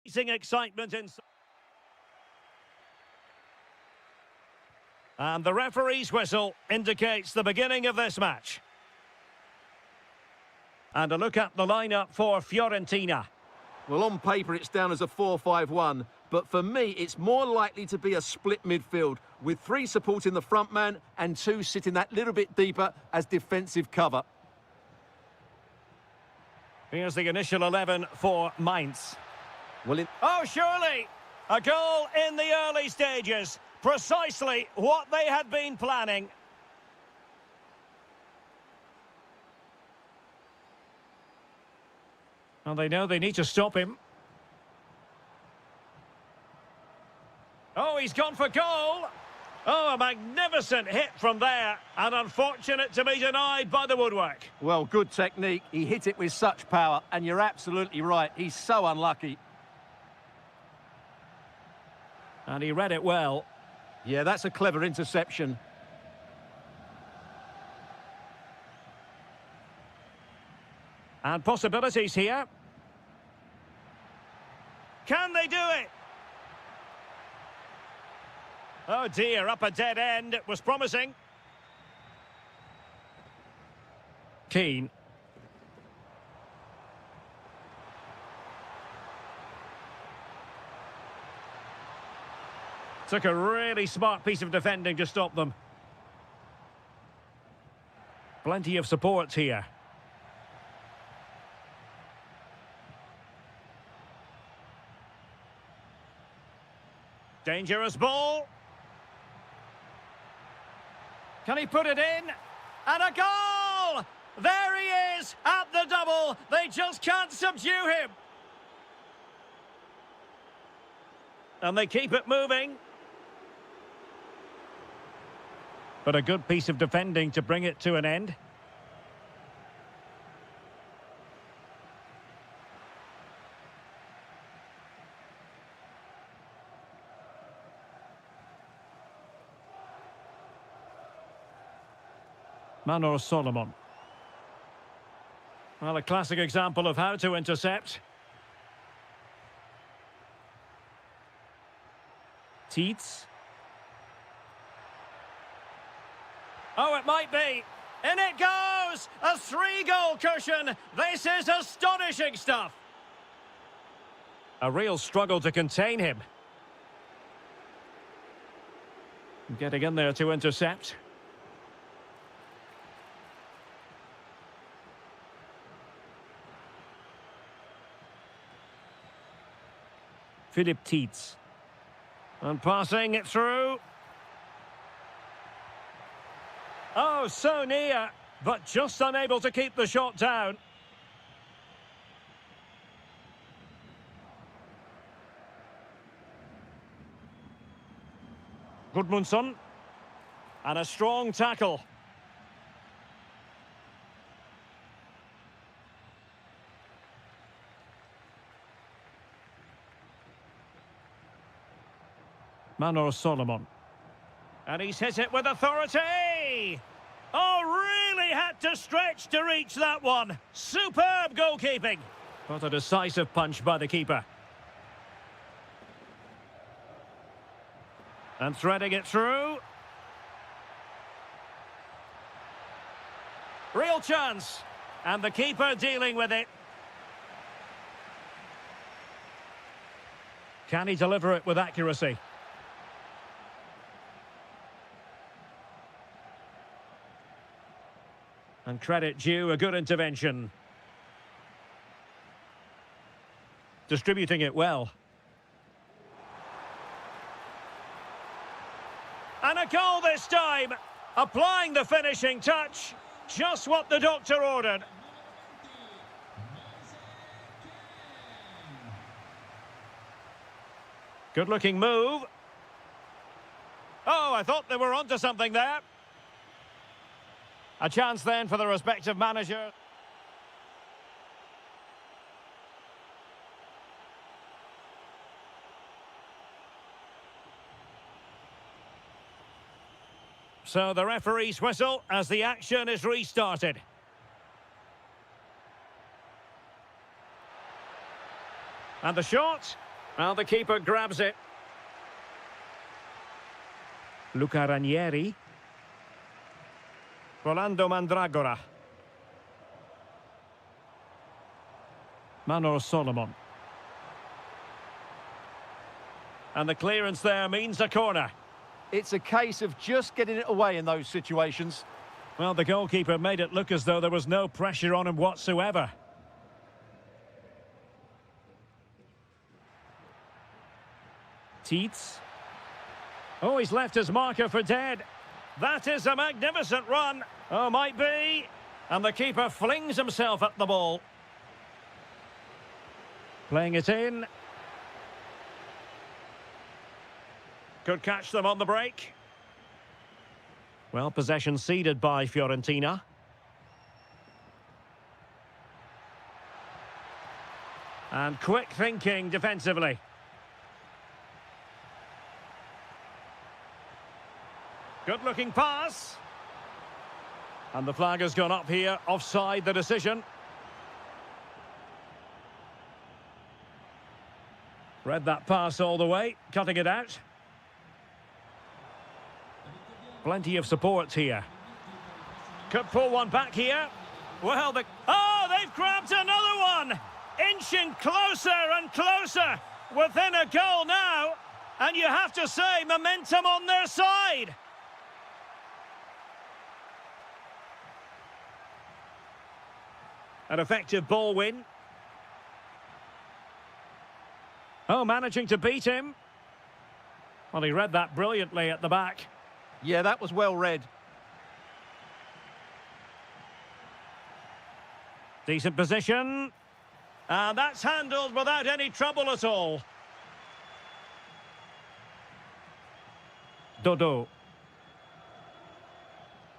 Excitement in... And the referee's whistle indicates the beginning of this match. And a look at the lineup for Fiorentina. Well, on paper it's down as a 4-5-1, but for me it's more likely to be a split midfield, with 3 supporting the front man and 2 sitting that little bit deeper as defensive cover. Here's the initial 11 for Mainz. Well, Oh, surely! A goal in the early stages. Precisely what they had been planning. Well, they know they need to stop him. Oh, he's gone for goal. Oh, a magnificent hit from there. And unfortunate to be denied by the woodwork. well, good technique. He hit it with such power, and you're absolutely right. He's so unlucky. And he read it well. Yeah, that's a clever interception. And possibilities here. Can they do it? Oh dear, up a dead end. It was promising. Keane. Took a really smart piece of defending to stop them. Plenty of support here. Dangerous ball. Can he put it in? And a goal! There he is at the double. They just can't subdue him. And they keep it moving. But a good piece of defending to bring it to an end. Manor Solomon. Well, a classic example of how to intercept. Tietz. Oh, it might be. In it goes! A 3-goal cushion. This is astonishing stuff. A real struggle to contain him. Getting in there to intercept. Philip Tietz. And passing it through. Oh, so near, but just unable to keep the shot down. Gudmundsson. And a strong tackle. Manor Solomon. And he's hit it with authority! Oh, really had to stretch to reach that one. Superb goalkeeping. But a decisive punch by the keeper. And threading it through. Real chance. And the keeper dealing with it. Can he deliver it with accuracy? And credit due, a good intervention. Distributing it well. And a goal this time. Applying the finishing touch. Just what the doctor ordered. Good-looking move. Oh, I thought they were onto something there. A chance then for the respective manager. So the referee's whistle as the action is restarted. And the shot. Well, the keeper grabs it. Luca Ranieri. Rolando Mandragora. Manor Solomon. And the clearance there means a corner. It's a case of just getting it away in those situations. Well, the goalkeeper made it look as though there was no pressure on him whatsoever. Teets. Oh, he's left his marker for dead. That is a magnificent run. Oh, might be. And the keeper flings himself at the ball. Playing it in. Could catch them on the break. Well, possession ceded by Fiorentina. And quick thinking defensively. Good-looking pass. And the flag has gone up here, offside the decision. Read that pass all the way, cutting it out. Plenty of support here. Could pull one back here. Well, they've grabbed another one! Inching closer and closer. Within a goal now. And you have to say, momentum on their side. An effective ball win. Oh, managing to beat him. Well, he read that brilliantly at the back. Yeah, that was well read. Decent position. And that's handled without any trouble at all. Dodo.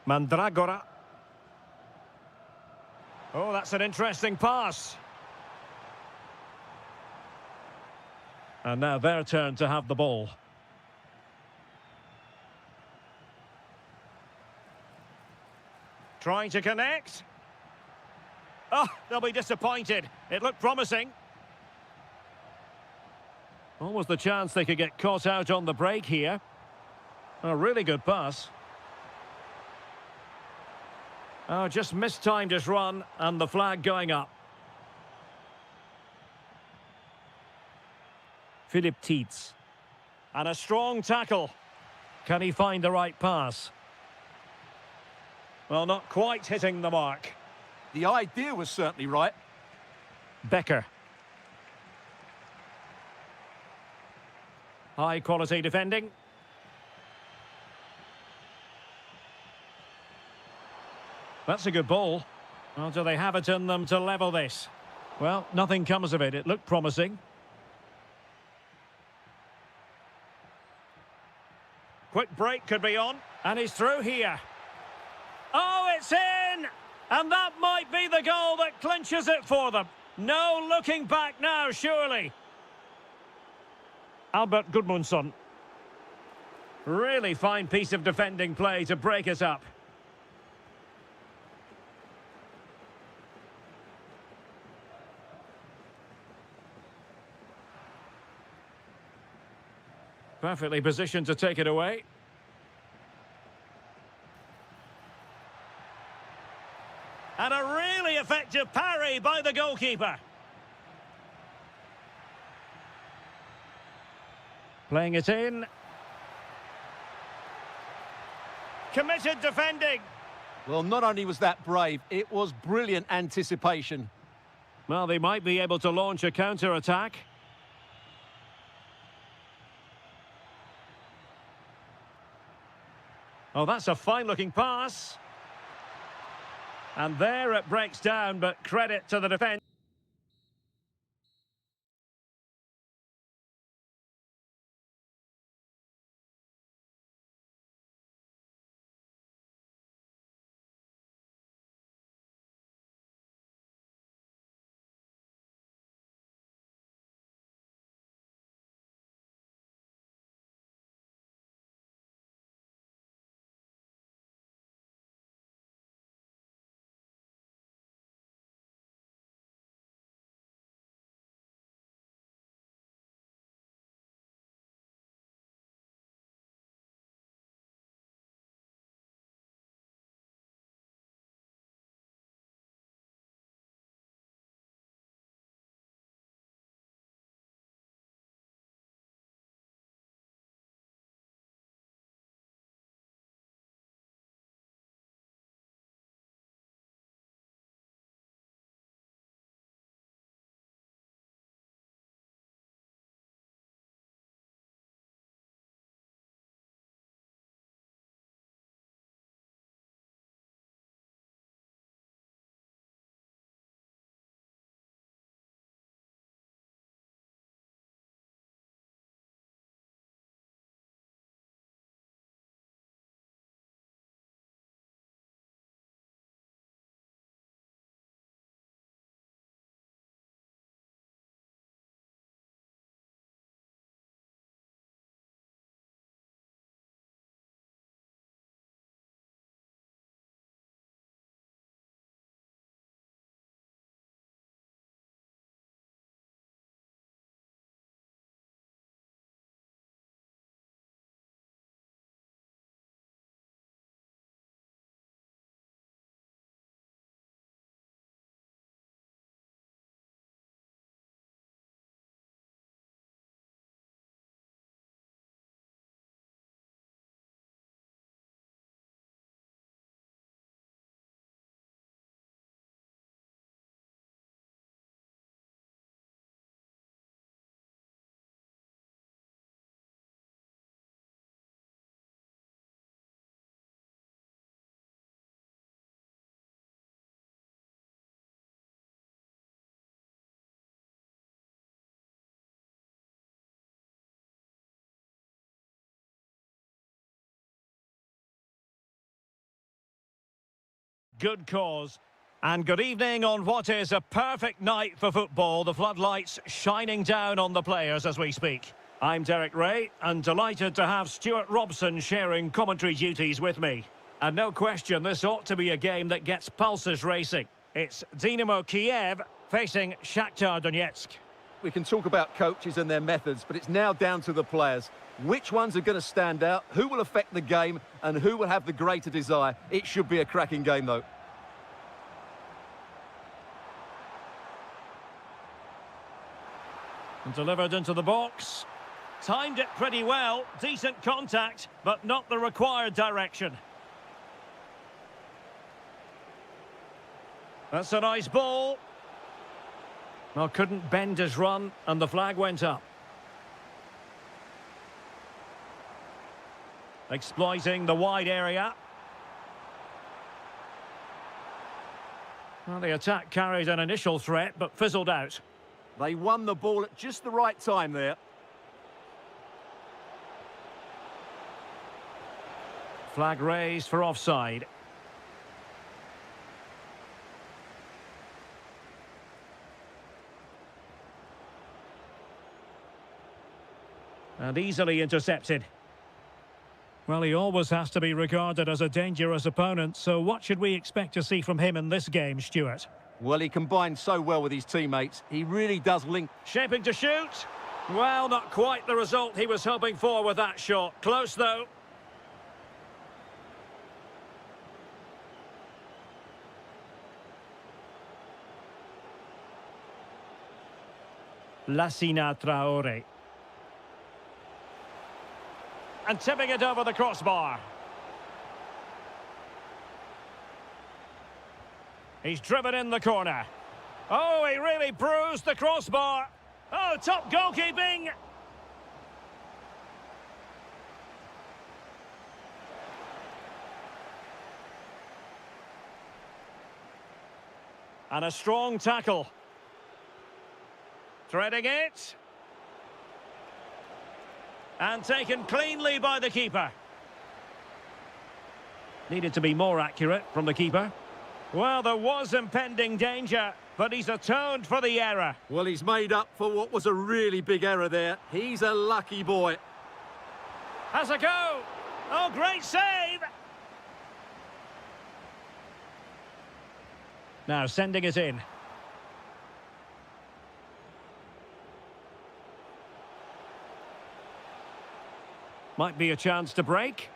Mandragora. Oh, that's an interesting pass. And now their turn to have the ball. Trying to connect. Oh, they'll be disappointed. It looked promising. Almost the chance they could get caught out on the break here. A really good pass. Oh, just mistimed his run, and the flag going up. Philip Teets. And a strong tackle. Can he find the right pass? Well, not quite hitting the mark. The idea was certainly right. Becker. High quality defending. That's a good ball. Well, do they have it in them to level this? Well, nothing comes of it. It looked promising. Quick break could be on. And he's through here. Oh, it's in! And that might be the goal that clinches it for them. No looking back now, surely. Albert Gudmundsson. Really fine piece of defending play to break it up. Perfectly positioned to take it away. And a really effective parry by the goalkeeper. Playing it in. Committed defending. Well, not only was that brave, it was brilliant anticipation. Well, they might be able to launch a counter-attack. Oh, that's a fine-looking pass. And there it breaks down, but credit to the defence. good cause. And good evening on what is a perfect night for football. The floodlights shining down on the players as we speak. I'm Derek Ray, and delighted to have Stuart Robson sharing commentary duties with me. And no question, this ought to be a game that gets pulses racing. It's Dynamo Kiev facing Shakhtar Donetsk. We can talk about coaches and their methods, but it's now down to the players. Which ones are going to stand out, who will affect the game, and who will have the greater desire? It should be a cracking game, though. And delivered into the box. Timed it pretty well. Decent contact, but not the required direction. That's a nice ball. Well, couldn't bend his run, and the flag went up. Exploiting the wide area. Well, the attack carried an initial threat, but fizzled out. They won the ball at just the right time there. Flag raised for offside. And easily intercepted. Well, he always has to be regarded as a dangerous opponent, so what should we expect to see from him in this game, Stuart? Well, he combines so well with his teammates. He really does link. Shaping to shoot. Well, not quite the result he was hoping for with that shot. Close, though. Lassina Traore. And tipping it over the crossbar. He's driven in the corner. Oh, he really bruised the crossbar. Oh, top goalkeeping. And a strong tackle. Threading it. And taken cleanly by the keeper. Needed to be more accurate from the keeper. Well, there was impending danger, but he's atoned for the error. Well, he's made up for what was a really big error there. He's a lucky boy. Has a go. Oh, great save. Now sending it in. Might be a chance to break.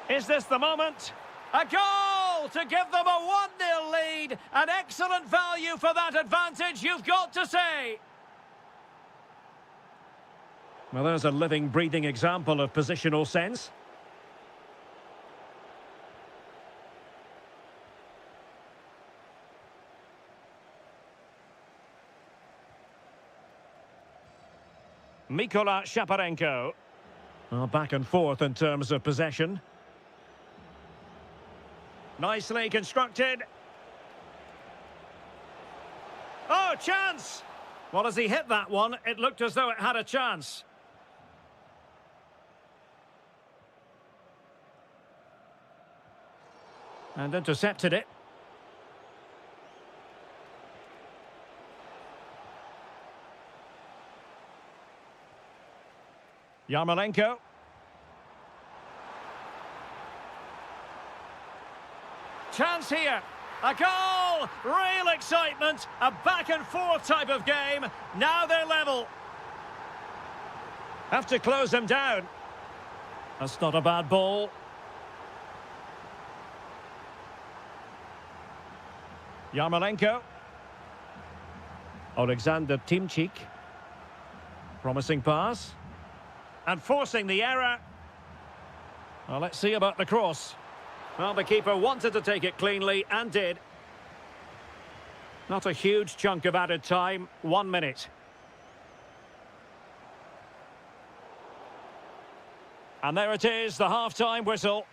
Is this the moment? A goal to give them a 1-0 lead. An excellent value for that advantage, you've got to say. Well, there's a living, breathing example of positional sense. Mikola Shaparenko. Well, back and forth in terms of possession. Nicely constructed. Oh, chance! Well, as he hit that one, it looked as though it had a chance. And intercepted it. Yarmolenko. Chance here. A goal! Real excitement. A back and forth type of game. Now they're level. Have to close them down. That's not a bad ball. Yarmolenko. Alexander Timchik. Promising pass. And forcing the error. Well, let's see about the cross. Well, the keeper wanted to take it cleanly and did. Not a huge chunk of added time. 1 minute. And there it is, the half-time whistle.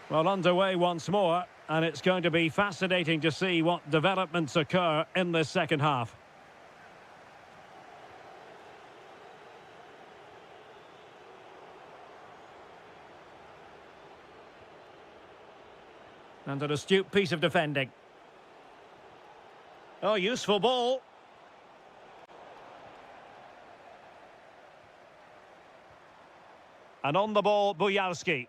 Well, underway once more, and it's going to be fascinating to see what developments occur in this second half. And an astute piece of defending. Oh, useful ball. And on the ball, Bujalski.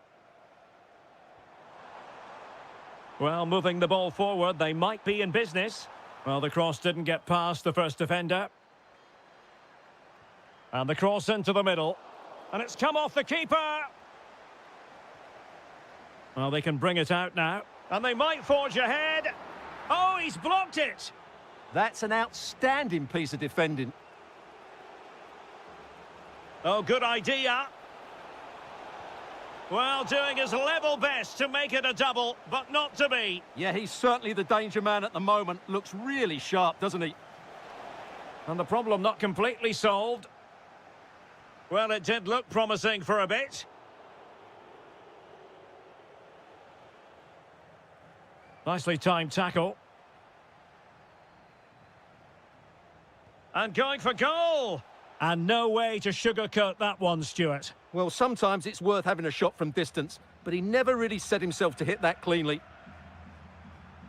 Well, moving the ball forward, they might be in business. Well, the cross didn't get past the first defender. And the cross into the middle. And it's come off the keeper. Well, they can bring it out now. And they might forge ahead. Oh, he's blocked it. That's an outstanding piece of defending. Oh, good idea. Well, doing his level best to make it a double, but not to be. Yeah, he's certainly the danger man at the moment. Looks really sharp, doesn't he? And the problem not completely solved. Well, it did look promising for a bit. Nicely timed tackle. And going for goal. And no way to sugarcoat that one, Stuart. Well, sometimes it's worth having a shot from distance, but he never really set himself to hit that cleanly.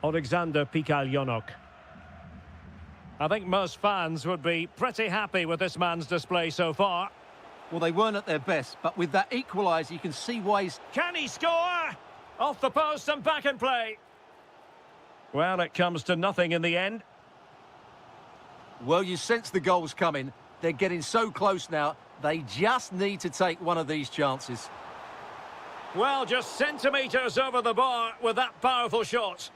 Alexander Pikaljonok. I think most fans would be pretty happy with this man's display so far. Well, they weren't at their best, but with that equaliser, you can see why he's... Can he score? Off the post and back in play. Well, it comes to nothing in the end. Well, you sense the goal's coming. They're getting so close now, they just need to take one of these chances. Well, just centimetres over the bar with that powerful shot.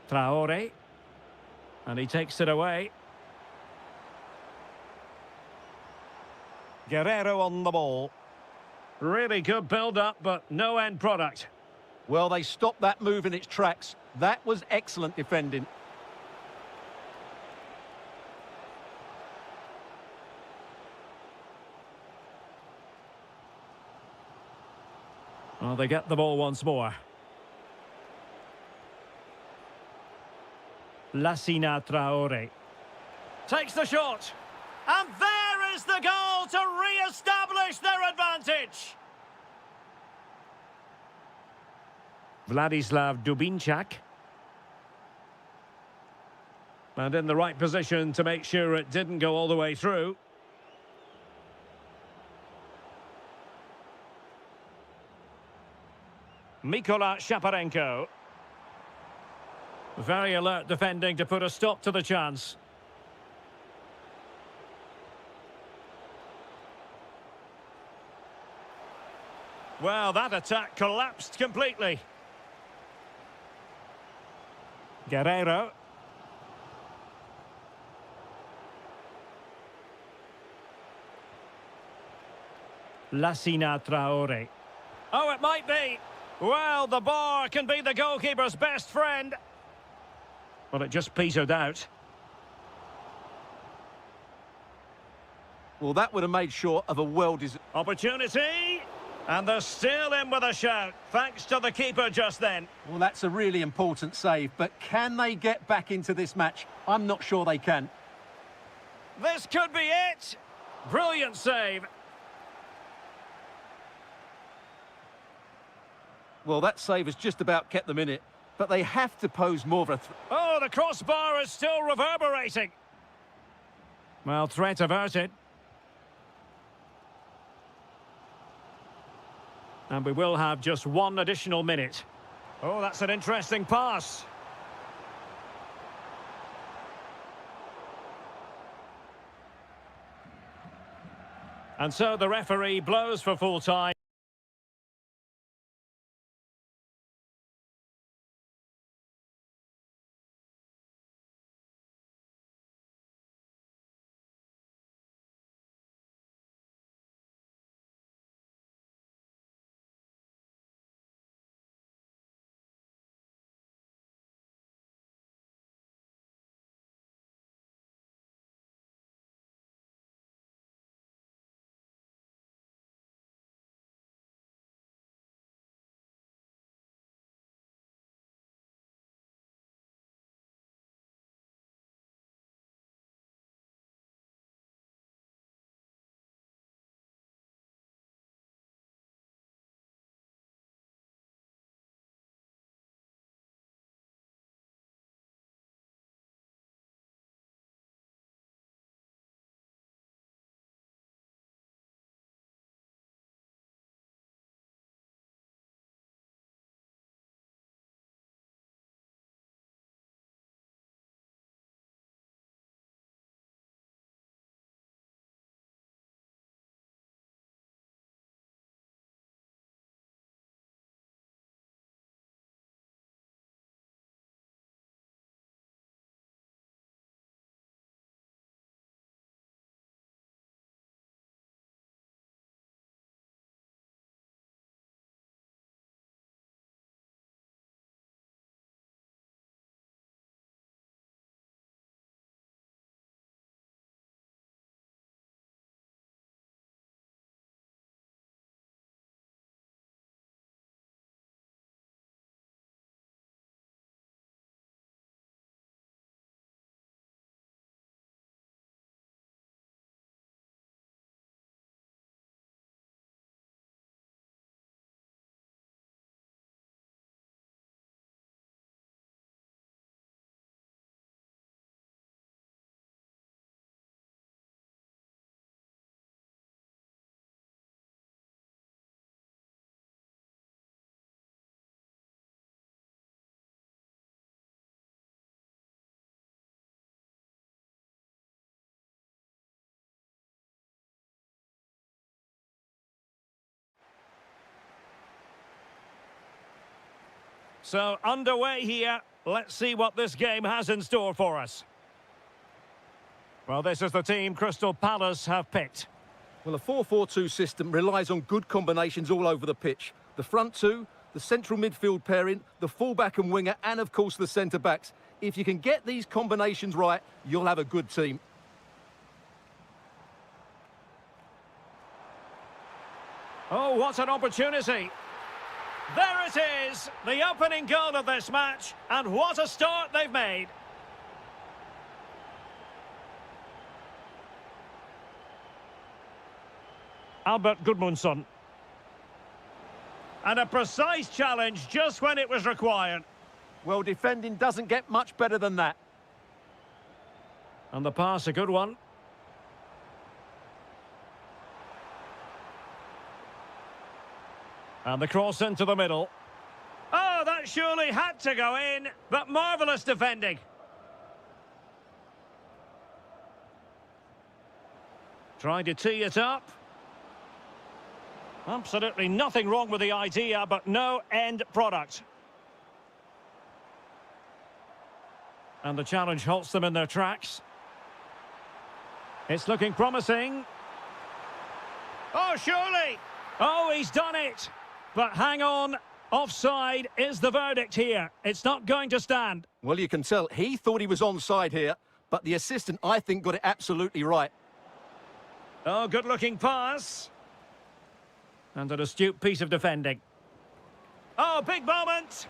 Traore. And he takes it away. Guerrero on the ball. Really good build-up, but no end product. Well, they stopped that move in its tracks. That was excellent defending. Well, they get the ball once more. Lassina Traore. Takes the shot. And there is the goal to re-establish their advantage. Vladislav Dubinčak. And in the right position to make sure it didn't go all the way through. Mikola Shaparenko. Very alert defending to put a stop to the chance. Well, that attack collapsed completely. Guerrero. Lassina Traore. Oh, it might be. Well, the bar can be the goalkeeper's best friend. But it just petered out. Well, that would have made sure of a well-deserved... Opportunity. And they're still in with a shout, thanks to the keeper just then. Well, that's a really important save, but can they get back into this match? I'm not sure they can. This could be it. Brilliant save. Well, that save has just about kept them in it, but they have to pose more of a... Oh, the crossbar is still reverberating. Well, threat averted. And we will have just one additional minute. Oh, that's an interesting pass. And so the referee blows for full time. So, underway here. Let's see what this game has in store for us. Well, this is the team Crystal Palace have picked. Well, a 4-4-2 system relies on good combinations all over the pitch. The front two, the central midfield pairing, the fullback and winger, and of course the centre-backs. If you can get these combinations right, you'll have a good team. Oh, what an opportunity. There it is, the opening goal of this match, and what a start they've made. Albert Gudmundsson. And a precise challenge just when it was required. Well, defending doesn't get much better than that. And the pass, a good one. And the cross into the middle. Oh, that surely had to go in, but marvellous defending. Trying to tee it up. Absolutely nothing wrong with the idea, but no end product. And the challenge halts them in their tracks. It's looking promising. Oh, surely! Oh, he's done it! But hang on, offside is the verdict here. It's not going to stand. Well, you can tell he thought he was onside here, but the assistant, I think, got it absolutely right. Oh, good-looking pass. And an astute piece of defending. Oh, big moment!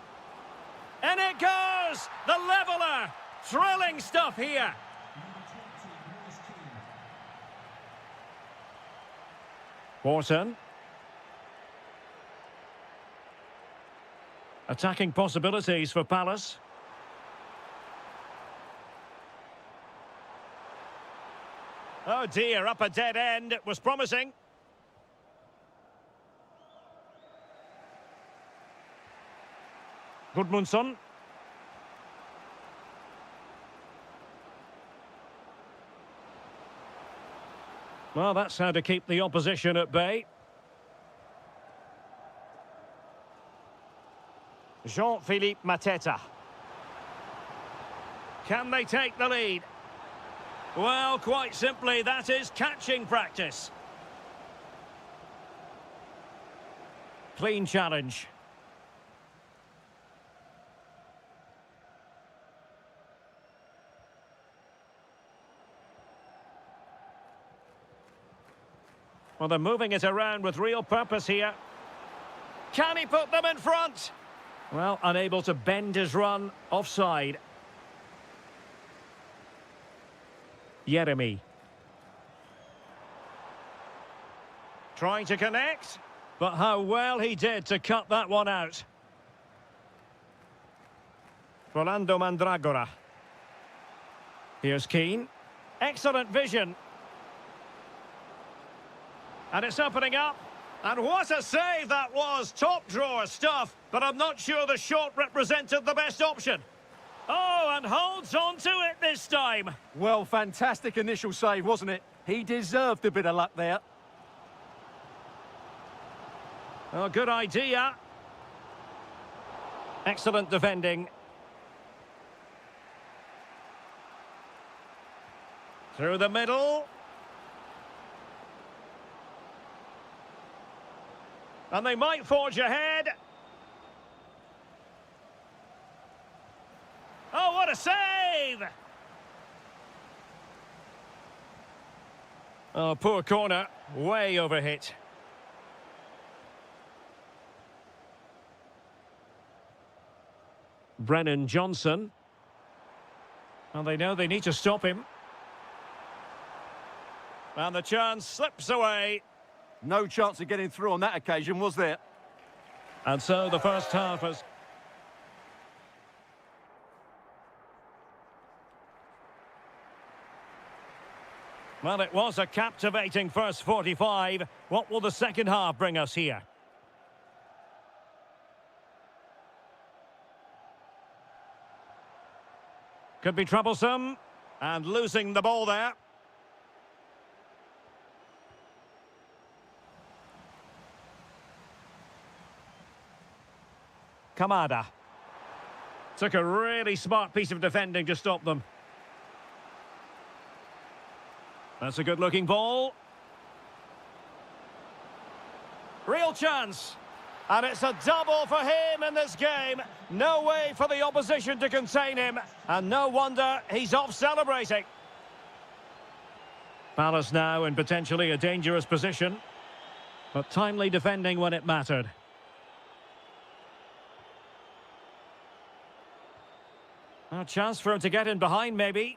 And it goes! The leveller! Thrilling stuff here. Wharton. Attacking possibilities for Palace. Oh dear, up a dead end. It was promising. Gudmundsson. Well, that's how to keep the opposition at bay. Jean-Philippe Mateta. Can they take the lead? Well, quite simply, that is catching practice. Clean challenge. Well, they're moving it around with real purpose here. Can he put them in front? Well, unable to bend his run, offside. Jeremy. Trying to connect, but how well he did to cut that one out. Rolando Mandragora. Here's Keane. Excellent vision. And it's opening up. And what a save that was. Top drawer stuff. But I'm not sure the shot represented the best option. Oh, and holds on to it this time. Well, fantastic initial save, wasn't it? He deserved a bit of luck there. Oh, good idea. Excellent defending. Through the middle. And they might forge ahead. Oh, what a save! Oh, poor corner. Way overhit. Brennan Johnson. And they know they need to stop him. And the chance slips away. No chance of getting through on that occasion, was there? And so the first half has... Well, it was a captivating first 45. What will the second half bring us here? Could be troublesome. And losing the ball there. Kamada. Took a really smart piece of defending to stop them. That's a good-looking ball. Real chance. And it's a double for him in this game. No way for the opposition to contain him. And no wonder he's off celebrating. Palace now in potentially a dangerous position. But timely defending when it mattered. A chance for him to get in behind, maybe.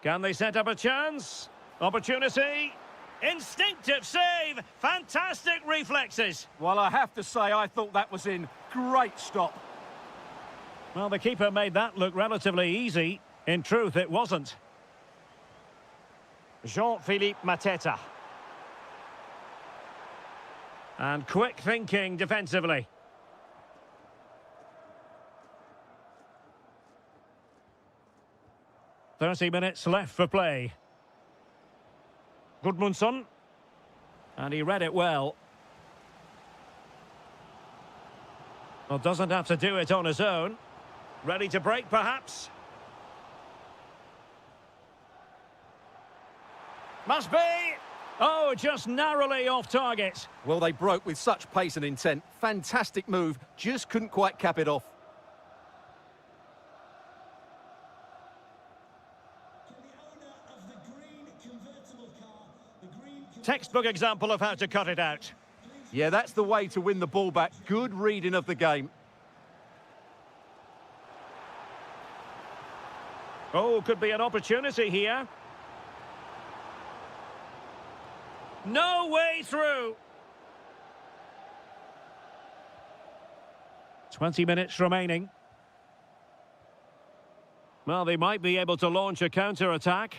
Can they set up a chance? Opportunity. Instinctive save. Fantastic reflexes. Well, I have to say, I thought that was in. Great stop. Well, the keeper made that look relatively easy. In truth, it wasn't. Jean-Philippe Mateta. And quick thinking defensively. "30 minutes left for play. Gudmundsson. And he read it well. Well, doesn't have to do it on his own. Ready to break, perhaps? Must be! Oh, just narrowly off target. Well, they broke with such pace and intent. Fantastic move. Just couldn't quite cap it off. Textbook example of how to cut it out. Yeah, that's the way to win the ball back. Good reading of the game. Oh, could be an opportunity here. No way through. 20 minutes remaining. Well, they might be able to launch a counter-attack.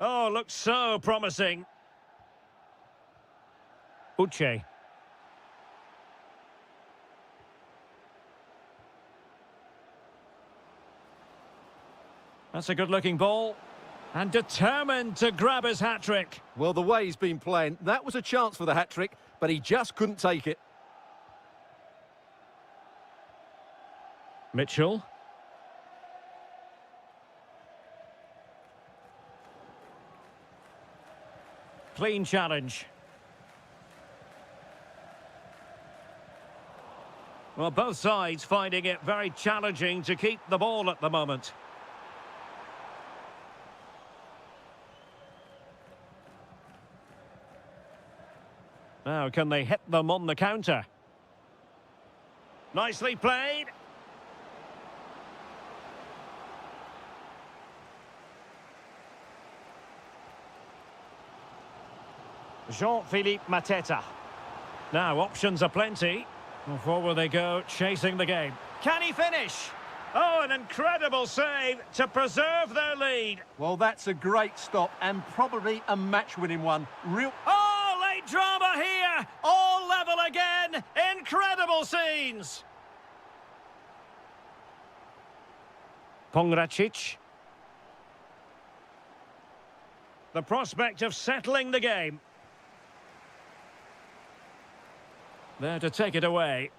Oh, looks so promising. Uche. That's a good-looking ball. And determined to grab his hat-trick. Well, the way he's been playing, that was a chance for the hat-trick, but he just couldn't take it. Mitchell. Clean challenge. Well, both sides finding it very challenging to keep the ball at the moment. Now, can they hit them on the counter? Nicely played. Jean-Philippe Mateta. Now, options are plenty. Well, forward they go, chasing the game. Can he finish? Oh, an incredible save to preserve their lead. Well, that's a great stop and probably a match-winning one. Oh, late drama here. All level again. Incredible scenes. Pongracic. The prospect of settling the game. There to take it away.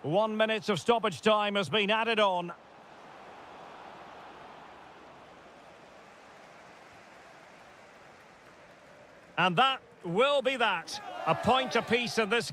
One minute of stoppage time has been added on. And that will be that. A point apiece in this.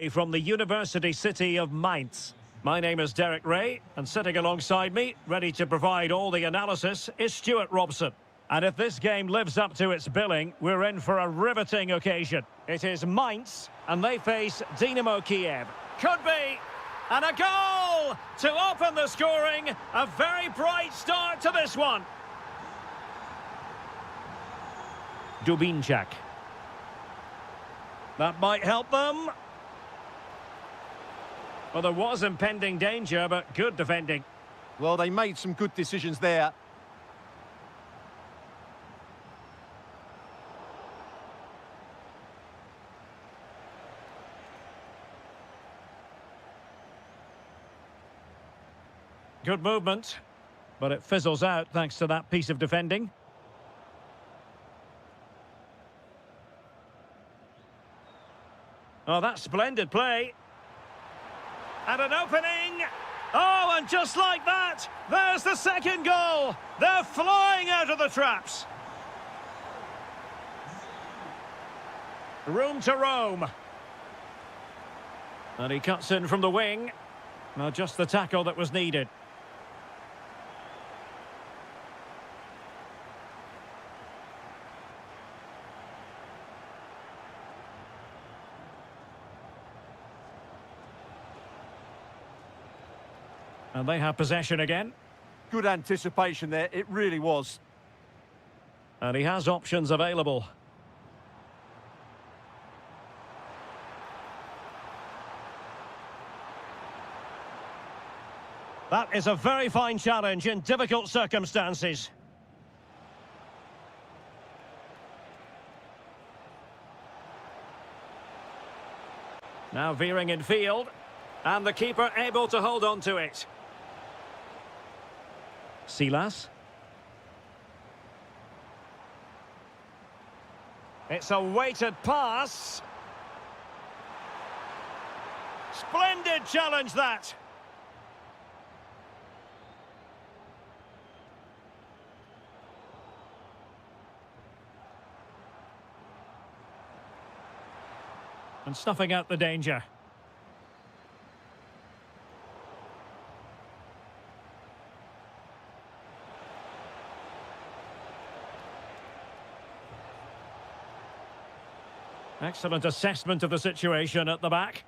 from the university city of Mainz. My name is Derek Ray, and sitting alongside me, ready to provide all the analysis, is Stuart Robson. And if this game lives up to its billing, we're in for a riveting occasion. It is Mainz, and they face Dynamo Kiev. Could be, and a goal to open the scoring. A very bright start to this one. Dubinczak. That might help them. Well, there was impending danger, but good defending. Well, they made some good decisions there. Good movement, but it fizzles out thanks to that piece of defending. Oh, that's splendid play. And an opening. Oh, and just like that, there's the second goal. They're flying out of the traps. Room to roam. And he cuts in from the wing. Well, just the tackle that was needed. And they have possession again. Good anticipation there, it really was. And he has options available. That is a very fine challenge in difficult circumstances. Now veering in field. And the keeper able to hold on to it. Silas. It's a weighted pass. Splendid challenge that. And snuffing out the danger. Excellent assessment of the situation at the back.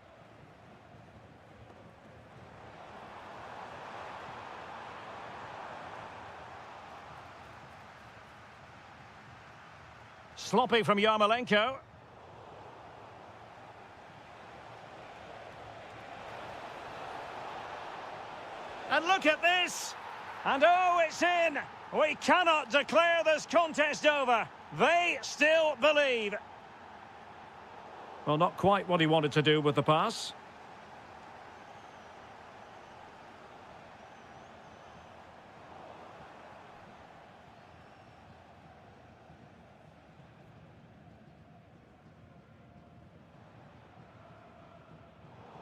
Sloppy from Yarmolenko. And look at this! And oh, it's in! We cannot declare this contest over. They still believe. Well, not quite what he wanted to do with the pass.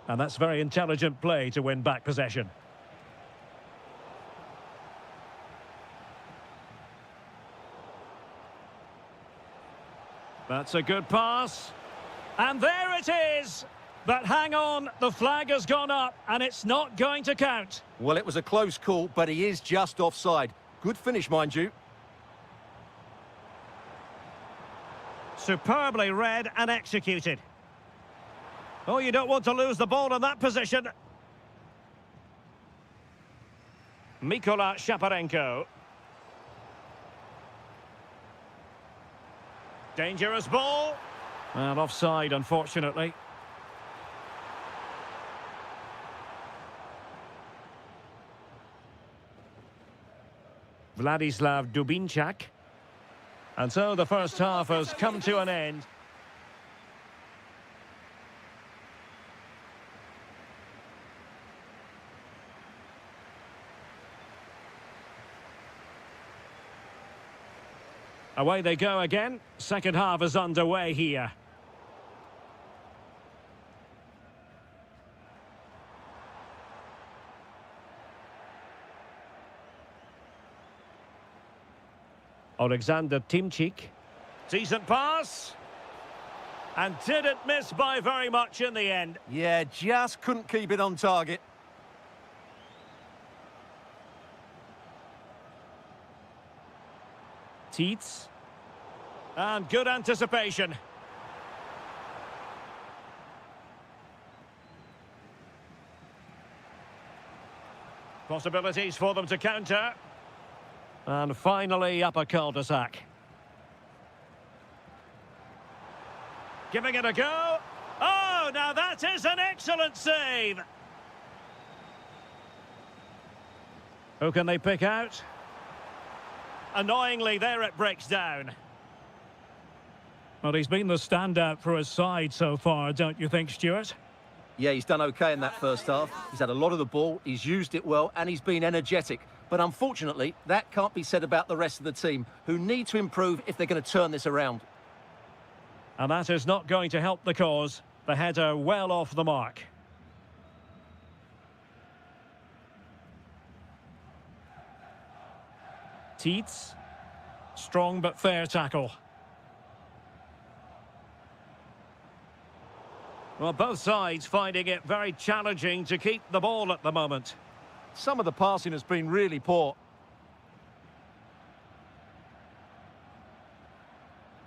And that's very intelligent play to win back possession. That's a good pass. And there it is! But hang on, the flag has gone up and it's not going to count. Well, it was a close call, but he is just offside. Good finish, mind you. Superbly read and executed. Oh, you don't want to lose the ball in that position. Mikola Shaparenko. Dangerous ball. Well, offside, unfortunately. Vladislav Dubinczak. And so the first half has come to an end. Away they go again. Second half is underway here. Alexander Timchik. Decent pass. And didn't miss by very much in the end. Yeah, just couldn't keep it on target. Teets. And good anticipation. Possibilities for them to counter. And finally up a cul-de-sac. Giving it a go. Oh, now that is an excellent save. Who can they pick out? Annoyingly, there it breaks down. Well, he's been the standout for his side so far, don't you think, Stuart? Yeah, he's done okay in that first half. He's had a lot of the ball, he's used it well, and he's been energetic. But unfortunately, that can't be said about the rest of the team, who need to improve if they're going to turn this around. And that is not going to help the cause. The header well off the mark. Teets. Strong but fair tackle. Well, both sides finding it very challenging to keep the ball at the moment. Some of the passing has been really poor.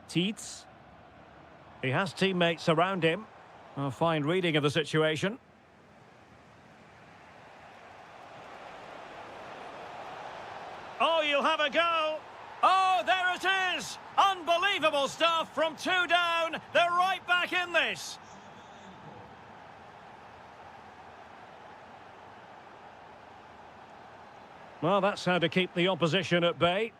Teets. He has teammates around him. A fine reading of the situation. Oh, you'll have a go. Oh, there it is. Unbelievable stuff from 2 down. They're right back in this. Well, that's how to keep the opposition at bay.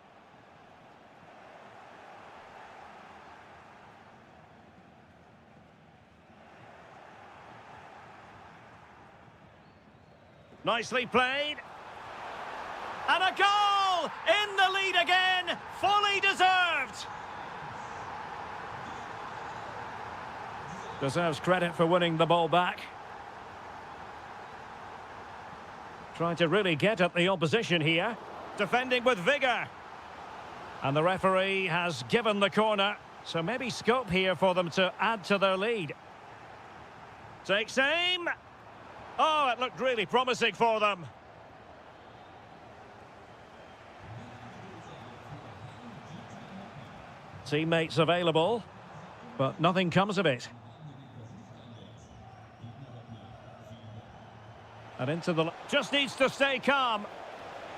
Nicely played. And a goal! In the lead again! Fully deserved! Deserves credit for winning the ball back. Trying to really get at the opposition here. Defending with vigour. And the referee has given the corner. So maybe scope here for them to add to their lead. Takes aim. Oh, it looked really promising for them. Teammates available, but nothing comes of it. And into the... Just needs to stay calm.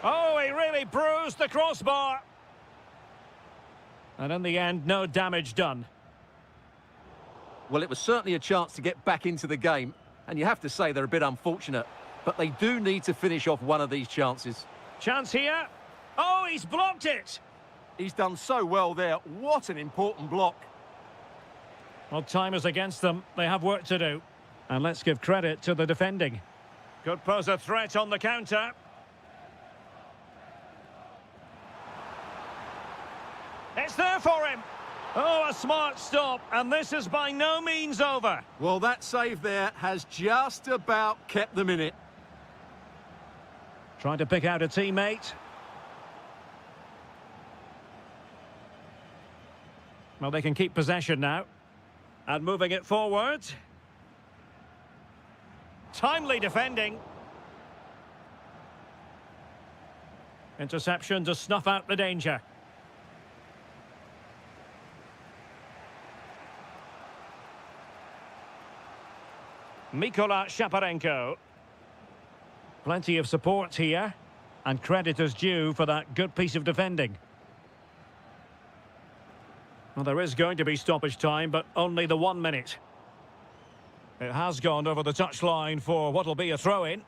Oh, he really bruised the crossbar. And in the end, no damage done. Well, it was certainly a chance to get back into the game. And you have to say they're a bit unfortunate. But they do need to finish off one of these chances. Chance here. Oh, he's blocked it. He's done so well there. What an important block. Well, time is against them. They have work to do. And let's give credit to the defending. Could pose a threat on the counter. It's there for him. Oh, a smart stop. And this is by no means over. Well, that save there has just about kept them in it. Trying to pick out a teammate. Well, they can keep possession now. And moving it forward. Timely defending. Interception to snuff out the danger. Mikola Shaparenko. Plenty of support here. And credit is due for that good piece of defending. Well, there is going to be stoppage time, but only the 1 minute. It has gone over the touchline for what will be a throw-in.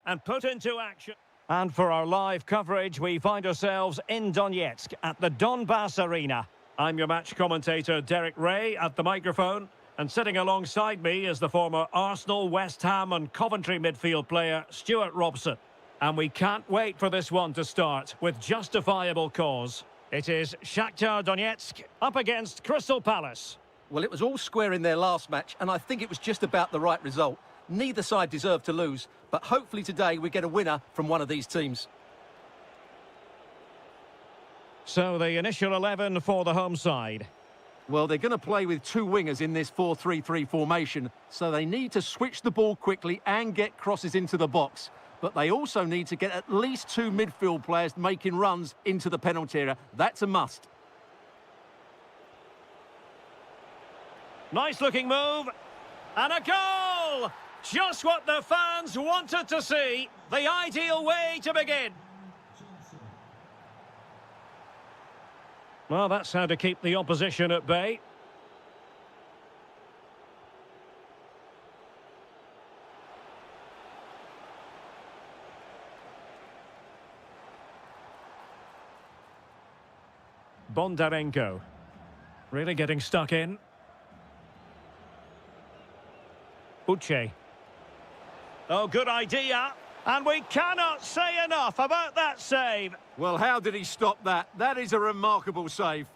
and put into action. And for our live coverage, we find ourselves in Donetsk at the Donbass Arena. I'm your match commentator, Derek Ray, at the microphone. And sitting alongside me is the former Arsenal, West Ham and Coventry midfield player, Stuart Robson. And we can't wait for this one to start with justifiable cause. It is Shakhtar Donetsk up against Crystal Palace. Well, it was all square in their last match, and I think it was just about the right result. Neither side deserved to lose, but hopefully today we get a winner from one of these teams. So the initial 11 for the home side. Well, they're going to play with two wingers in this 4-3-3 formation, so they need to switch the ball quickly and get crosses into the box. But they also need to get at least two midfield players making runs into the penalty area. That's a must. Nice looking move. And a goal! Just what the fans wanted to see. The ideal way to begin. Well, that's how to keep the opposition at bay. Bondarenko. Really getting stuck in. Uche. Oh, good idea. And we cannot say enough about that save. Well, how did he stop that? That is a remarkable save.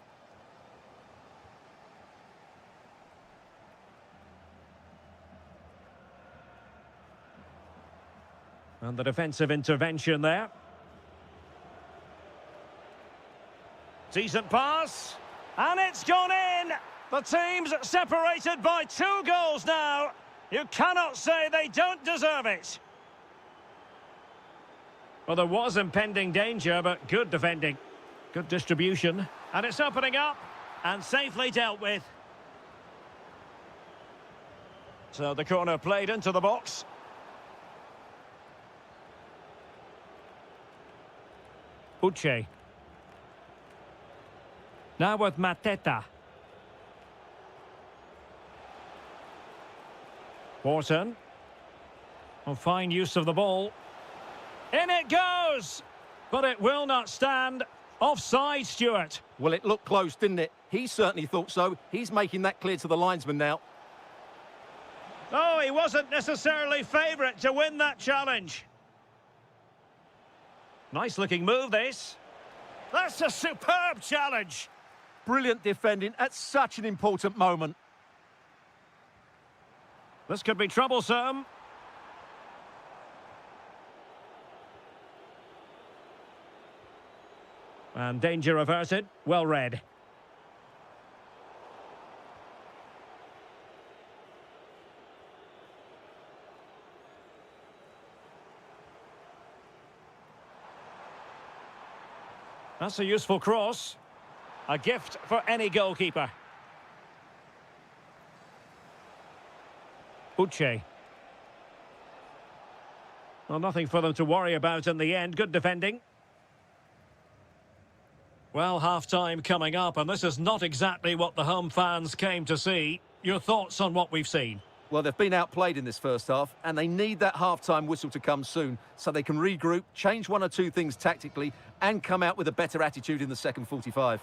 And the defensive intervention there. Decent pass. And it's gone in. The team's separated by 2 goals now. You cannot say they don't deserve it. Well, there was impending danger, but good defending. Good distribution. And it's opening up. And safely dealt with. So the corner played into the box. Uche. Now with Mateta. Wharton. Well, fine use of the ball. In it goes! But it will not stand. Offside, Stuart. Well, it looked close, didn't it? He certainly thought so. He's making that clear to the linesman now. Oh, he wasn't necessarily favourite to win that challenge. Nice looking move, this. That's a superb challenge. Brilliant defending at such an important moment. This could be troublesome. And danger averted. Well read. That's a useful cross. A gift for any goalkeeper. Uche. Well, nothing for them to worry about in the end. Good defending. Well, half-time coming up, and this is not exactly what the home fans came to see. Your thoughts on what we've seen? Well, they've been outplayed in this first half, and they need that half-time whistle to come soon so they can regroup, change one or two things tactically, and come out with a better attitude in the second 45.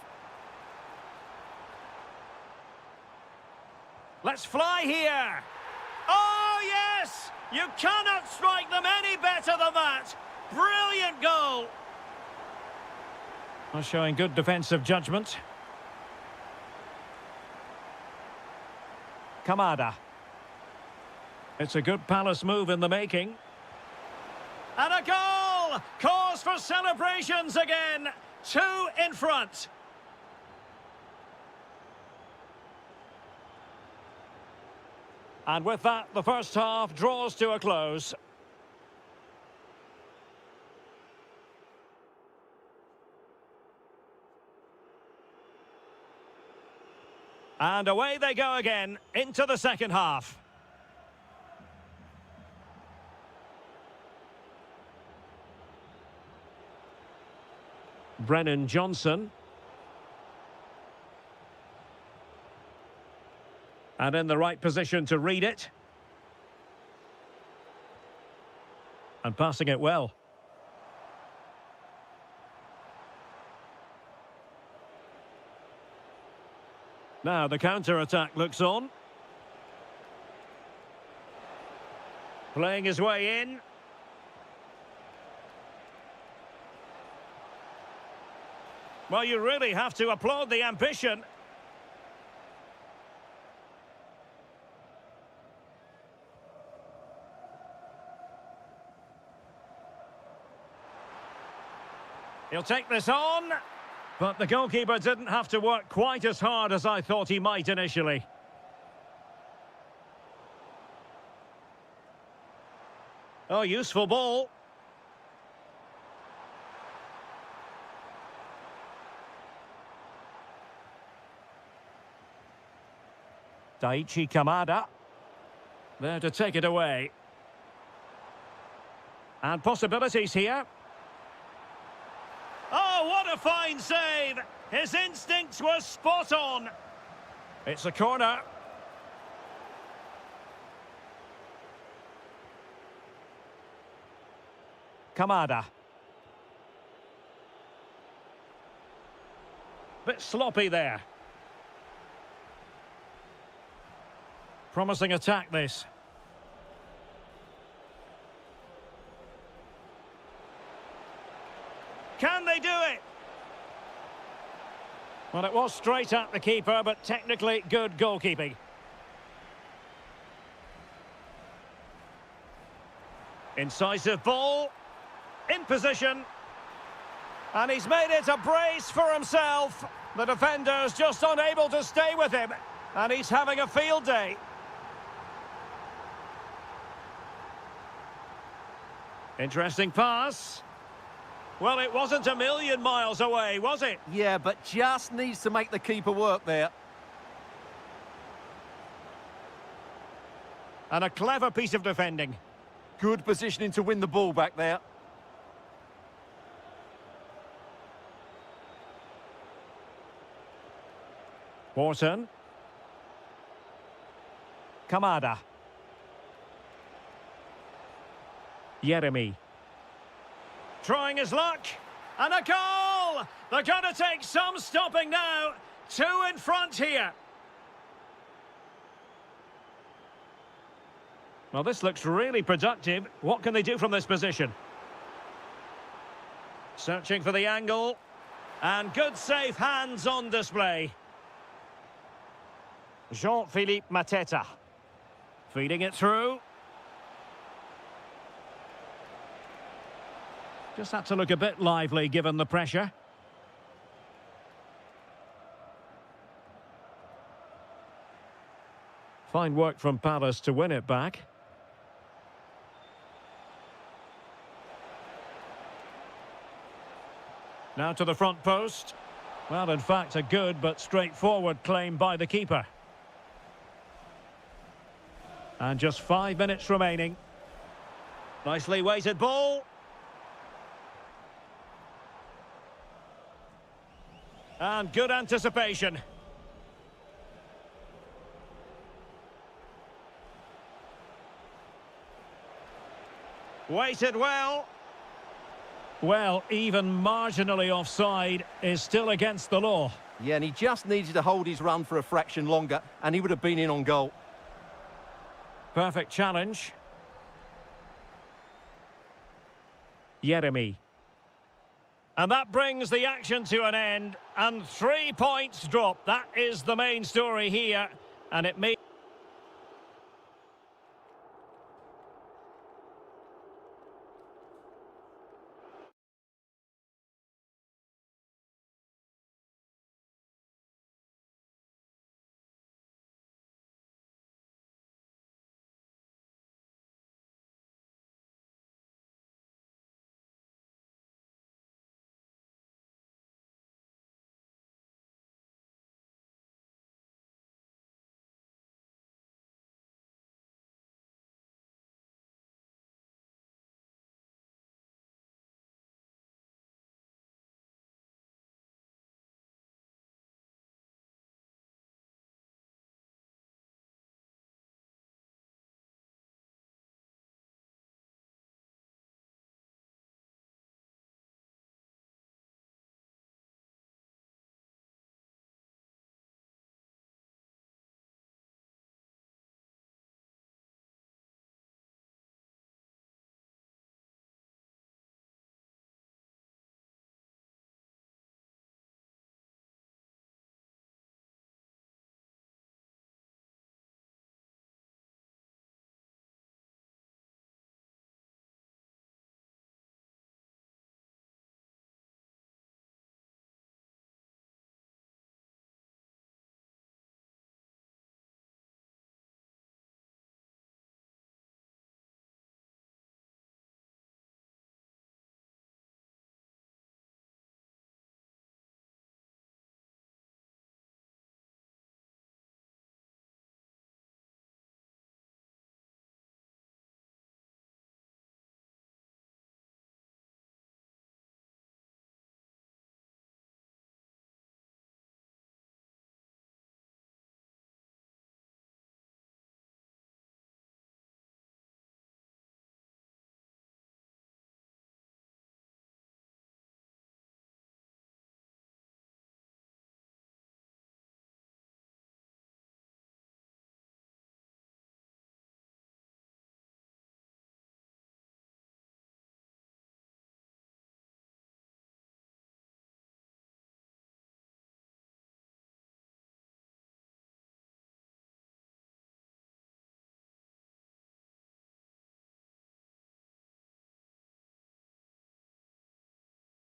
Let's fly here. Oh, yes! You cannot strike them any better than that. Brilliant goal. Well, showing good defensive judgment. Kamada. It's a good Palace move in the making. And a goal! Cause for celebrations again. 2 in front. And with that, the first half draws to a close. And away they go again into the second half. Brennan Johnson. And in the right position to read it. And passing it well. Now the counter-attack looks on. Playing his way in. Well, you really have to applaud the ambition. He'll take this on. But the goalkeeper didn't have to work quite as hard as I thought he might initially. Oh, useful ball. Daichi Kamada. There to take it away. And possibilities here. Oh, what a fine save! His instincts were spot on. It's a corner. Kamada. Bit sloppy there. Promising attack, this. Can they do it? Well, it was straight at the keeper, but technically good goalkeeping. Incisive ball. In position. And he's made it a brace for himself. The defender's just unable to stay with him. And he's having a field day. Interesting pass. Well, it wasn't a million miles away, was it? Yeah, but just needs to make the keeper work there. And a clever piece of defending. Good positioning to win the ball back there. Wharton. Kamada. Jeremy. Trying his luck. And a goal! They're going to take some stopping now. 2 in front here. Well, this looks really productive. What can they do from this position? Searching for the angle. And good safe hands on display. Jean-Philippe Mateta. Feeding it through. Just had to look a bit lively given the pressure. Fine work from Palace to win it back. Now to the front post. Well, in fact, a good but straightforward claim by the keeper. And just 5 minutes remaining. Nicely weighted ball. And good anticipation. Weighted well. Well, even marginally offside is still against the law. Yeah, and he just needed to hold his run for a fraction longer, and he would have been in on goal. Perfect challenge. Jeremy. And that brings the action to an end. And 3 points drop. That is the main story here. And it may...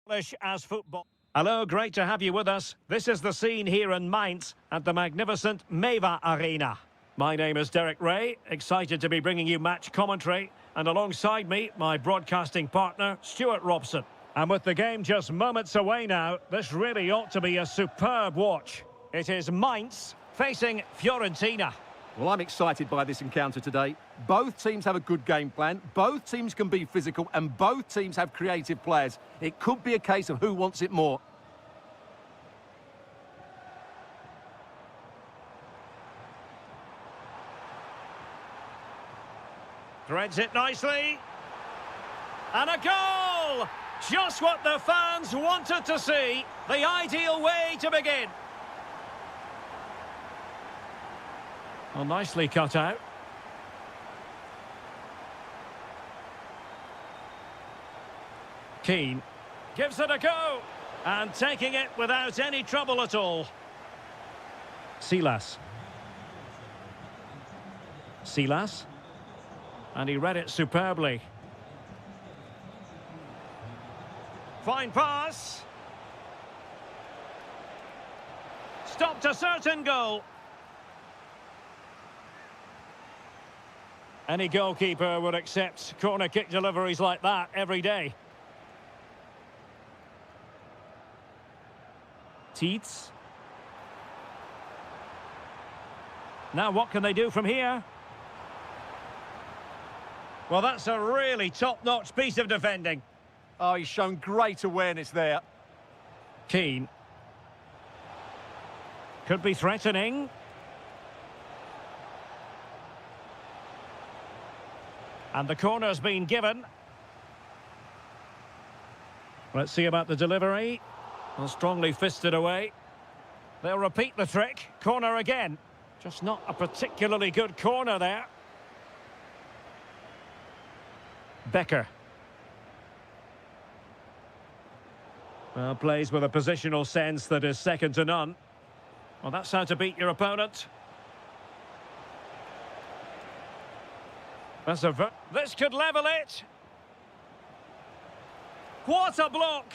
as football. Hello, great to have you with us. This is the scene here in Mainz at the magnificent Meva Arena. My name is Derek Ray, excited to be bringing you match commentary, and alongside me, my broadcasting partner, Stuart Robson. And with the game just moments away now, this really ought to be a superb watch. It is Mainz facing Fiorentina. Well, I'm excited by this encounter today. Both teams have a good game plan, both teams can be physical, and both teams have creative players. It could be a case of who wants it more. Threads it nicely. And a goal! Just what the fans wanted to see. The ideal way to begin. Well, nicely cut out. Keane gives it a go. And taking it without any trouble at all. Silas. Silas. And he read it superbly. Fine pass. Stopped a certain goal. Any goalkeeper would accept corner kick deliveries like that every day. Teets. Now what can they do from here? Well, that's a really top-notch piece of defending. Oh, he's shown great awareness there. Keane. Could be threatening. And the corner's been given. Let's see about the delivery. Well, strongly fisted away. They'll repeat the trick. Corner again. Just not a particularly good corner there. Becker. Well, plays with a positional sense that is second to none. Well, that's how to beat your opponent. That's this could level it. What a block!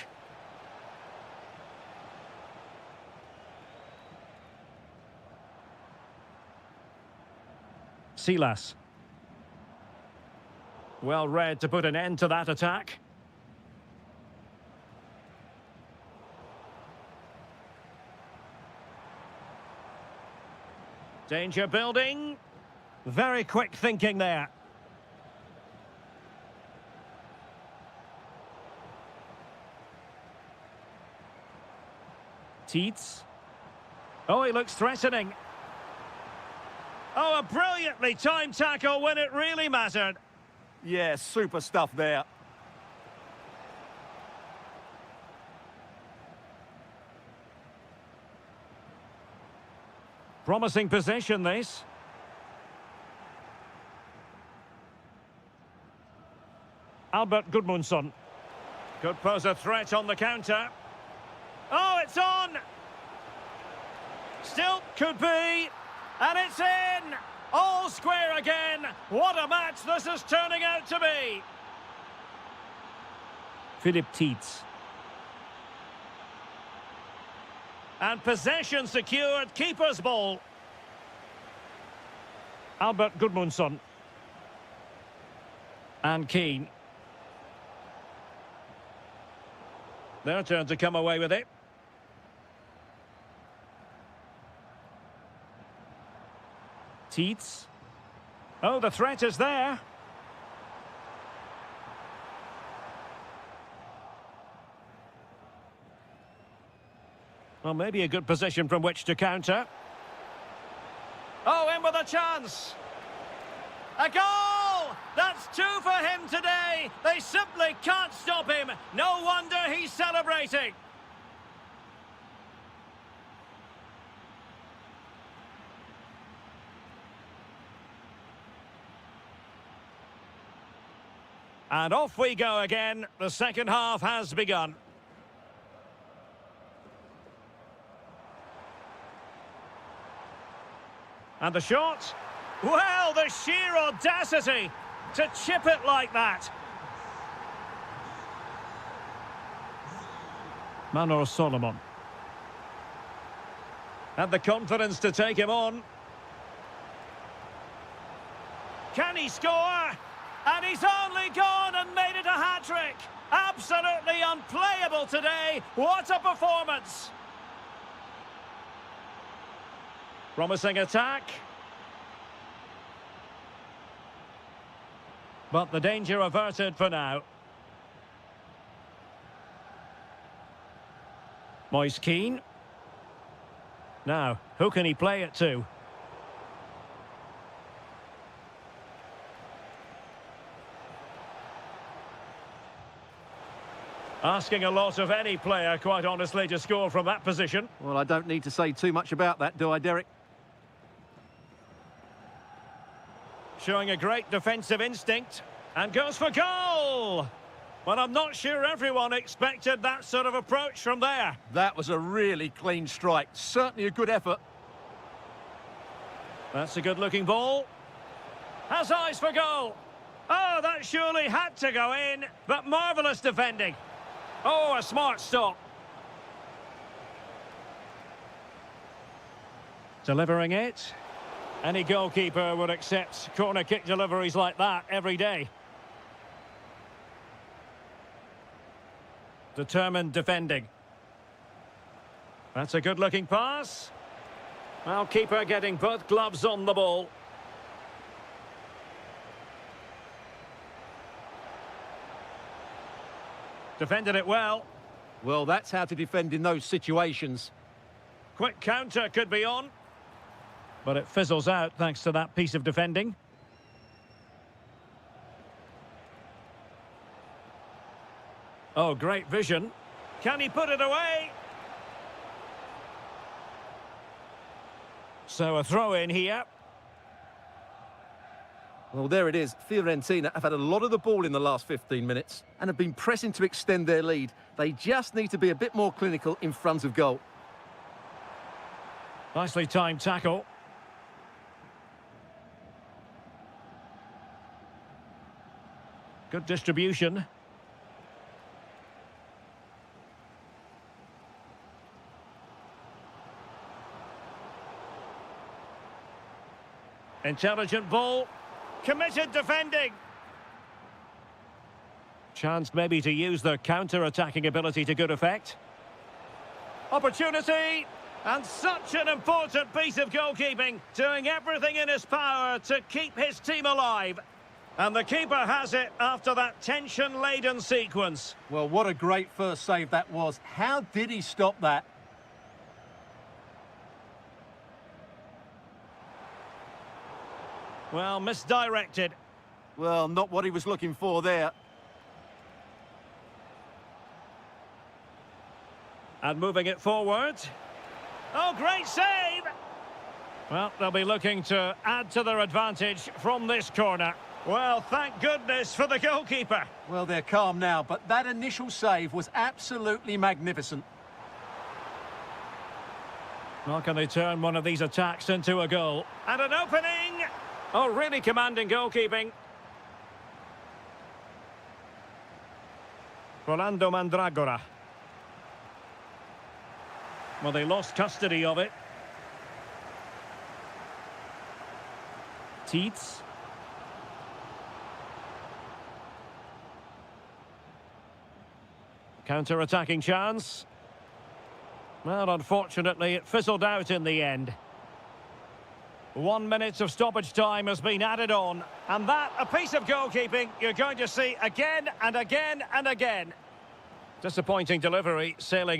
Silas. Well read to put an end to that attack. Danger building. Very quick thinking there. Teets. Oh, he looks threatening. Oh, a brilliantly timed tackle when it really mattered. Yeah, super stuff there. Promising possession, this. Albert Gudmundsson. Could pose a threat on the counter. Oh, it's on! Still could be. And it's in! All square again. What a match this is turning out to be. Philip Teets. And possession secured, keeper's ball. Albert Gudmundsson. And Keane. Their turn to come away with it. Teets. Oh, the threat is there. Well, maybe a good position from which to counter. Oh, in with a chance. A goal! That's two for him today. They simply can't stop him. No wonder he's celebrating. And off we go again. The second half has begun. And the shot. Well, the sheer audacity to chip it like that. Manor Solomon. Had the confidence to take him on. Can he score? And he's only gone and made it a hat-trick. Absolutely unplayable today. What a performance. Promising attack. But the danger averted for now. Moise Keane. Now, who can he play it to? Asking a lot of any player, quite honestly, to score from that position. Well, I don't need to say too much about that, do I, Derek? Showing a great defensive instinct. And goes for goal! Well, I'm not sure everyone expected that sort of approach from there. That was a really clean strike. Certainly a good effort. That's a good-looking ball. Has eyes for goal. Oh, that surely had to go in, but marvellous defending. Oh, a smart stop. Delivering it. Any goalkeeper would accept corner kick deliveries like that every day. Determined defending. That's a good-looking pass. Well, keeper getting both gloves on the ball. Defended it well. Well, that's how to defend in those situations. Quick counter could be on. But it fizzles out thanks to that piece of defending. Oh, great vision. Can he put it away? So a throw in here. Well, there it is. Fiorentina have had a lot of the ball in the last 15 minutes and have been pressing to extend their lead. They just need to be a bit more clinical in front of goal. Nicely timed tackle. Good distribution. Intelligent ball. Committed defending. Chance maybe to use their counter-attacking ability to good effect. Opportunity. And such an important piece of goalkeeping, doing everything in his power to keep his team alive. And the keeper has it after that tension-laden sequence. Well, what a great first save that was. How did he stop that? Well, misdirected. Well, not what he was looking for there. And moving it forward. Oh, great save! Well, they'll be looking to add to their advantage from this corner. Well, thank goodness for the goalkeeper. Well, they're calm now, but that initial save was absolutely magnificent. Well, can they turn one of these attacks into a goal? And an opening! Oh, really commanding goalkeeping. Rolando Mandragora. Well, they lost custody of it. Teets. Counter-attacking chance. Well, unfortunately, it fizzled out in the end. 1 minute of stoppage time has been added on. And that, a piece of goalkeeping you're going to see again and again and again. Disappointing delivery, sailing.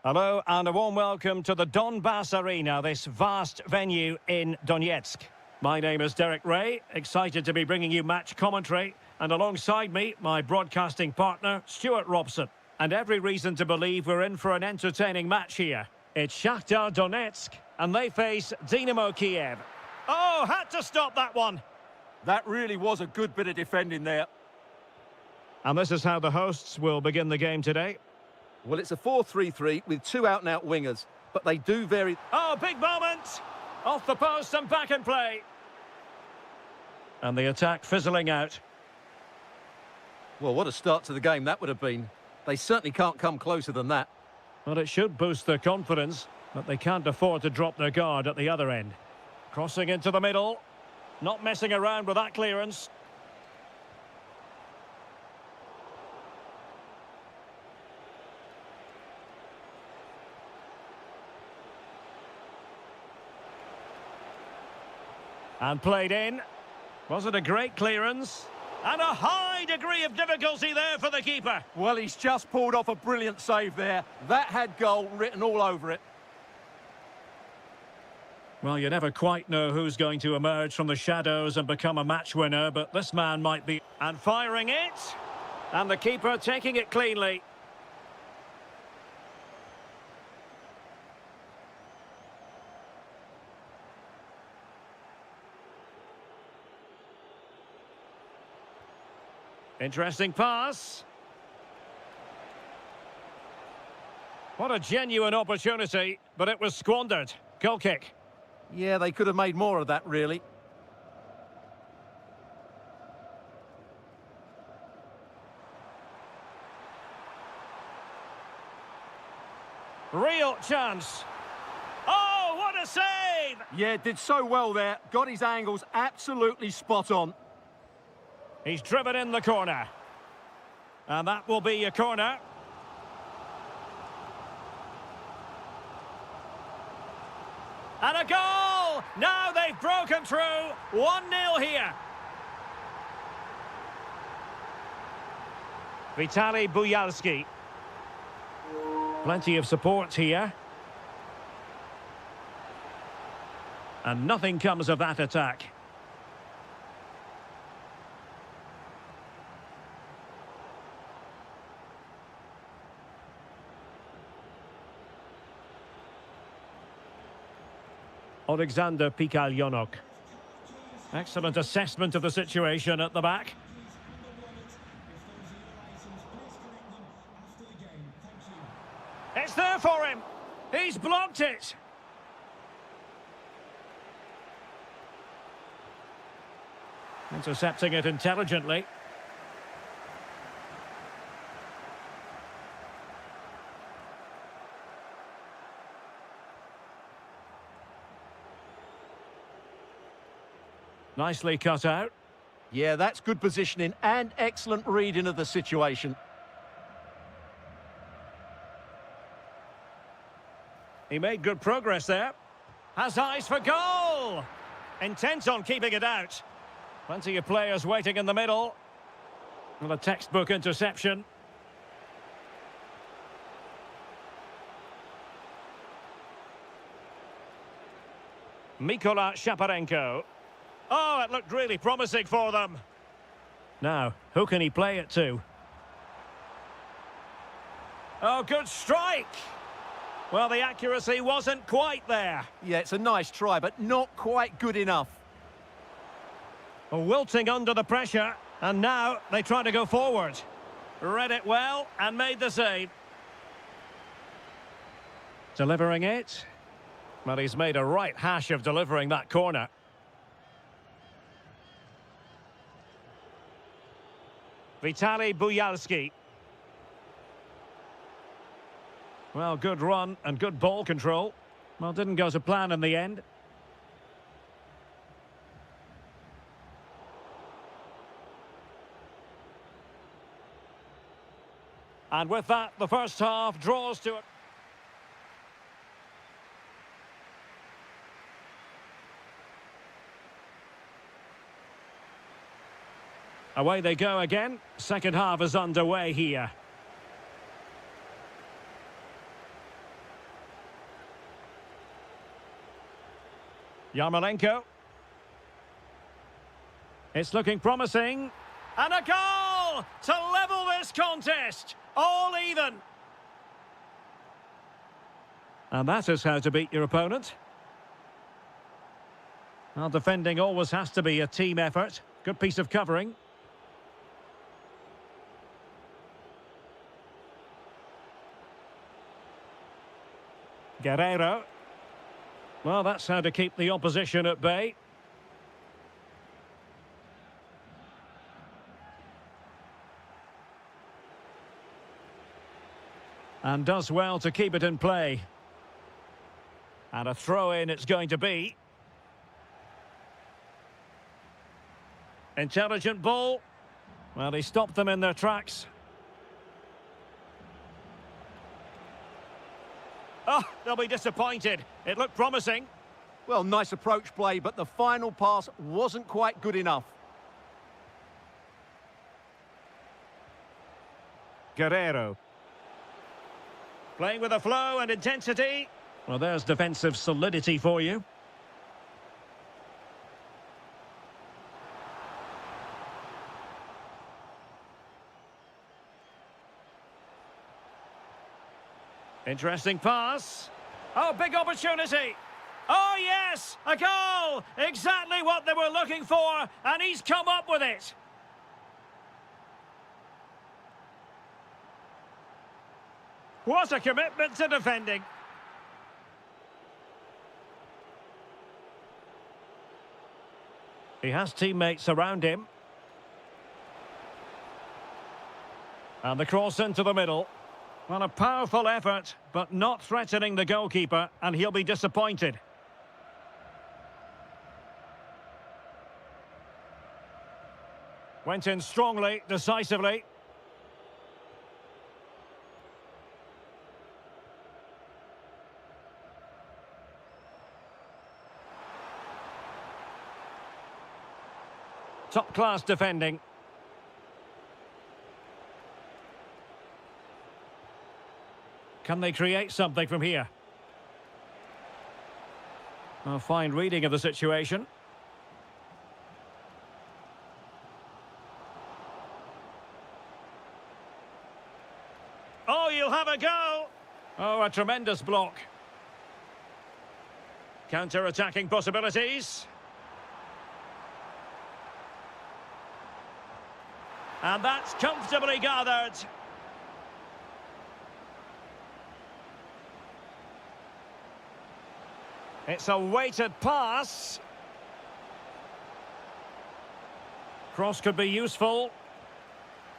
Hello and a warm welcome to the Donbass Arena, this vast venue in Donetsk. My name is Derek Ray, excited to be bringing you match commentary, and alongside me, my broadcasting partner, Stuart Robson. And every reason to believe we're in for an entertaining match here. It's Shakhtar Donetsk, and they face Dynamo Kiev. Oh, had to stop that one. That really was a good bit of defending there. And this is how the hosts will begin the game today. Well, it's a 4-3-3 with two out-and-out wingers, but they do vary. Oh, big moment! Off the post and back in play. And the attack fizzling out. Well, what a start to the game that would have been. They certainly can't come closer than that. Well, it should boost their confidence, but they can't afford to drop their guard at the other end. Crossing into the middle. Not messing around with that clearance. And played in. Was it a great clearance? And a high degree of difficulty there for the keeper. Well, he's just pulled off a brilliant save there. That had goal written all over it. Well, you never quite know who's going to emerge from the shadows and become a match winner, but this man might be. And firing it. And the keeper taking it cleanly. Interesting pass. What a genuine opportunity, but it was squandered. Goal kick. Yeah, they could have made more of that, really. Real chance. Oh, what a save! Yeah, did so well there. Got his angles absolutely spot on. He's driven in the corner. And that will be a corner. And a goal! Now they've broken through. 1-0 here. Vitaly Buyalski. Plenty of support here. And nothing comes of that attack. Alexander Pikalyonok. Excellent assessment of the situation at the back. It's there for him. He's blocked it. Intercepting it intelligently. Nicely cut out. Yeah, that's good positioning and excellent reading of the situation. He made good progress there. Has eyes for goal. Intent on keeping it out. Plenty of players waiting in the middle. With a textbook interception. Mikola Shaparenko. Oh, it looked really promising for them. Now, who can he play it to? Oh, good strike. Well, the accuracy wasn't quite there. Yeah, it's a nice try, but not quite good enough. Wilting under the pressure, and now they try to go forward. Read it well and made the save. Delivering it. Well, he's made a right hash of delivering that corner. Vitaly Buyalski. Well, good run and good ball control. Well, didn't go to plan in the end. And with that, the first half draws to it. Away they go again. Second half is underway here. Yarmolenko. It's looking promising. And a goal to level this contest. All even. And that is how to beat your opponent. Well, defending always has to be a team effort. Good piece of covering. Guerrero. Well, that's how to keep the opposition at bay. And does well to keep it in play. And a throw-in it's going to be. Intelligent ball. Well, he stopped them in their tracks. Oh, they'll be disappointed. It looked promising. Well, nice approach play, but the final pass wasn't quite good enough. Guerrero. Playing with a flow and intensity. Well, there's defensive solidity for you. Interesting pass. Oh, big opportunity. Oh, yes, a goal. Exactly what they were looking for, and he's come up with it. What a commitment to defending. He has teammates around him. And the cross into the middle. Well, a powerful effort, but not threatening the goalkeeper, and he'll be disappointed. Went in strongly, decisively. Top-class defending. Can they create something from here? A fine reading of the situation. Oh, you'll have a go! Oh, a tremendous block. Counter-attacking possibilities. And that's comfortably gathered. It's a weighted pass. Cross could be useful.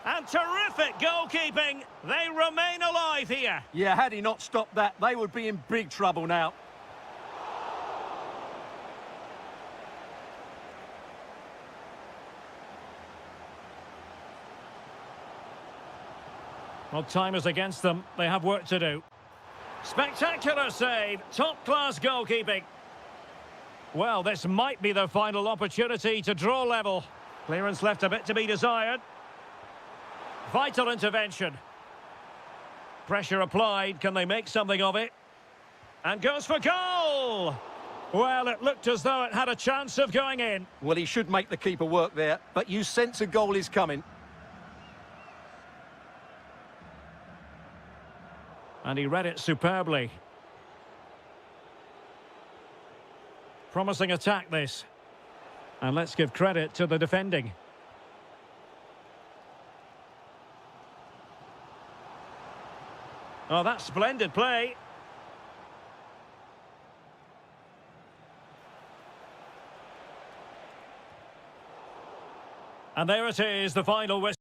And terrific goalkeeping. They remain alive here. Yeah, had he not stopped that, they would be in big trouble now. Well, time is against them. They have work to do. Spectacular save. Top-class goalkeeping. Well, this might be their final opportunity to draw level. Clearance left a bit to be desired. Vital intervention. Pressure applied. Can they make something of it? And goes for goal! Well, it looked as though it had a chance of going in. Well, he should make the keeper work there, but you sense a goal is coming. And he read it superbly. Promising attack, this. And let's give credit to the defending. Oh, that's splendid play. And there it is, the final whistle.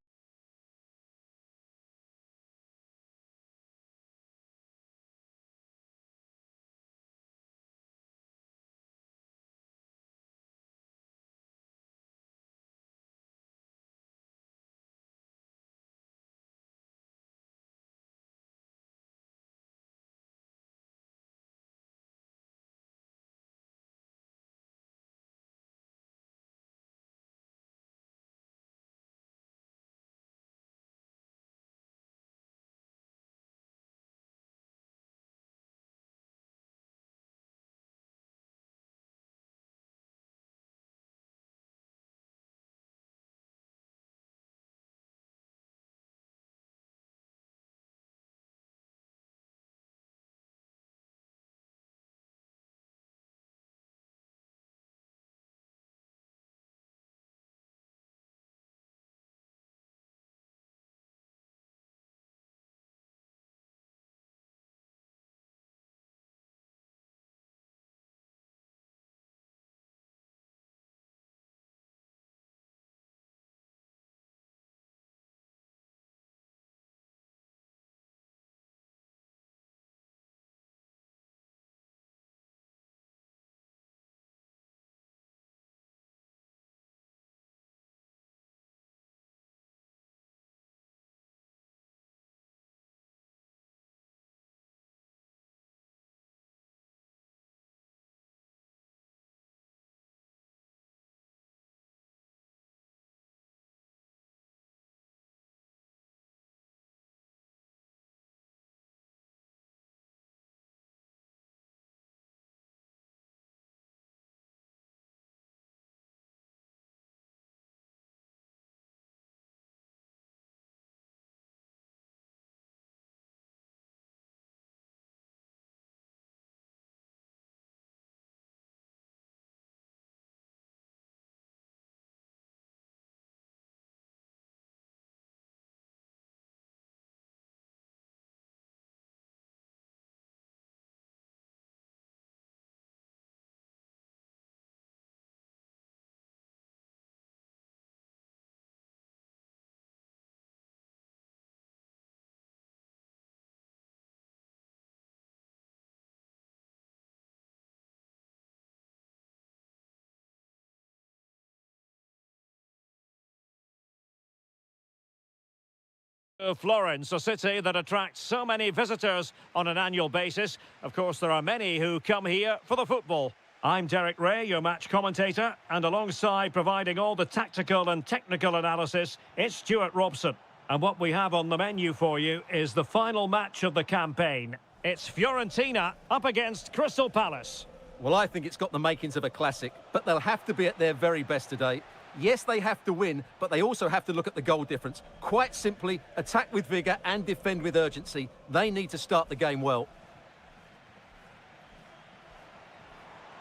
Florence, a city that attracts so many visitors on an annual basis. Of course, there are many who come here for the football. I'm Derek Ray, your match commentator, and alongside providing all the tactical and technical analysis, it's Stuart Robson. And what we have on the menu for you is the final match of the campaign. It's Fiorentina up against Crystal Palace. Well, I think it's got the makings of a classic, but they'll have to be at their very best today. Yes, they have to win, but they also have to look at the goal difference. Quite simply, attack with vigour and defend with urgency. They need to start the game well.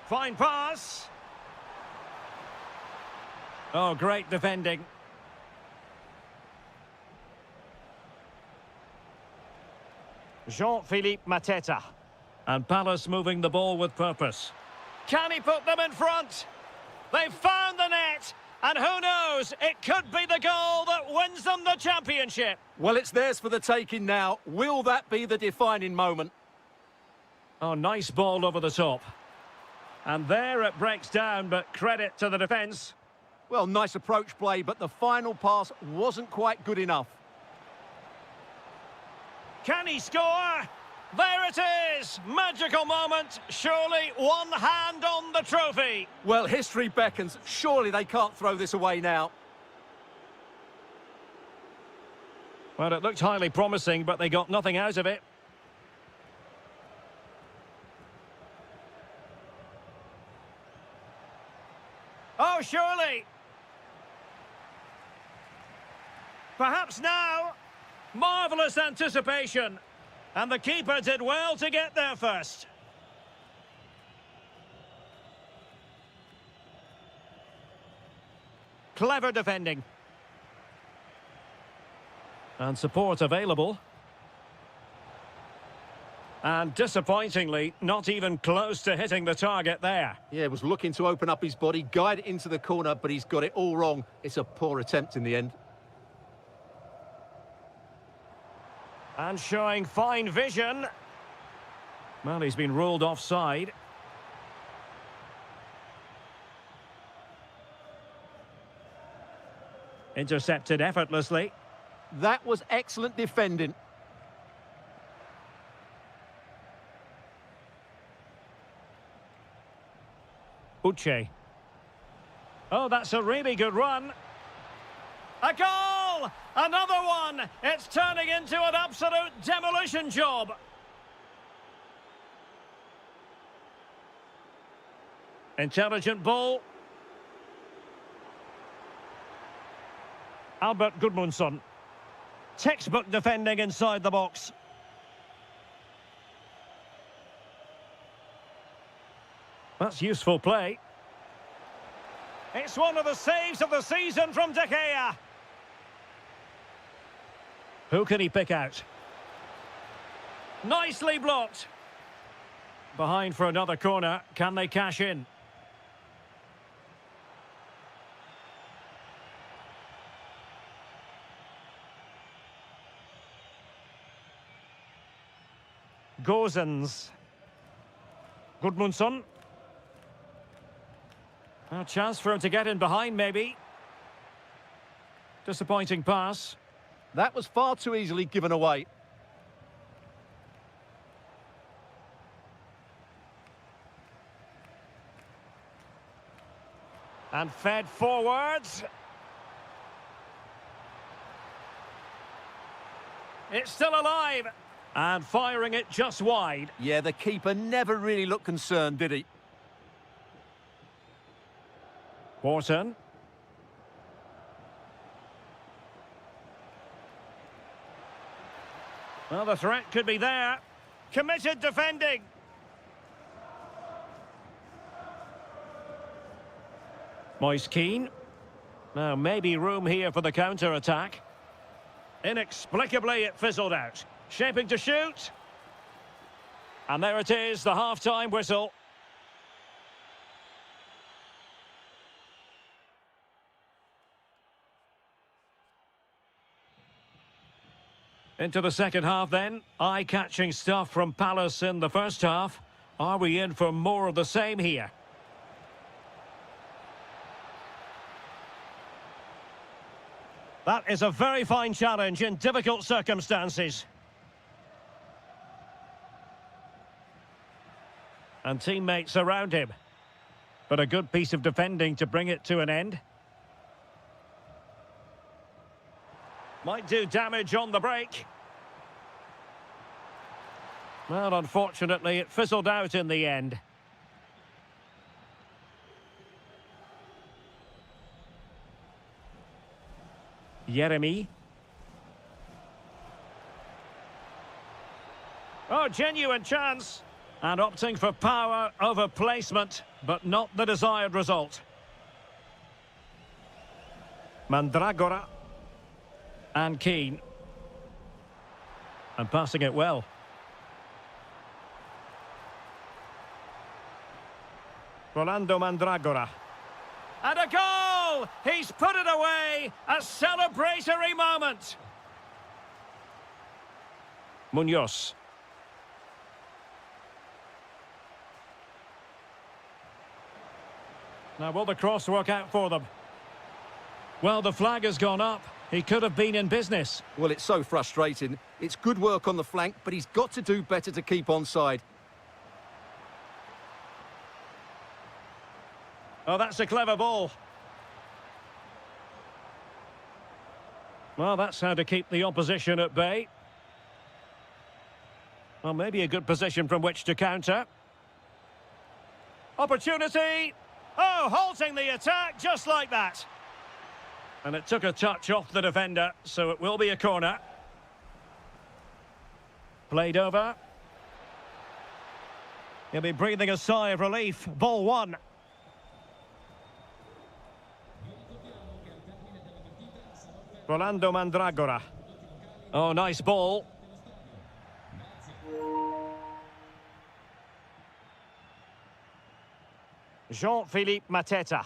Fine pass. Oh, great defending. Jean-Philippe Mateta. And Palace moving the ball with purpose. Can he put them in front? They've found the net. And who knows, it could be the goal that wins them the championship. Well, it's theirs for the taking now. Will that be the defining moment? Oh, nice ball over the top. And there it breaks down, but credit to the defence. Well, nice approach play, but the final pass wasn't quite good enough. Can he score? There it is! Magical moment. Surely one hand on the trophy. Well, history beckons. Surely they can't throw this away now. Well, it looked highly promising, but they got nothing out of it. Oh, surely. Perhaps now. Marvellous anticipation. And the keeper did well to get there first. Clever defending. And support available. And disappointingly, not even close to hitting the target there. Yeah, was looking to open up his body, guide it into the corner, but he's got it all wrong. It's a poor attempt in the end. And showing fine vision. Well, he's been ruled offside. Intercepted effortlessly. That was excellent defending. Uche. Oh, that's a really good run. A goal! Another one! It's turning into an absolute demolition job. Intelligent ball. Albert Gudmundsson. Textbook defending inside the box. That's useful play. It's one of the saves of the season from De Gea. Who can he pick out? Nicely blocked. Behind for another corner. Can they cash in? Gozens. Gudmundsson. A chance for him to get in behind, maybe. Disappointing pass. That was far too easily given away. And fed forwards. It's still alive. And firing it just wide. Yeah, the keeper never really looked concerned, did he? Wharton. Well, the threat could be there. Committed defending. Moise Keane. Now, maybe room here for the counter-attack. Inexplicably, it fizzled out. Shaping to shoot. And there it is, the half-time whistle. Into the second half then. Eye-catching stuff from Palace in the first half. Are we in for more of the same here? That is a very fine challenge in difficult circumstances. And teammates around him. But a good piece of defending to bring it to an end. Might do damage on the break. Well, unfortunately, it fizzled out in the end. Jeremy. Oh, genuine chance. And opting for power over placement, but not the desired result. Mandragora. And Keane. And passing it well. Rolando Mandragora. And a goal! He's put it away! A celebratory moment! Munoz. Now, will the cross work out for them? Well, the flag has gone up. He could have been in business. Well, it's so frustrating. It's good work on the flank, but he's got to do better to keep onside. Oh, that's a clever ball. Well, that's how to keep the opposition at bay. Well, maybe a good position from which to counter. Opportunity! Oh, halting the attack just like that. And it took a touch off the defender, so it will be a corner. Played over. He'll be breathing a sigh of relief. Ball one. Rolando Mandragora. Oh, nice ball. Jean-Philippe Mateta.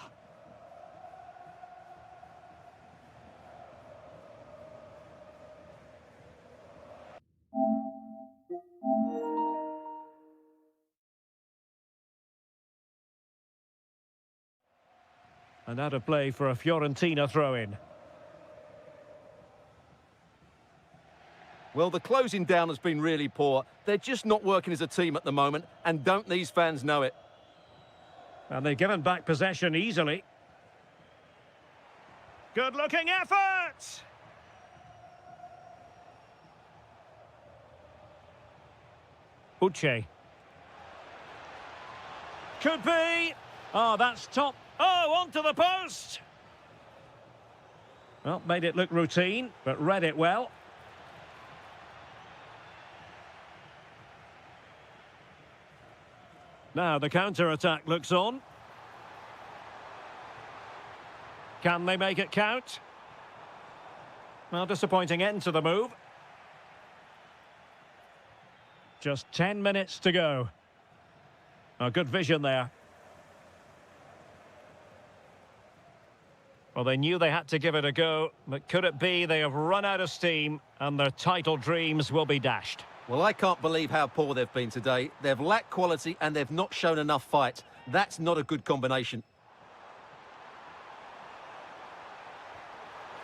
And out of play for a Fiorentina throw-in. Well, the closing down has been really poor. They're just not working as a team at the moment, and don't these fans know it? And they've given back possession easily. Good-looking effort! Uche. Could be. Oh, that's top. Oh, onto the post! Well, made it look routine, but read it well. Now the counter-attack looks on. Can they make it count? Well, disappointing end to the move. Just 10 minutes to go. Oh, good vision there. Well, they knew they had to give it a go, but could it be they have run out of steam and their title dreams will be dashed? Well, I can't believe how poor they've been today. They've lacked quality and they've not shown enough fight. That's not a good combination.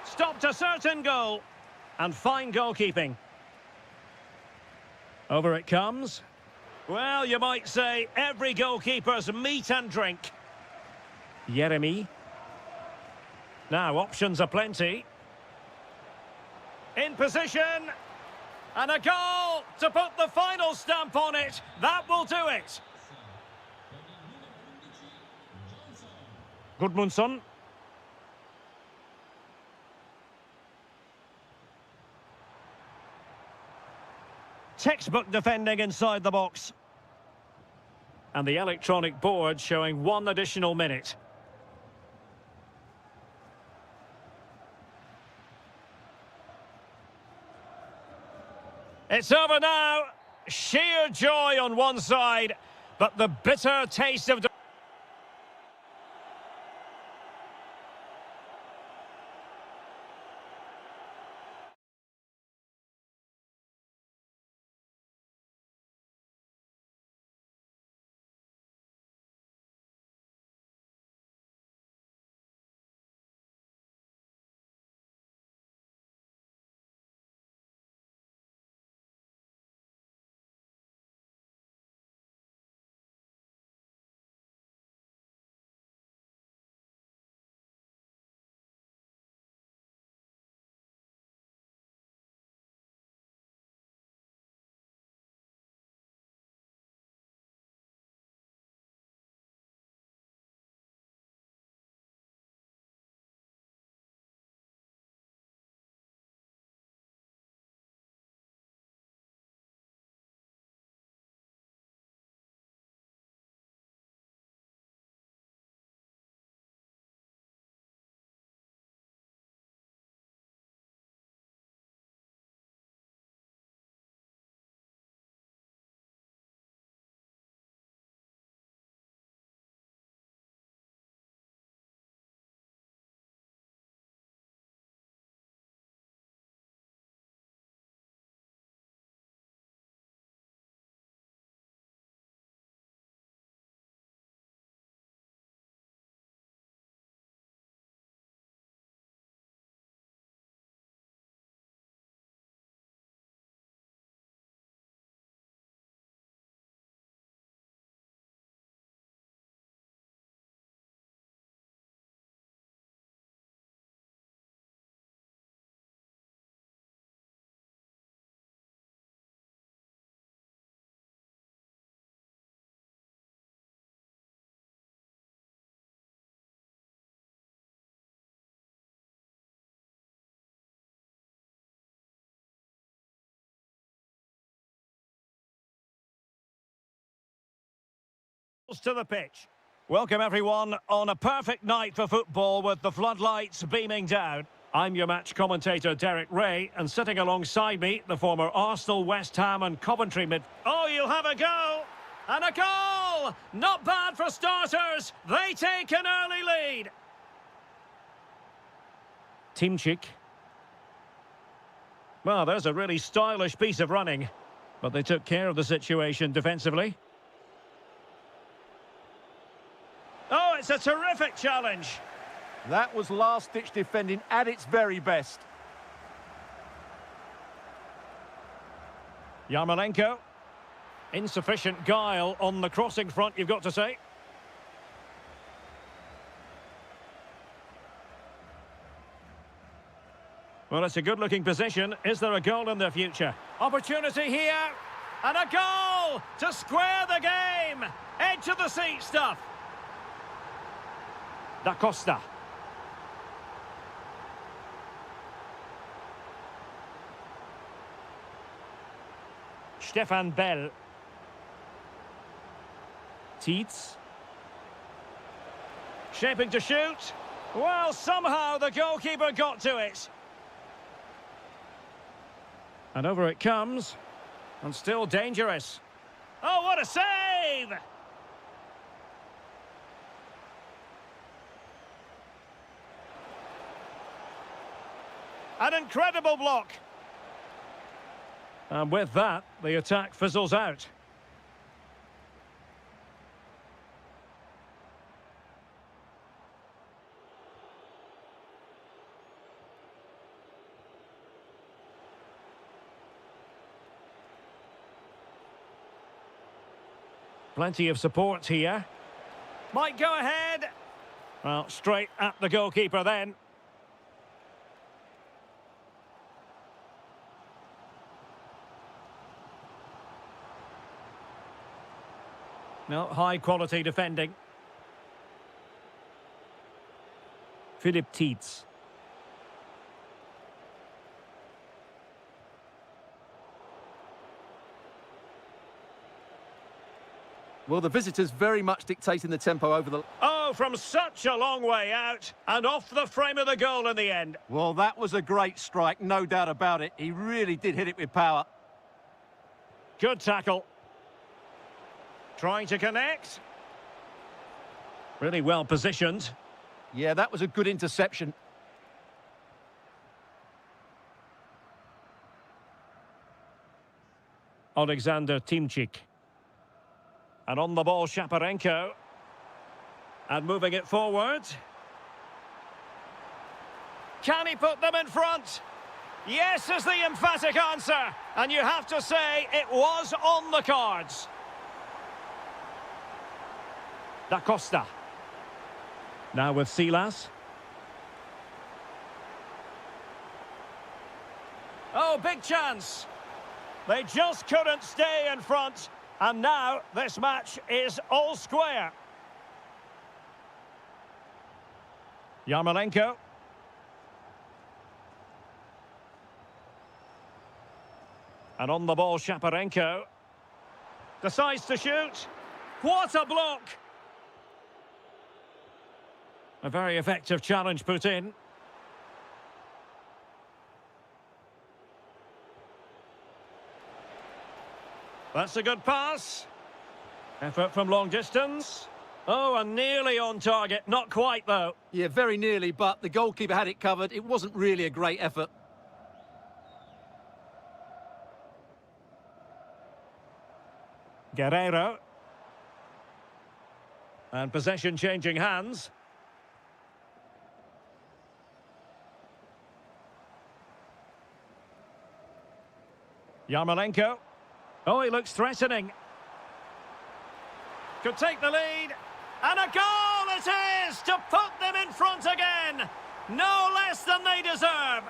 Stopped a certain goal. And fine goalkeeping. Over it comes. Well, you might say every goalkeeper's meat and drink. Jeremy. Now, options are plenty. In position. And a goal to put the final stamp on it. That will do it. Gudmundsson. Textbook defending inside the box. And the electronic board showing 1 additional minute. It's over now. Sheer joy on one side, but the bitter taste of To the pitch. Welcome everyone on a perfect night for football with the floodlights beaming down. I'm your match commentator Derek Ray, and sitting alongside me, the former Arsenal, West Ham and Coventry mid... Oh, you'll have a go! And a goal! Not bad for starters. They take an early lead. Timchik. Well, there's a really stylish piece of running, but they took care of the situation defensively. Oh, it's a terrific challenge. That was last-ditch defending at its very best. Yarmolenko. Insufficient guile on the crossing front, you've got to say. Well, it's a good-looking position. Is there a goal in their future? Opportunity here. And a goal to square the game. Edge of the seat stuff. Da Costa. Stefan Bell. Tietz. Shaping to shoot. Well, somehow the goalkeeper got to it. And over it comes. And still dangerous. Oh, what a save! An incredible block. And with that, the attack fizzles out. Plenty of support here. Might go ahead. Well, straight at the goalkeeper then. No, high-quality defending. Philip Tietz. Well, the visitors very much dictating the tempo over the... Oh, from such a long way out, and off the frame of the goal in the end. Well, that was a great strike, no doubt about it. He really did hit it with power. Good tackle. Trying to connect. Really well positioned. Yeah, that was a good interception. Alexander Timchik. And on the ball, Shaparenko. And moving it forward. Can he put them in front? Yes is the emphatic answer. And you have to say it was on the cards. Da Costa. Now with Silas. Oh, big chance. They just couldn't stay in front. And now this match is all square. Yarmolenko. And on the ball, Shaparenko. Decides to shoot. What a block! A very effective challenge put in. That's a good pass. Effort from long distance. Oh, and nearly on target. Not quite, though. Yeah, very nearly, but the goalkeeper had it covered. It wasn't really a great effort. Guerrero. And possession changing hands. Yarmolenko. Oh, he looks threatening. Could take the lead. And a goal it is to put them in front again. No less than they deserve.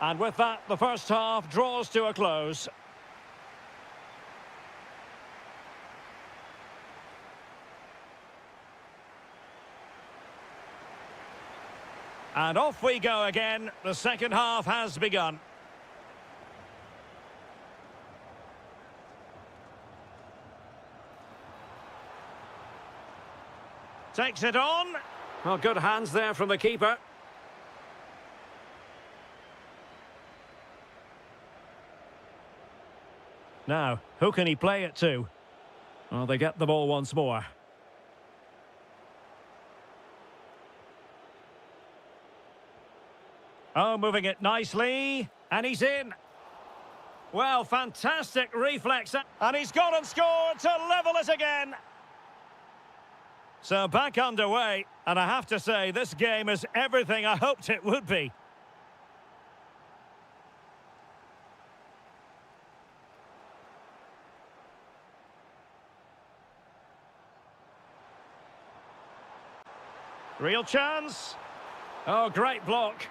And with that, the first half draws to a close. And off we go again. The second half has begun. Takes it on. Well, good hands there from the keeper. Now, who can he play it to? Well, they get the ball once more. Oh, moving it nicely. And he's in. Well, fantastic reflex. And he's gone and scored to level it again. So back underway. And I have to say, this game is everything I hoped it would be. Real chance. Oh, great block.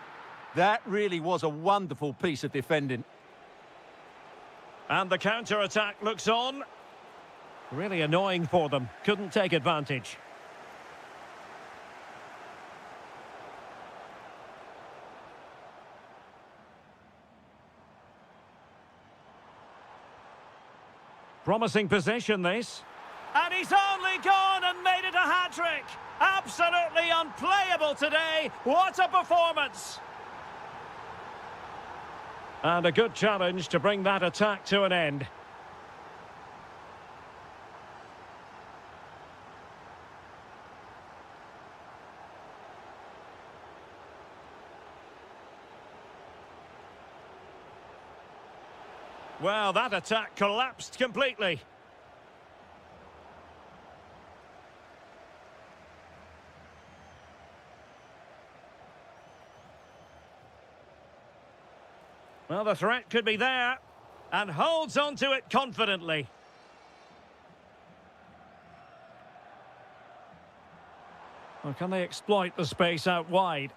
That really was a wonderful piece of defending. And the counter-attack looks on. Really annoying for them. Couldn't take advantage. Promising position, this. And he's only gone and made it a hat-trick. Absolutely unplayable today. What a performance. And a good challenge to bring that attack to an end. Well, that attack collapsed completely. Well, the threat could be there, and holds on to it confidently. Well, can they exploit the space out wide?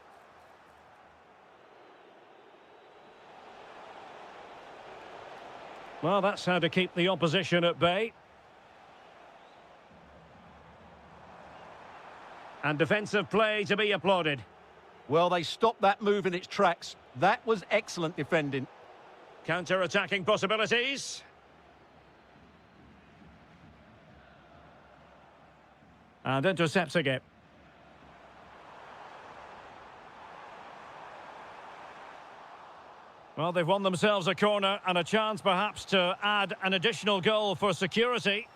Well, that's how to keep the opposition at bay. And defensive play to be applauded. Well, they stopped that move in its tracks. That was excellent defending. Counter-attacking possibilities. And intercepting it. Well, they've won themselves a corner and a chance perhaps to add an additional goal for security.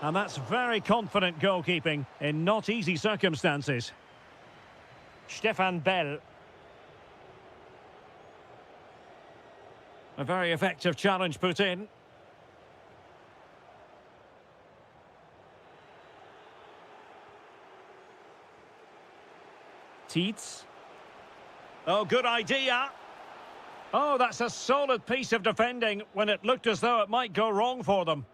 And that's very confident goalkeeping in not easy circumstances. Stefan Bell. A very effective challenge put in. Teets. Oh, good idea. Oh, that's a solid piece of defending when it looked as though it might go wrong for them.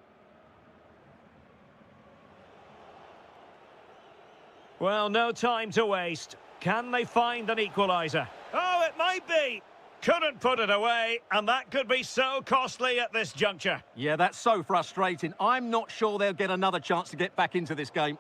Well, no time to waste. Can they find an equaliser? Oh, it might be. Couldn't put it away, and that could be so costly at this juncture. Yeah, that's so frustrating. I'm not sure they'll get another chance to get back into this game.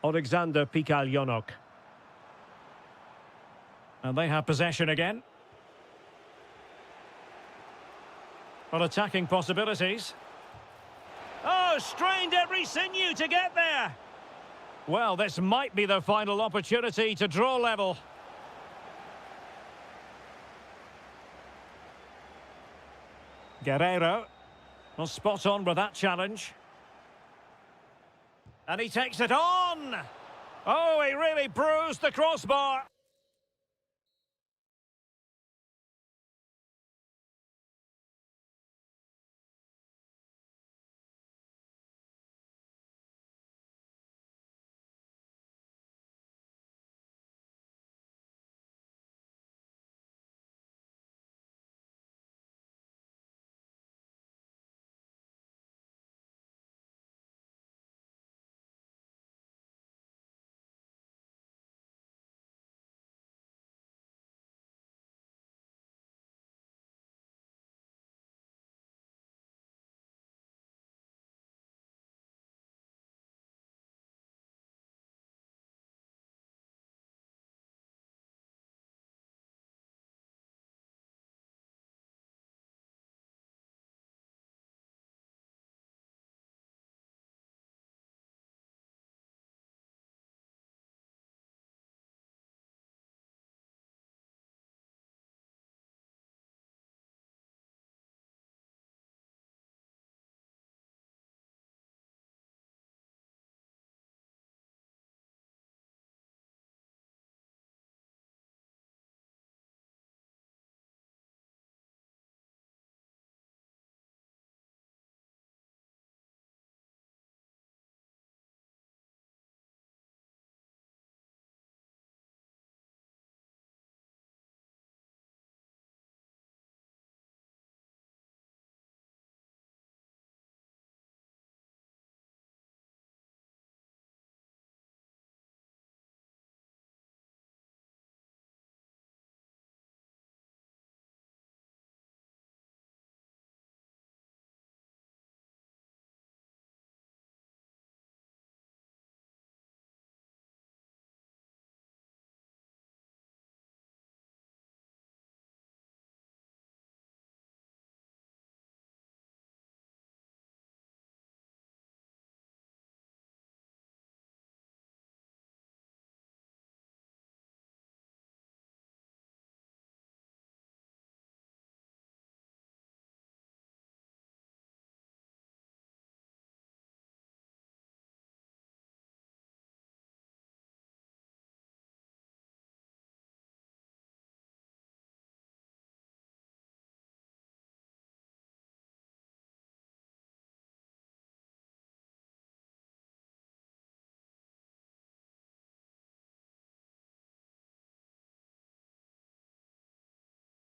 Alexander Pikaljonok. And they have possession again. Well, attacking possibilities. Oh, strained every sinew to get there. Well, this might be the final opportunity to draw level. Guerrero. Well, spot on with that challenge. And he takes it on. Oh, he really bruised the crossbar.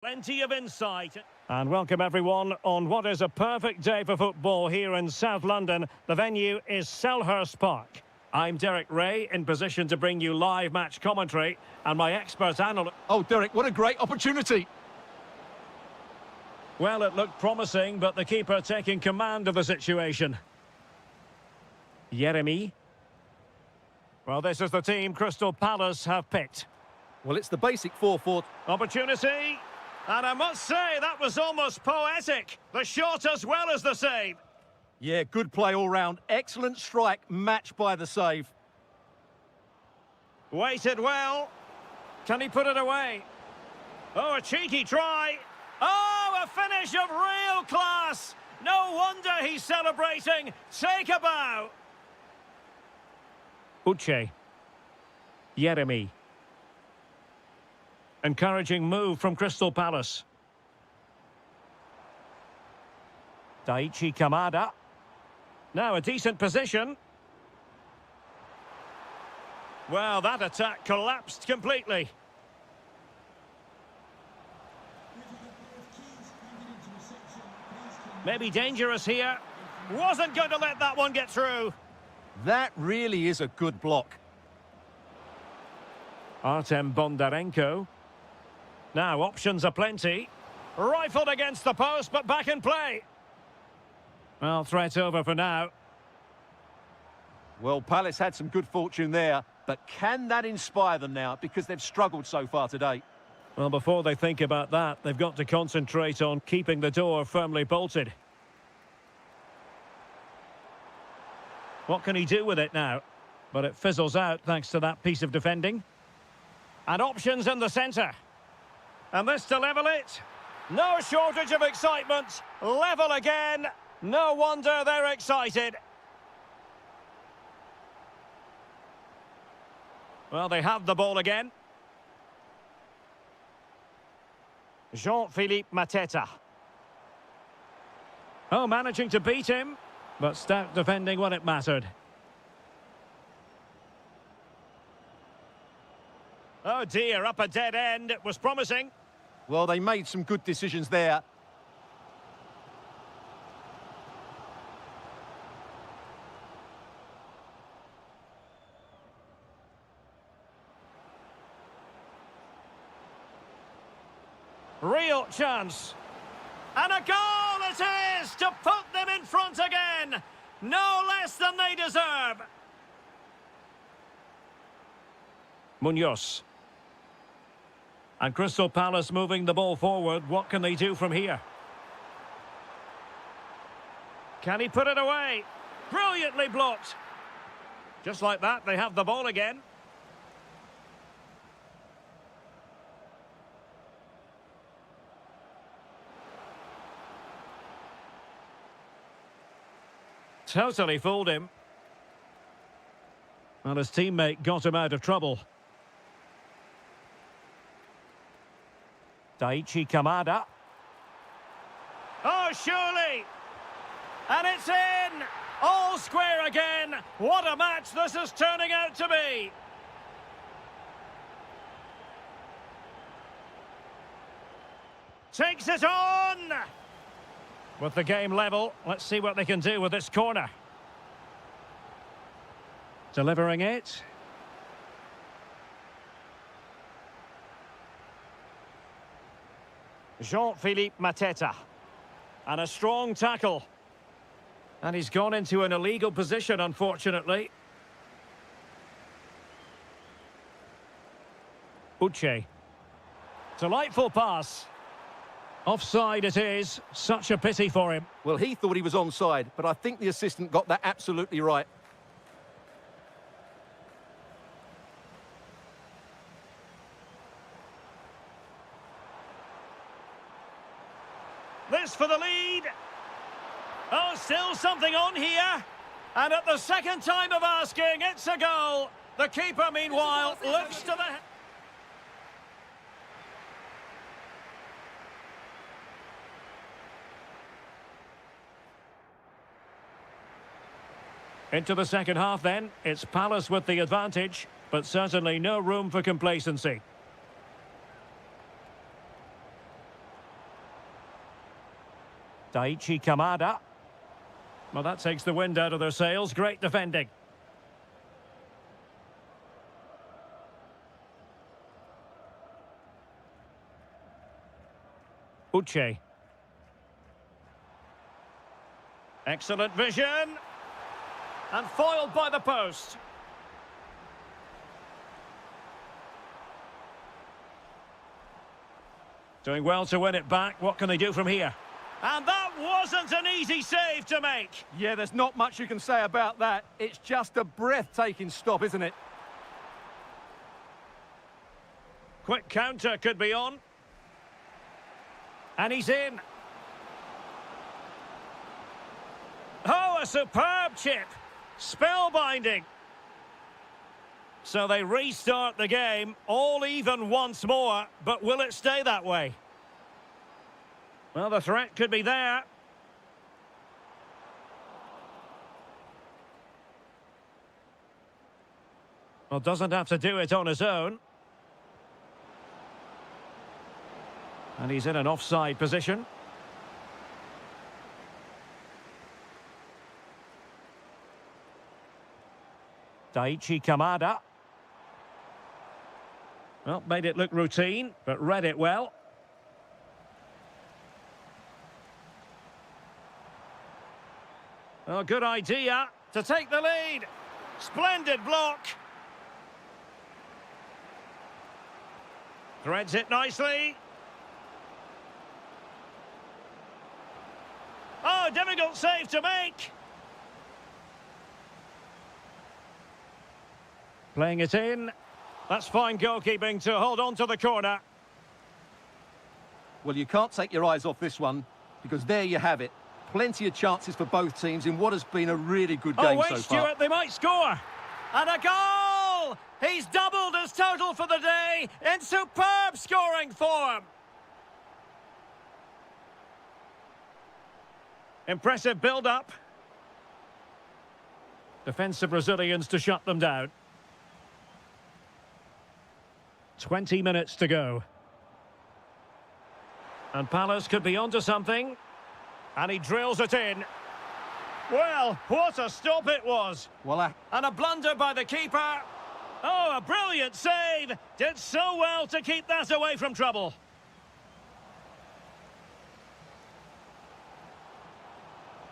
Plenty of insight. And welcome everyone on what is a perfect day for football here in South London. The venue is Selhurst Park. I'm Derek Ray, in position to bring you live match commentary, and my expert analyst... Oh, Derek, what a great opportunity. Well, it looked promising, but the keeper taking command of the situation. Yeremy. Well, this is the team Crystal Palace have picked. Well, it's the basic 4-4. Opportunity. And I must say, that was almost poetic. The shot as well as the save. Yeah, good play all round. Excellent strike, matched by the save. Weighted well. Can he put it away? Oh, a cheeky try. Oh, a finish of real class. No wonder he's celebrating. Take a bow. Uche. Yeremy. Encouraging move from Crystal Palace. Daichi Kamada. Now a decent position. Well, that attack collapsed completely. Maybe dangerous here. Wasn't going to let that one get through. That really is a good block. Artem Bondarenko. Now, options are plenty. Rifled against the post, but back in play. Well, threat over for now. Well, Palace had some good fortune there, but can that inspire them now? Because they've struggled so far today. Well, before they think about that, they've got to concentrate on keeping the door firmly bolted. What can he do with it now? But it fizzles out thanks to that piece of defending. And options in the centre. And this to level it. No shortage of excitement. Level again. No wonder they're excited. Well, they have the ball again. Jean-Philippe Mateta. Oh, managing to beat him. But stout defending when it mattered. Oh dear, up a dead end. It was promising. Well, they made some good decisions there. Real chance. And a goal it is to put them in front again. No less than they deserve. Munoz. And Crystal Palace moving the ball forward. What can they do from here? Can he put it away? Brilliantly blocked. Just like that, they have the ball again. Totally fooled him. Well, his teammate got him out of trouble. Daichi Kamada. Oh, surely! And it's in! All square again! What a match this is turning out to be! Takes it on! With the game level, let's see what they can do with this corner. Delivering it. Jean-Philippe Mateta. And a strong tackle. And he's gone into an illegal position, unfortunately. Uche. Delightful pass. Offside it is. Such a pity for him. Well, he thought he was onside, but I think the assistant got that absolutely right. This for the lead. Oh, still something on here. And at the second time of asking, it's a goal. The keeper, meanwhile, looks to the... Into the second half then. It's Palace with the advantage, but certainly no room for complacency. Daichi Kamada. Well, that takes the wind out of their sails. Great defending. Uche. Excellent vision. And foiled by the post. Doing well to win it back. What can they do from here? And that wasn't an easy save to make. Yeah, there's not much you can say about that. It's just a breathtaking stop, isn't it? Quick counter could be on. And he's in. Oh, a superb chip. Spellbinding. So they restart the game, all even once more, but will it stay that way? Well, the threat could be there. Well, doesn't have to do it on his own. And he's in an offside position. Daichi Kamada. Well, made it look routine, but read it well. Oh, good idea to take the lead. Splendid block. Threads it nicely. Oh, difficult save to make. Playing it in. That's fine goalkeeping to hold on to the corner. Well, you can't take your eyes off this one, because there you have it. Plenty of chances for both teams in what has been a really good game so far. Stuart, they might score. And a goal! He's doubled his total for the day in superb scoring form. Impressive build-up. Defensive Brazilians to shut them down. 20 minutes to go. And Palace could be onto something. And he drills it in. Well, what a stop it was. Well, And a blunder by the keeper. Oh, a brilliant save. Did so well to keep that away from trouble.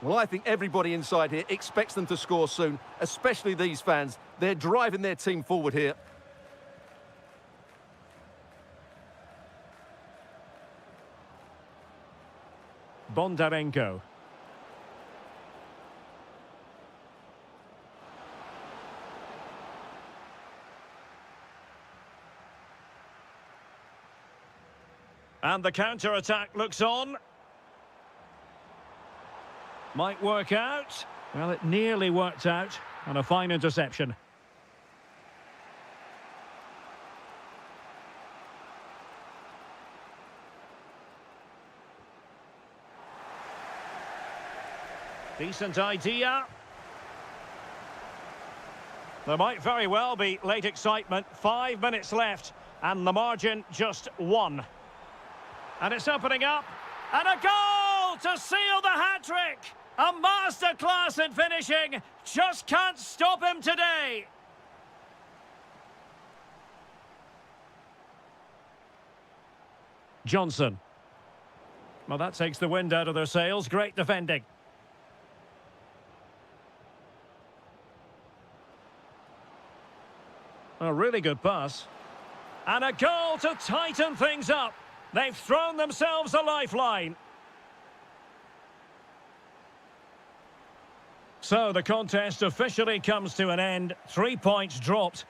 Well, I think everybody inside here expects them to score soon, especially these fans. They're driving their team forward here. Bondarenko. And the counter-attack looks on. Might work out. Well, it nearly worked out. And a fine interception. Decent idea. There might very well be late excitement. 5 minutes left. And the margin just 1. And it's opening up. And a goal to seal the hat-trick. A masterclass in finishing. Just can't stop him today. Johnson. Well, that takes the wind out of their sails. Great defending. A really good pass. And a goal to tighten things up. They've thrown themselves a lifeline. So the contest officially comes to an end. 3 points dropped.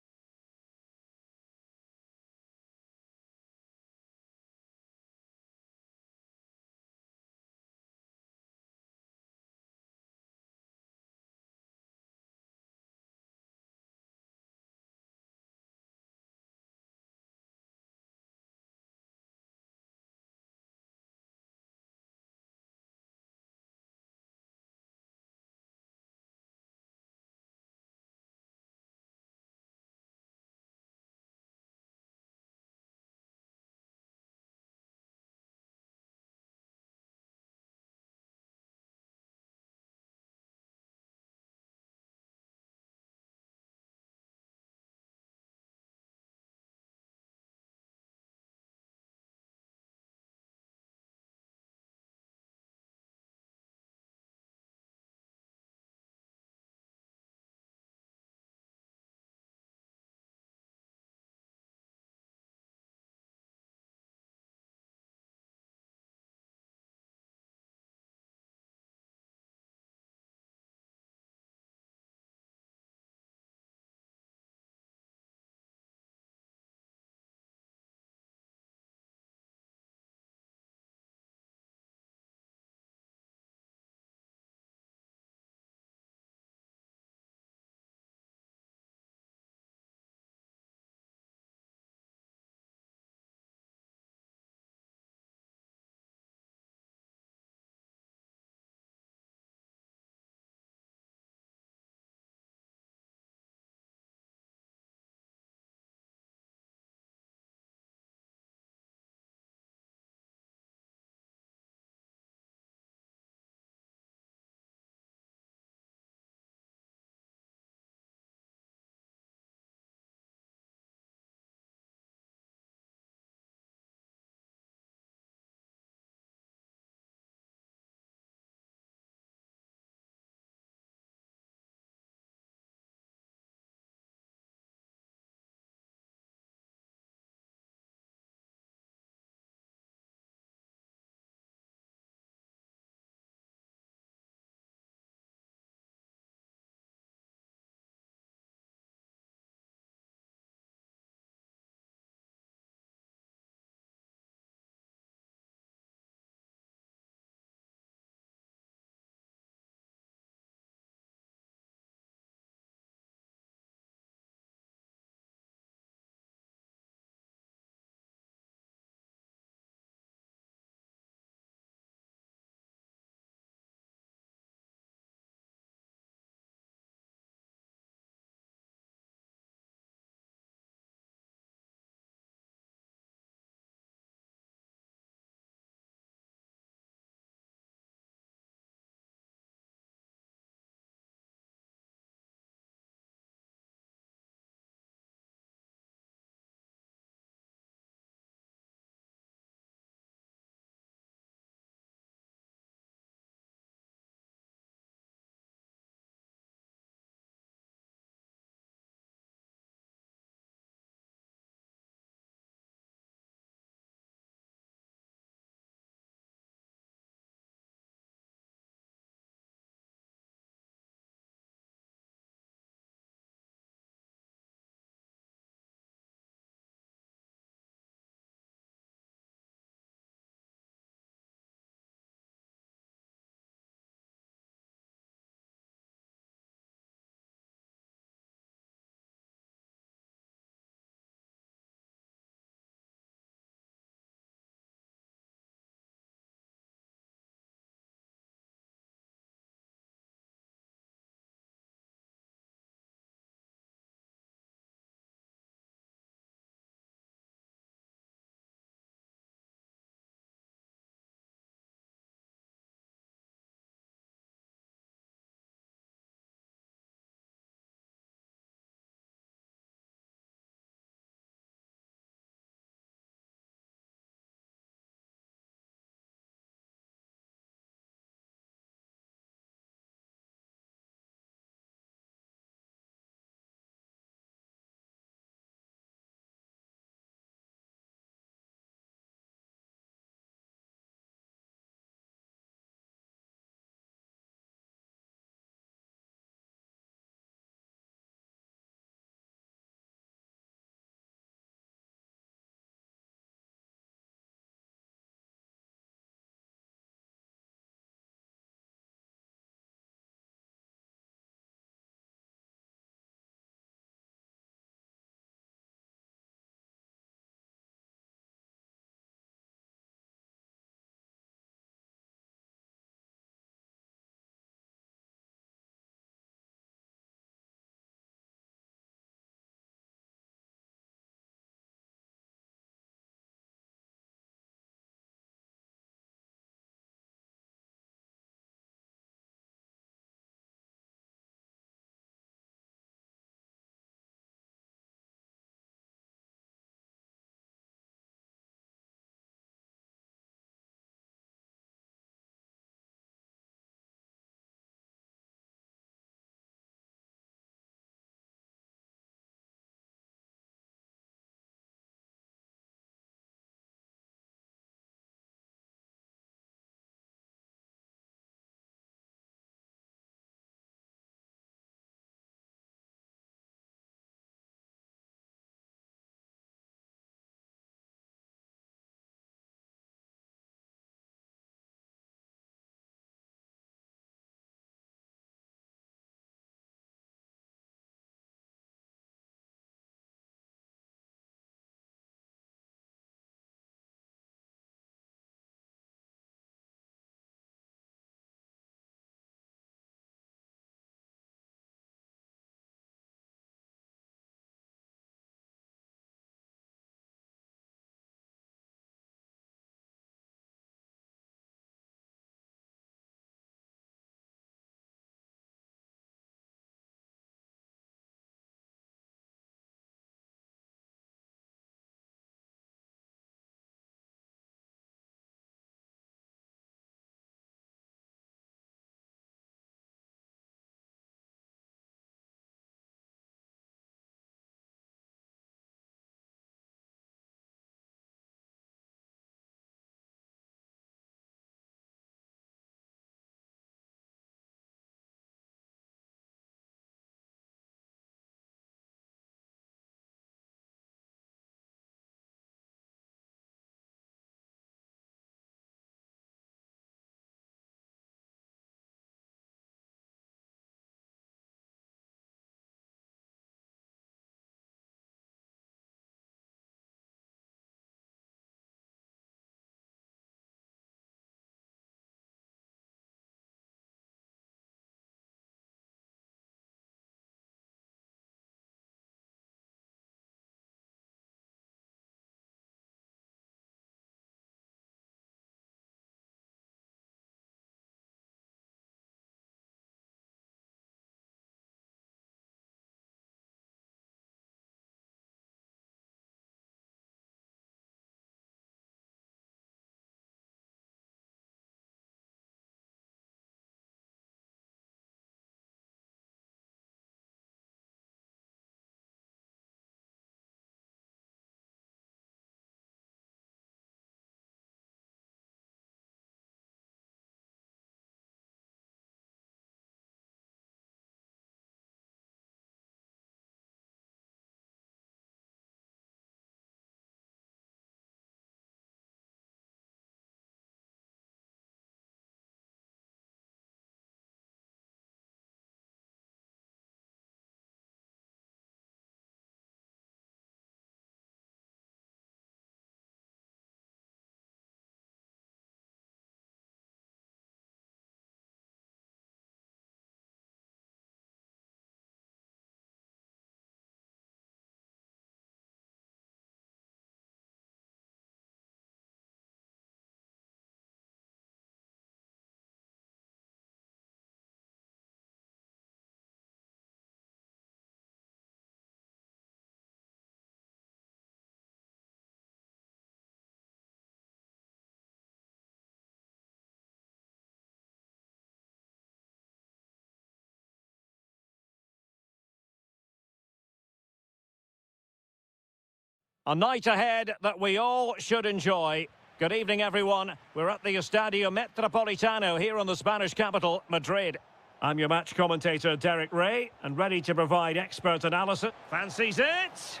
A night ahead that we all should enjoy. Good evening, everyone. We're at the Estadio Metropolitano here in the Spanish capital, Madrid. I'm your match commentator, Derek Ray, and ready to provide expert analysis. Fancies it.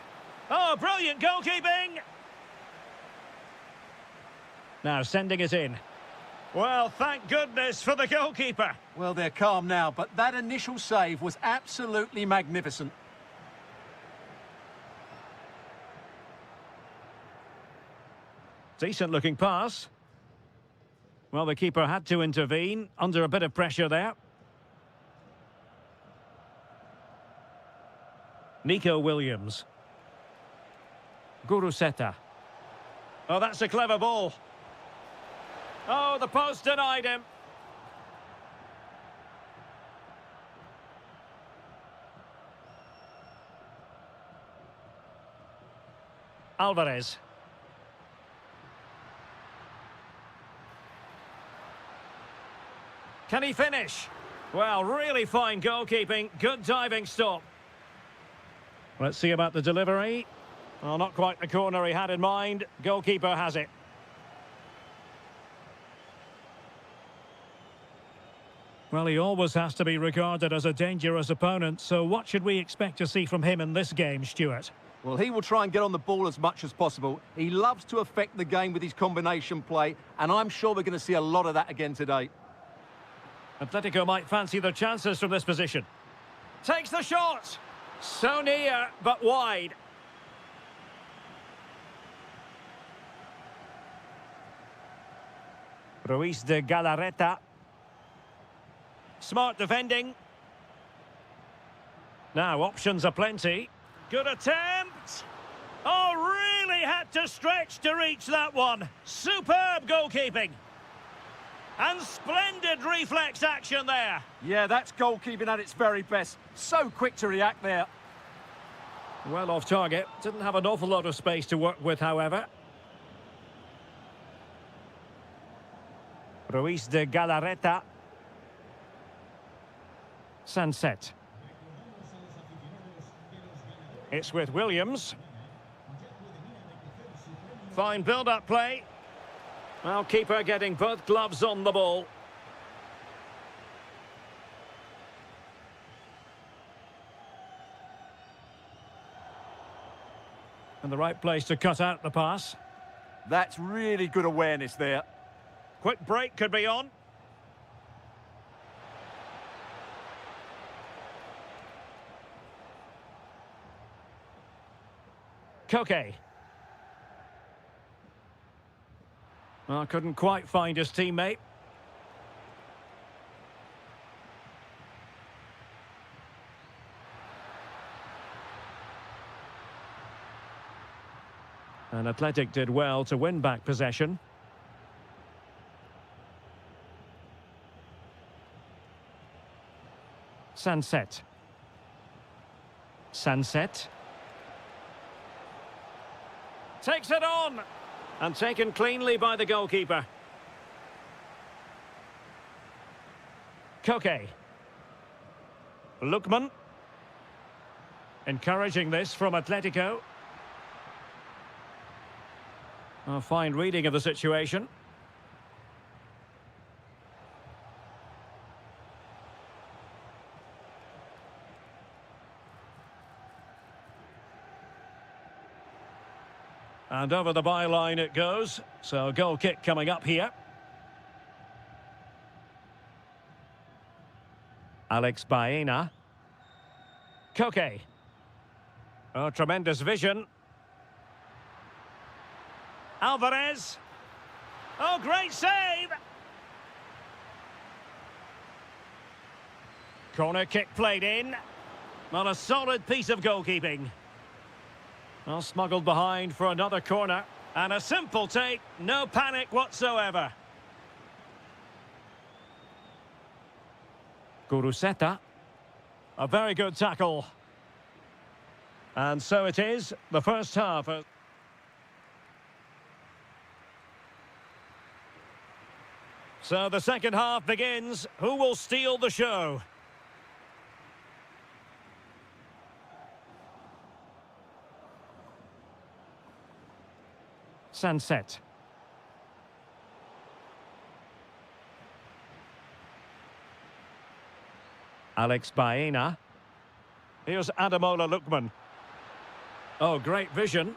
Oh, brilliant goalkeeping. Now sending it in. Well, thank goodness for the goalkeeper. Well, they're calm now, but that initial save was absolutely magnificent. Decent looking pass. Well, the keeper had to intervene under a bit of pressure there. Nico Williams. Guruseta. Oh, that's a clever ball. Oh, the post denied him. Alvarez. Can he finish? Well, really fine goalkeeping. Good diving stop. Let's see about the delivery. Well, not quite the corner he had in mind. Goalkeeper has it. Well, he always has to be regarded as a dangerous opponent, so what should we expect to see from him in this game, Stuart? Well, he will try and get on the ball as much as possible. He loves to affect the game with his combination play, and I'm sure we're going to see a lot of that again today. Atletico might fancy their chances from this position. Takes the shot! So near, but wide. Ruiz de Galarreta. Smart defending. Now, options are plenty. Good attempt. Oh, really had to stretch to reach that one. Superb goalkeeping. And splendid reflex action there. Yeah, that's goalkeeping at its very best. So quick to react there. Well off target. Didn't have an awful lot of space to work with, however. Ruiz de Galarreta. Sunset. It's with Williams. Fine build-up play. Well, keeper getting both gloves on the ball. And the right place to cut out the pass. That's really good awareness there. Quick break could be on. Koke. Well, couldn't quite find his teammate. And Athletic did well to win back possession. Sunset. Sunset. Takes it on. And taken cleanly by the goalkeeper. Koke. Lukman. Encouraging this from Atletico. A fine reading of the situation. And over the byline it goes. So goal kick coming up here. Alex Baena. Koke. Oh, tremendous vision. Alvarez. Oh, great save. Corner kick played in. Not a solid piece of goalkeeping. Well, smuggled behind for another corner. And a simple take, no panic whatsoever. Guruseta. A very good tackle. And so it is, the first half. So the second half begins. Who will steal the show? Sunset. Alex Baena. Here's Adamola Lookman. Oh, great vision.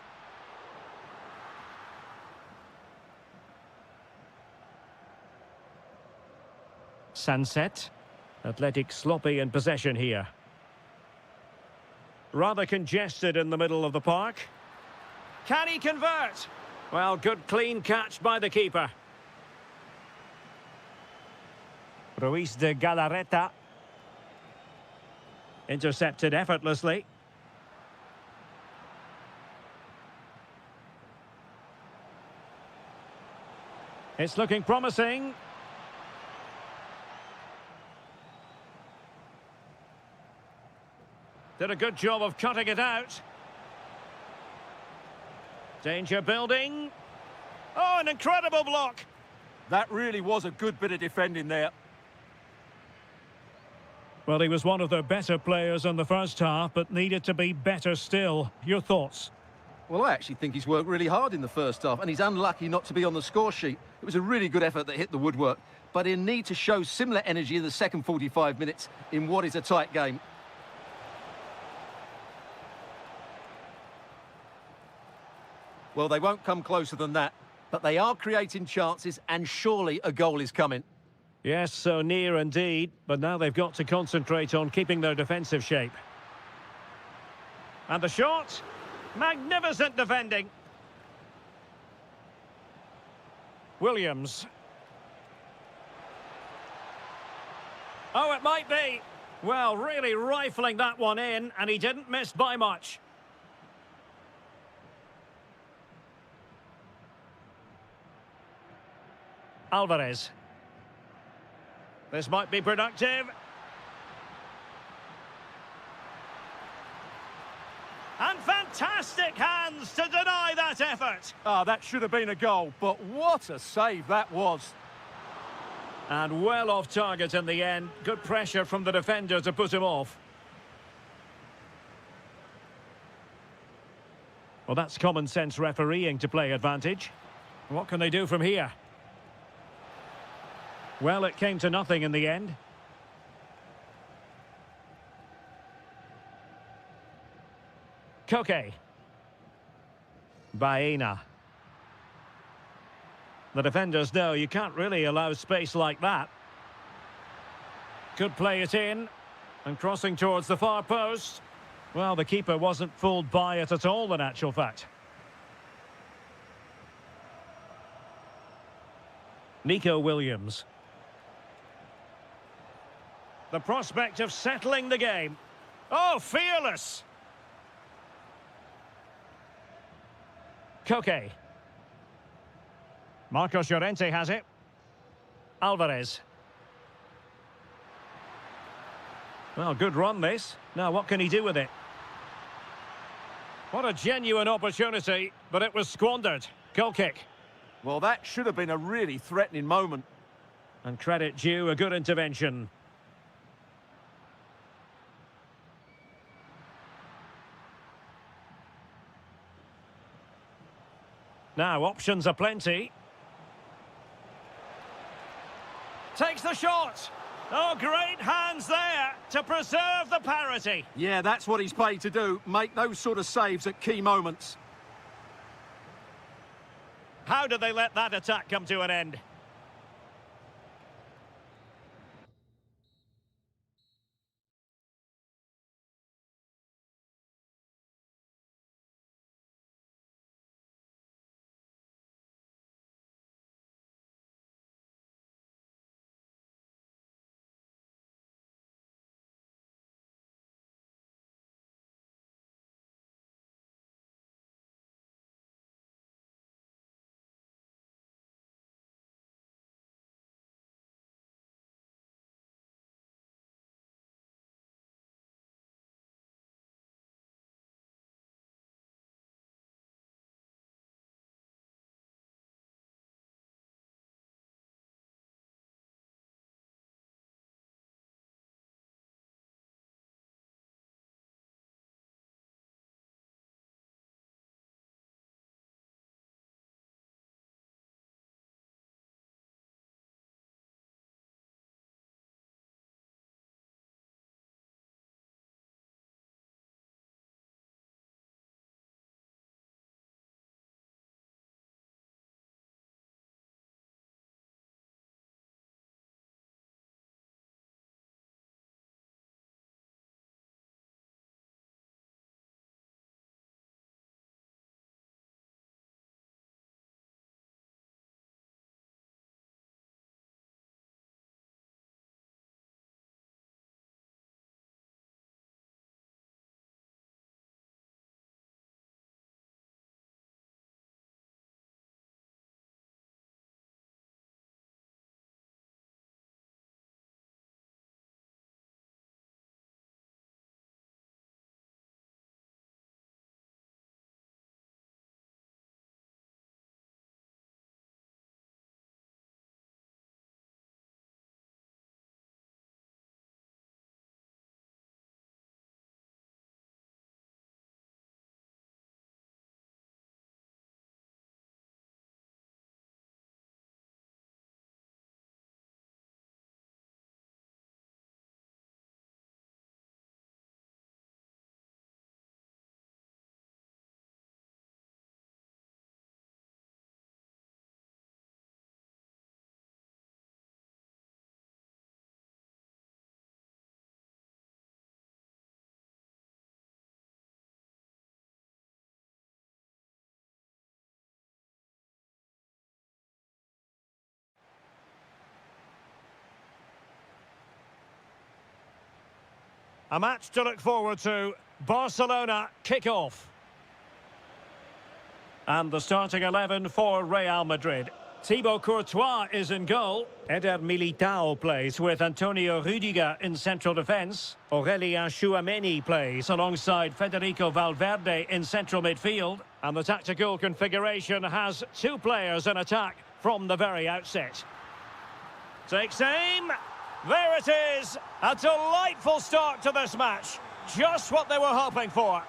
Sunset. Athletic sloppy in possession here. Rather congested in the middle of the park. Can he convert? Well, good clean catch by the keeper. Ruiz de Galarreta. Intercepted effortlessly. It's looking promising. Did a good job of cutting it out. Danger building. Oh, an incredible block. That really was a good bit of defending there. Well, he was one of the better players in the first half, but needed to be better still. Your thoughts? Well, I actually think he's worked really hard in the first half, and he's unlucky not to be on the score sheet. It was a really good effort that hit the woodwork, but he'll need to show similar energy in the second 45 minutes in what is a tight game. Well, they won't come closer than that, but they are creating chances, and surely a goal is coming. Yes, so near indeed, but now they've got to concentrate on keeping their defensive shape. And the shot, magnificent defending. Williams. Oh, it might be. Well, really rifling that one in, and he didn't miss by much. Alvarez. This might be productive. And fantastic hands to deny that effort. Ah, that should have been a goal, but what a save that was. And well off target in the end. Good pressure from the defender to put him off. Well, that's common sense refereeing to play advantage. What can they do from here? Well, it came to nothing in the end. Koke. Baena. The defenders know you can't really allow space like that. Could play it in. And crossing towards the far post. Well, the keeper wasn't fooled by it at all, in actual fact. Nico Williams. The prospect of settling the game. Oh, fearless! Koke. Marcos Llorente has it. Alvarez. Well, good run this. Now, what can he do with it? What a genuine opportunity, but it was squandered. Goal kick. Well, that should have been a really threatening moment. And credit due, a good intervention. Now, options are plenty. Takes the shot. Oh, great hands there to preserve the parity. Yeah, that's what he's paid to do. Make those sort of saves at key moments. How did they let that attack come to an end? A match to look forward to. Barcelona kick off. And the starting 11 for Real Madrid. Thibaut Courtois is in goal. Eder Militao plays with Antonio Rüdiger in central defence. Aurelien Tchouameni plays alongside Federico Valverde in central midfield. And the tactical configuration has two players in attack from the very outset. Takes aim. There it is. A delightful start to this match. Just what they were hoping for.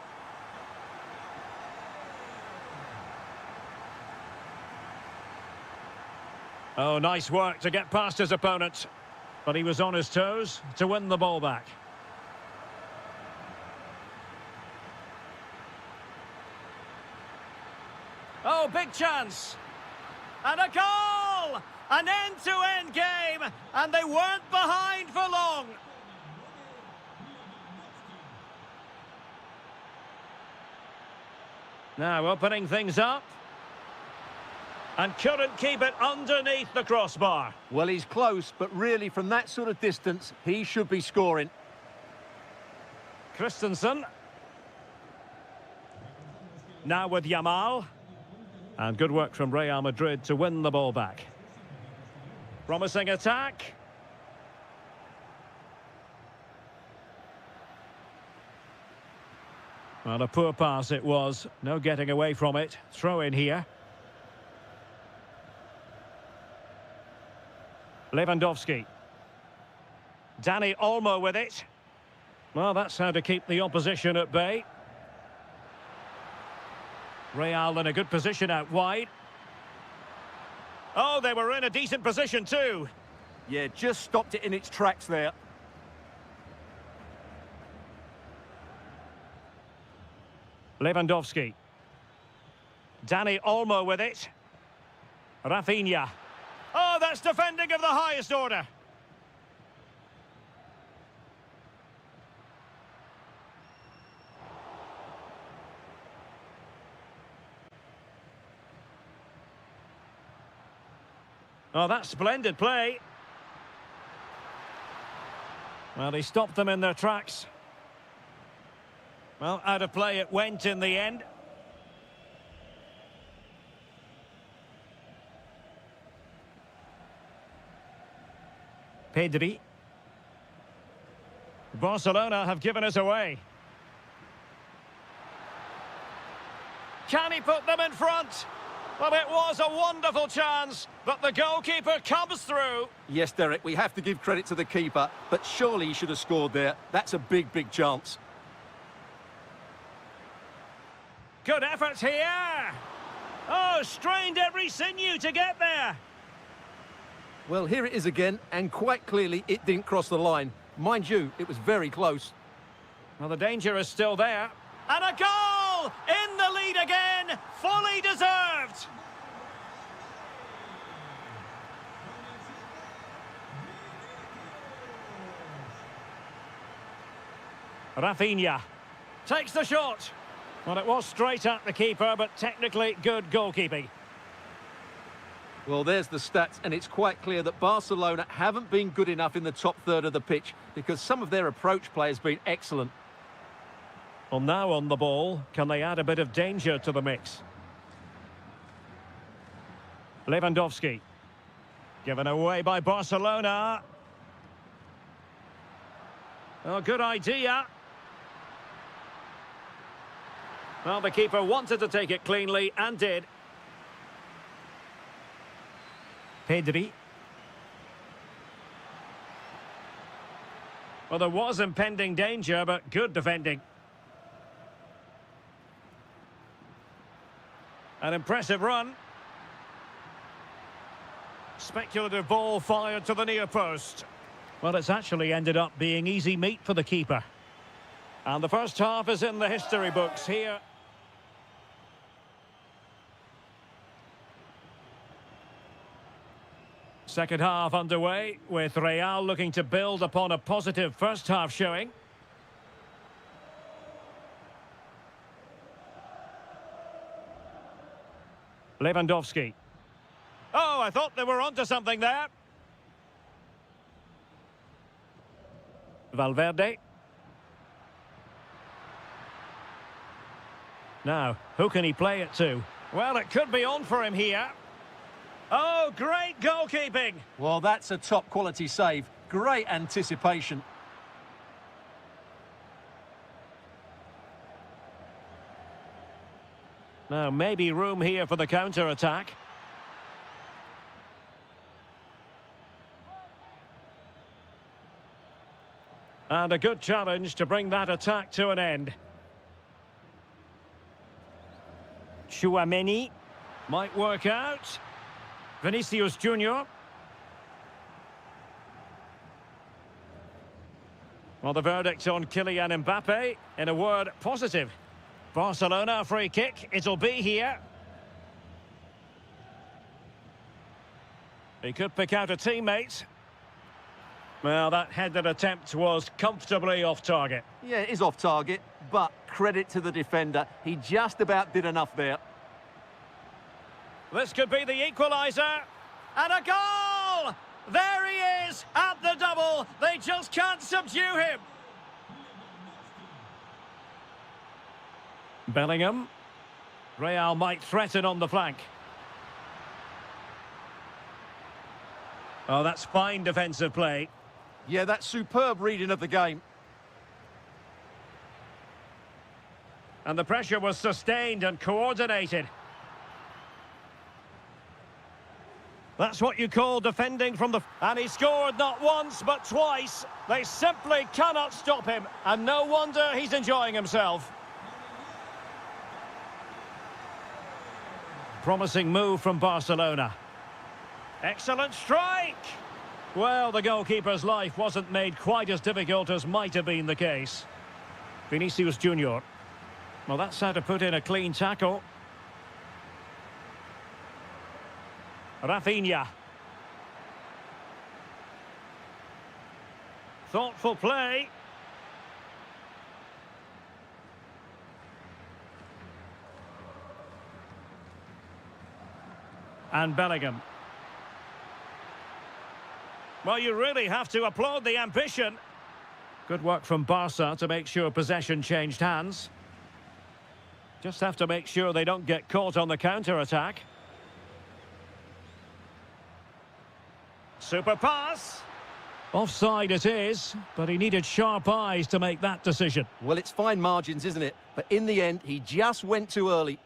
Oh, nice work to get past his opponent. But he was on his toes to win the ball back. Oh, big chance. And a goal! An end-to-end game, and they weren't behind for long. Now opening things up. And couldn't keep it underneath the crossbar. Well, he's close, but really from that sort of distance, he should be scoring. Christensen. Now with Yamal. And good work from Real Madrid to win the ball back. Promising attack. Well, a poor pass it was. No getting away from it. Throw in here. Lewandowski. Dani Olmo with it. Well, that's how to keep the opposition at bay. Real in a good position out wide. Oh, they were in a decent position too. Yeah, just stopped it in its tracks there. Lewandowski. Dani Olmo with it. Rafinha. Oh, that's defending of the highest order. Oh, that's splendid play. Well, he stopped them in their tracks. Well, out of play it went in the end. Pedri. Barcelona have given us away. Can he put them in front? Well, it was a wonderful chance, but the goalkeeper comes through. Yes, Derek, we have to give credit to the keeper, but surely he should have scored there. That's a big, big chance. Good effort here. Oh, strained every sinew to get there. Well, here it is again, and quite clearly it didn't cross the line. Mind you, it was very close. Well, the danger is still there. And a goal! In the lead again! Fully deserved! Rafinha takes the shot. Well, it was straight at the keeper, but technically good goalkeeping. Well, there's the stats, and it's quite clear that Barcelona haven't been good enough in the top third of the pitch because some of their approach play has been excellent. Well, now on the ball, can they add a bit of danger to the mix? Lewandowski. Given away by Barcelona. Oh, good idea. Well, the keeper wanted to take it cleanly and did. Pedri. Well, there was impending danger, but good defending. An impressive run. Speculative ball fired to the near post. Well, it's actually ended up being easy meat for the keeper. And the first half is in the history books here. Second half underway, with Real looking to build upon a positive first half showing. Lewandowski. Oh, I thought they were onto something there. Valverde. Now, who can he play it to? Well, it could be on for him here. Oh, great goalkeeping! Well, that's a top-quality save. Great anticipation. Now, maybe room here for the counter-attack. And a good challenge to bring that attack to an end. Chouameni might work out. Vinicius Junior. Well, the verdict on Kylian Mbappe, in a word, positive. Barcelona free kick, it'll be here. He could pick out a teammate. Well, that headed attempt was comfortably off target. Yeah, it is off target, but credit to the defender. He just about did enough there. This could be the equaliser. And a goal! There he is at the double. They just can't subdue him. Bellingham. Real might threaten on the flank. Oh, that's fine defensive play. Yeah, that's superb reading of the game. And the pressure was sustained and coordinated. That's what you call defending from the... And he scored not once, but twice. They simply cannot stop him. And no wonder he's enjoying himself. Promising move from Barcelona. Excellent strike! Well, the goalkeeper's life wasn't made quite as difficult as might have been the case. Vinicius Junior. Well, that's how to put in a clean tackle. Rafinha. Thoughtful play. And Bellingham. Well, you really have to applaud the ambition. Good work from Barca to make sure possession changed hands. Just have to make sure they don't get caught on the counter-attack. Super pass. Offside it is, but he needed sharp eyes to make that decision. Well, it's fine margins, isn't it? But in the end, he just went too early.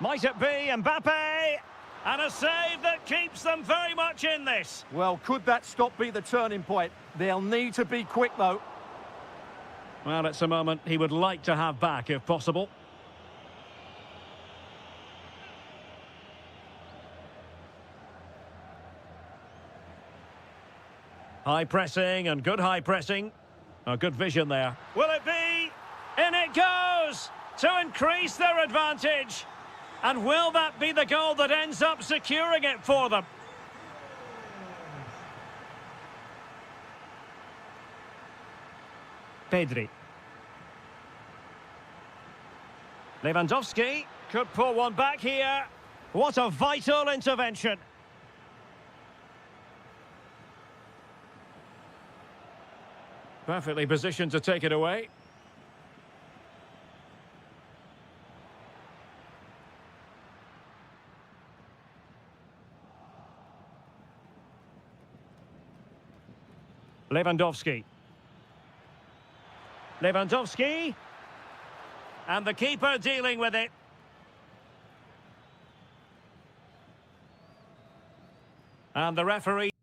Might it be Mbappe? And a save that keeps them very much in this. Well, could that stop be the turning point? They'll need to be quick, though. Well, it's a moment he would like to have back, if possible. High pressing and good high pressing. A good vision there. Will it be? In it goes! To increase their advantage. And will that be the goal that ends up securing it for them? Pedri. Lewandowski could pull one back here. What a vital intervention. Perfectly positioned to take it away. Lewandowski. Lewandowski. And the keeper dealing with it. And the referee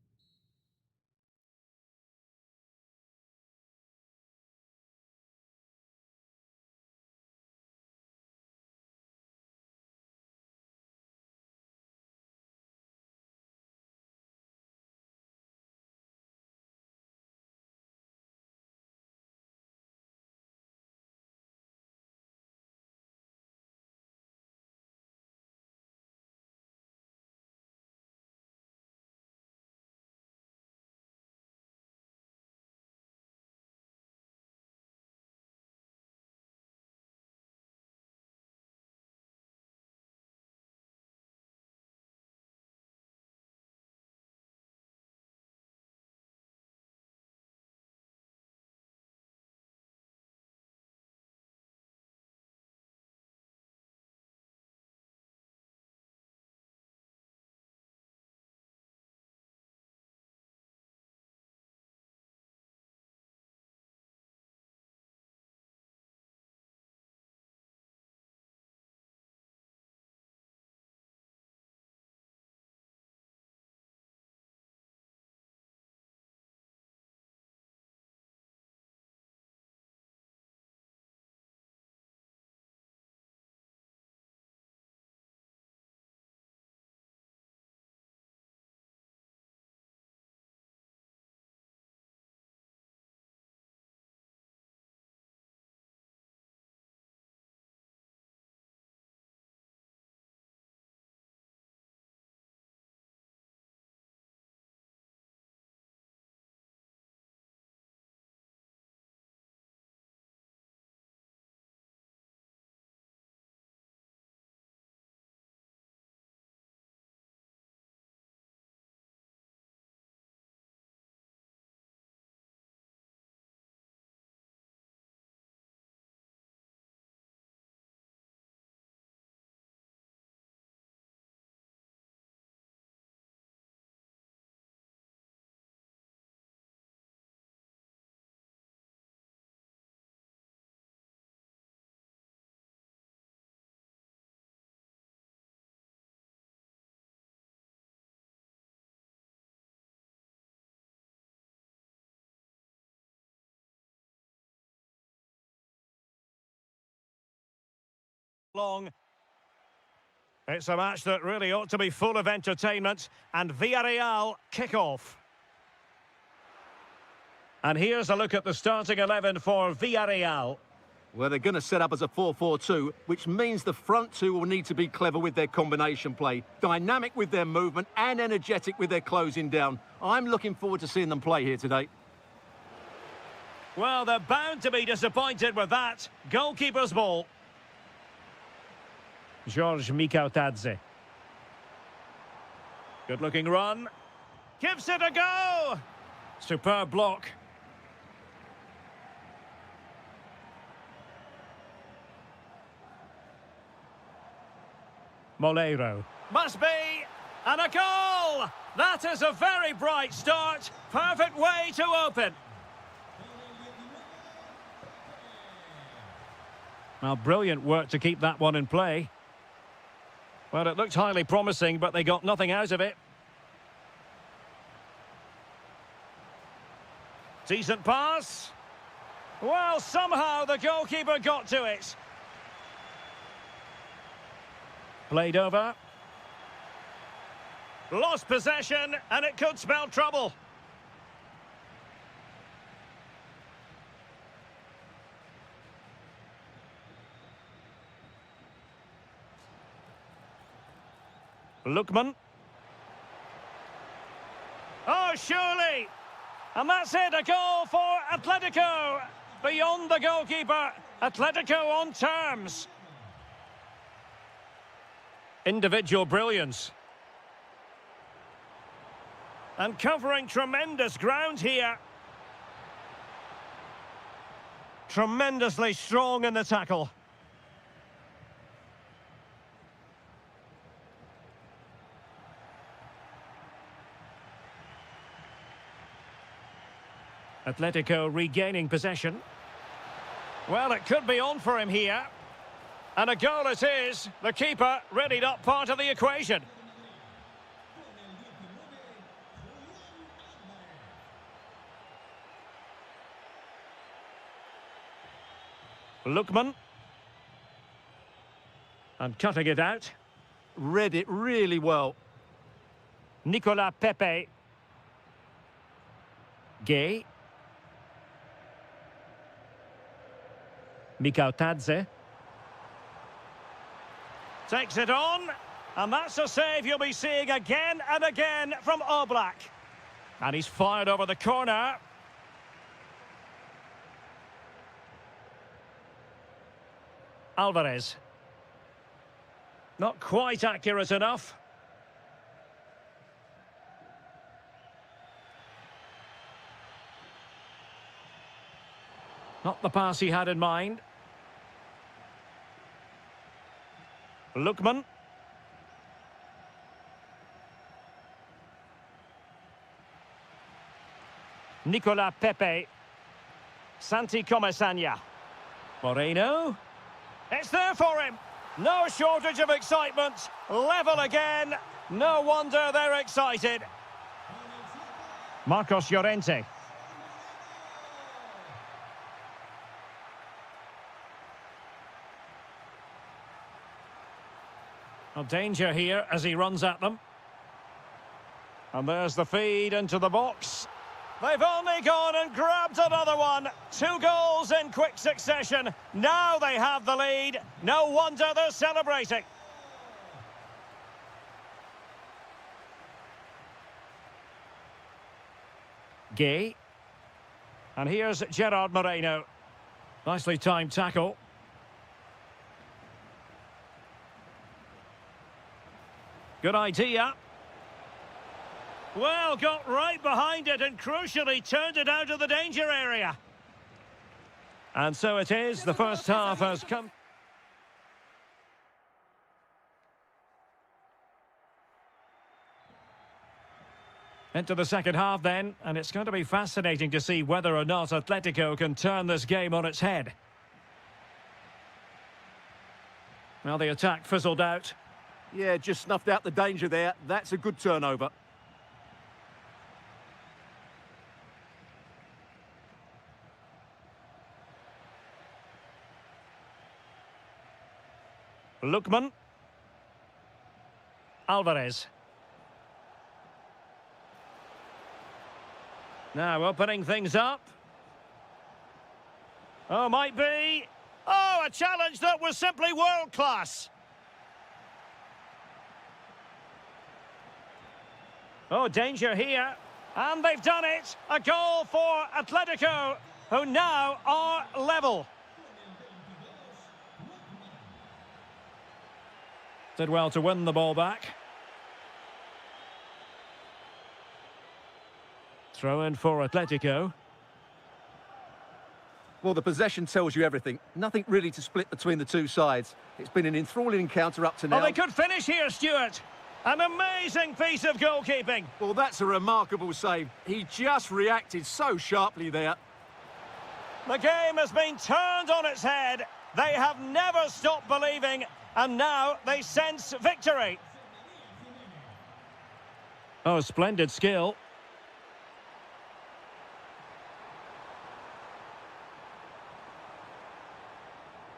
long. It's a match that really ought to be full of entertainment, and Villarreal kick off. And here's a look at the starting 11 for Villarreal. Well, they're going to set up as a 4-4-2, which means the front two will need to be clever with their combination play, dynamic with their movement and energetic with their closing down. I'm looking forward to seeing them play here today. Well, they're bound to be disappointed with that. Goalkeeper's ball. George Mikautadze. Good-looking run. Gives it a go! Superb block. Moleiro. Must be! And a goal! That is a very bright start. Perfect way to open. Well, brilliant work to keep that one in play. Well, it looked highly promising, but they got nothing out of it. Decent pass. Well, somehow the goalkeeper got to it. Played over. Lost possession, and it could spell trouble. Lookman. Oh, surely! And that's it, a goal for Atletico. Beyond the goalkeeper, Atletico on terms. Individual brilliance. And covering tremendous ground here. Tremendously strong in the tackle. Atletico regaining possession. Well, it could be on for him here. And a goal it is. The keeper readied up part of the equation. Lookman. And cutting it out. Read it really well. Nicolas Pepe. Gay. Mikautadze. Takes it on, and that's a save you'll be seeing again and again from Oblak. And he's fired over the corner. Alvarez. Not quite accurate enough. Not the pass he had in mind. Lookman. Nicolas Pepe. Santi Comesaña. Moreno. It's there for him. No shortage of excitement. Level again. No wonder they're excited. Marcos Llorente. Well, danger here as he runs at them. And there's the feed into the box. They've only gone and grabbed another one. 2 goals in quick succession. Now they have the lead. No wonder they're celebrating. Gay. And here's Gerard Moreno. Nicely timed tackle. Good idea. Well, got right behind it and crucially turned it out of the danger area. And so it is. The first half has come. Into the second half then, and it's going to be fascinating to see whether or not Atletico can turn this game on its head. Well, the attack fizzled out. Yeah, just snuffed out the danger there. That's a good turnover. Lookman. Alvarez. Now opening things up. Oh, might be. Oh, a challenge that was simply world-class. Oh, danger here. And they've done it. A goal for Atletico, who now are level. Did well to win the ball back. Throw in for Atletico. Well, the possession tells you everything. Nothing really to split between the two sides. It's been an enthralling encounter up to now. Oh, they could finish here, Stuart. An amazing piece of goalkeeping. Well, that's a remarkable save. He just reacted so sharply there. The game has been turned on its head. They have never stopped believing, and now they sense victory. Oh, splendid skill.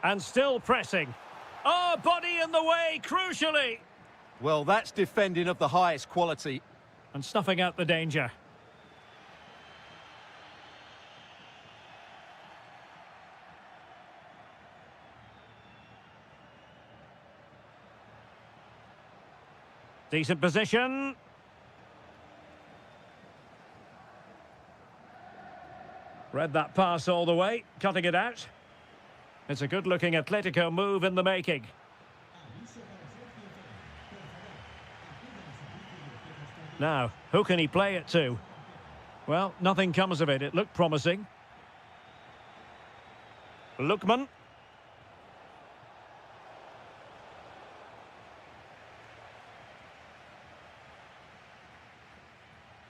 And still pressing. Oh, body in the way, crucially. Well, that's defending of the highest quality. And snuffing out the danger. Decent position. Read that pass all the way, cutting it out. It's a good-looking Atletico move in the making. Now, who can he play it to? Well, nothing comes of it. It looked promising. Lookman.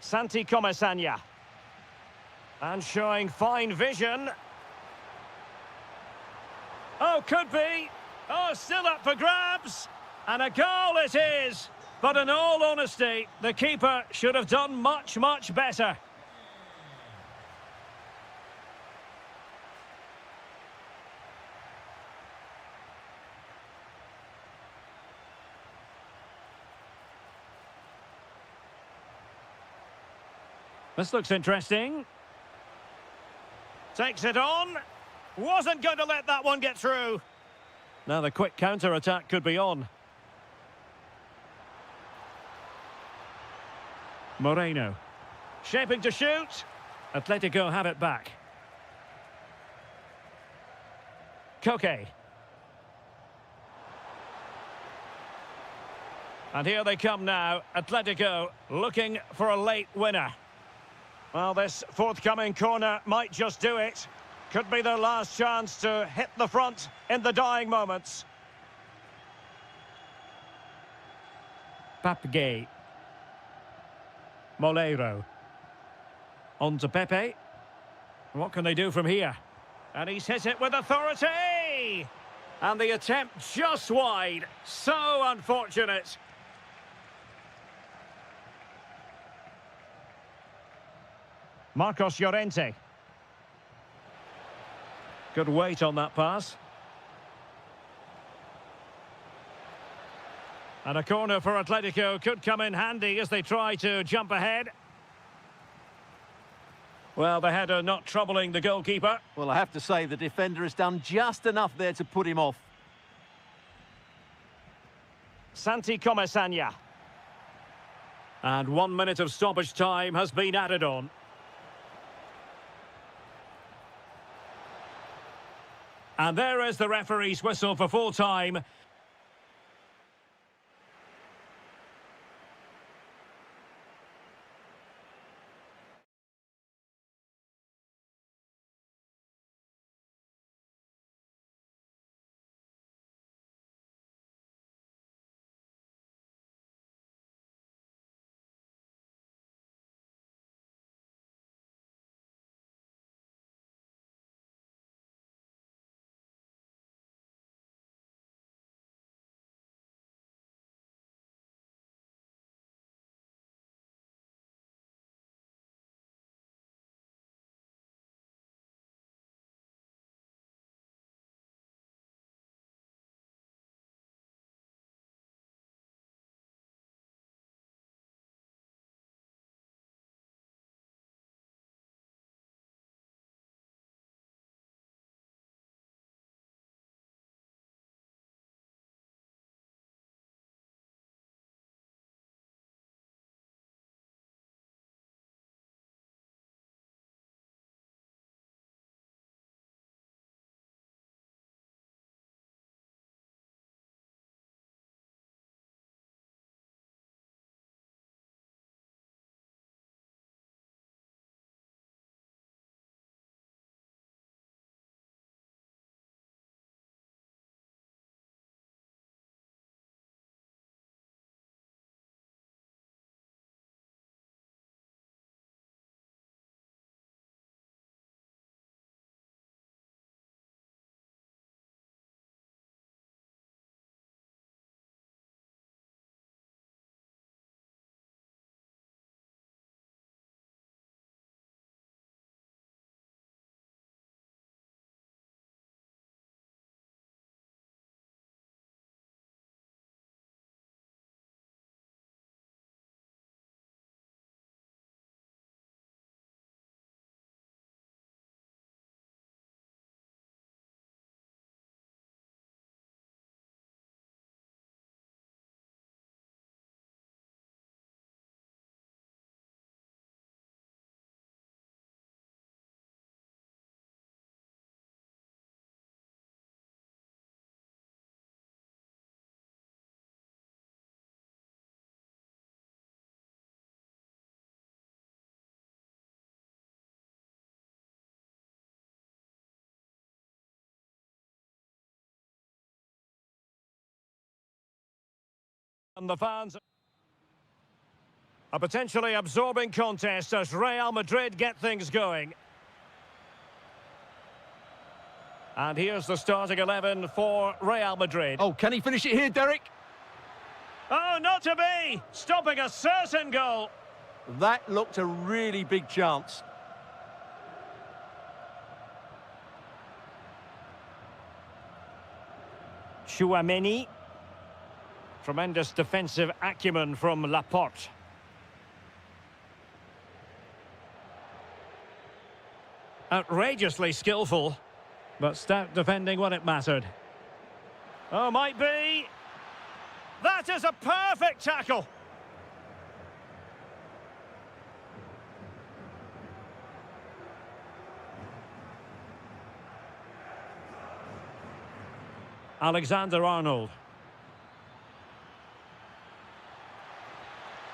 Santi Comesaña. And showing fine vision. Oh, could be. Oh, still up for grabs. And a goal it is. But in all honesty, the keeper should have done much, much better. This looks interesting. Takes it on. Wasn't going to let that one get through. Now the quick counter-attack could be on. Moreno. Shaping to shoot. Atletico have it back. Koke. And here they come now. Atletico looking for a late winner. Well, this forthcoming corner might just do it. Could be their last chance to hit the front in the dying moments. Papgay. Molero. On to Pepe. What can they do from here? And he's hit it with authority! And the attempt just wide. So unfortunate. Marcos Llorente. Good weight on that pass. And a corner for Atletico could come in handy as they try to jump ahead. Well, the header not troubling the goalkeeper. Well, I have to say the defender has done just enough there to put him off. Santi Comesaña. And 1 minute of stoppage time has been added on. And there is the referee's whistle for full time. And the fans. A potentially absorbing contest as Real Madrid get things going. And here's the starting 11 for Real Madrid. Oh, can he finish it here, Derek? Oh, not to be! Stopping a certain goal. That looked a really big chance. Chouameni. Tremendous defensive acumen from Laporte. Outrageously skillful, but stout defending when it mattered. Oh, might be. That is a perfect tackle. Alexander-Arnold.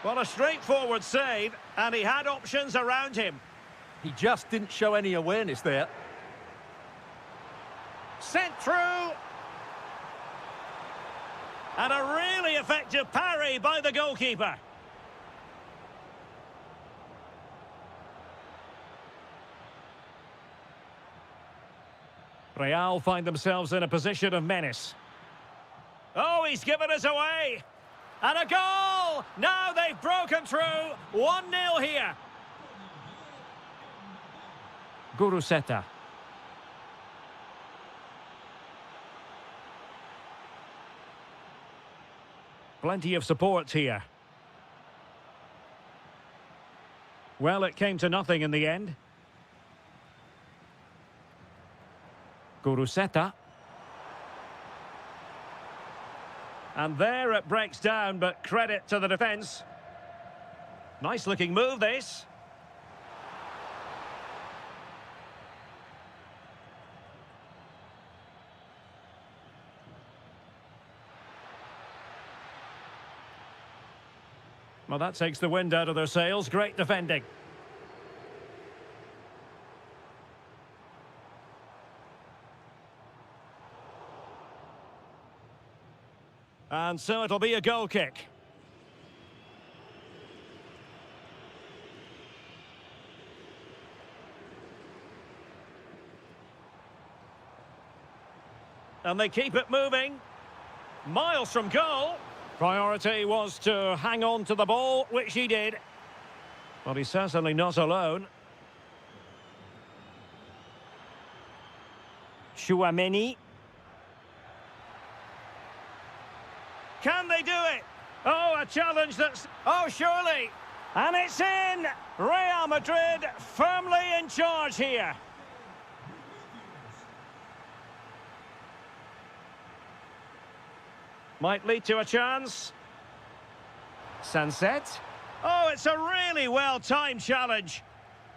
Well, a straightforward save, and he had options around him. He just didn't show any awareness there. Sent through. And a really effective parry by the goalkeeper. Real find themselves in a position of menace. Oh, he's given us away. And a goal! Now they've broken through. 1-0 here. Guruseta. Plenty of support here. Well, it came to nothing in the end. Guruseta. And there it breaks down, but credit to the defence. Nice looking move, this. Well, that takes the wind out of their sails. Great defending. And so it'll be a goal kick. And they keep it moving. Miles from goal. Priority was to hang on to the ball, which he did. But he's certainly not alone. Chouameni. Can they do it? Oh, a challenge that's... Oh, surely. And it's in! Real Madrid firmly in charge here. Might lead to a chance. Sunset. Oh, it's a really well-timed challenge.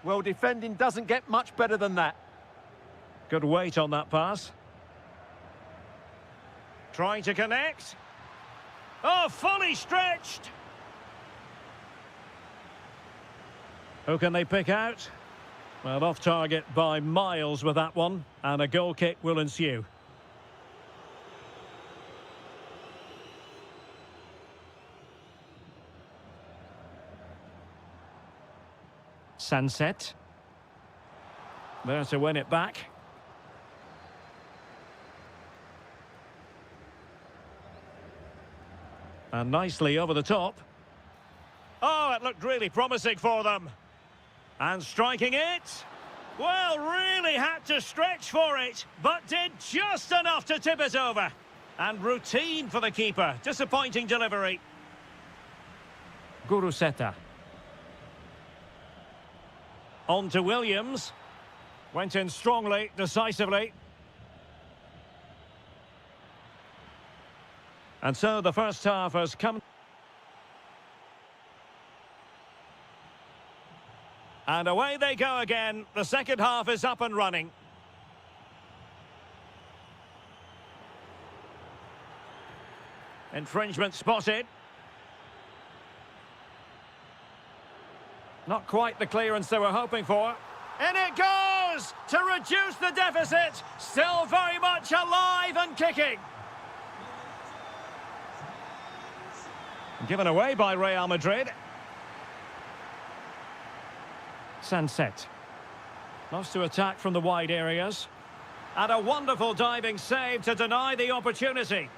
Well, defending doesn't get much better than that. Good weight on that pass. Trying to connect. Oh, fully stretched. Who can they pick out? Well, off target by miles with that one, and a goal kick will ensue. Sunset. There to win it back. And nicely over the top. Oh, it looked really promising for them. And striking it. Well, really had to stretch for it, but did just enough to tip it over. And routine for the keeper. Disappointing delivery. Guruseta. On to Williams. Went in strongly, decisively. And so the first half has come. And away they go again. The second half is up and running. Infringement spotted. Not quite the clearance they were hoping for. And it goes to reduce the deficit. Still very much alive and kicking. Given away by Real Madrid. Sunset. Loves to attack from the wide areas. And a wonderful diving save to deny the opportunity.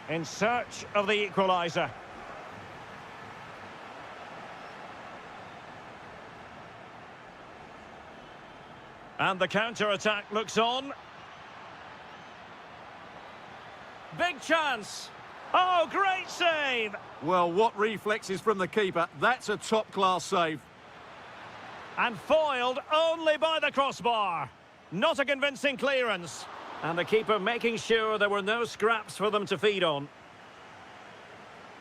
In search of the equaliser. And the counter-attack looks on. Big chance. Oh, great save! Well, what reflexes from the keeper. That's a top-class save. And foiled only by the crossbar. Not a convincing clearance. And the keeper making sure there were no scraps for them to feed on.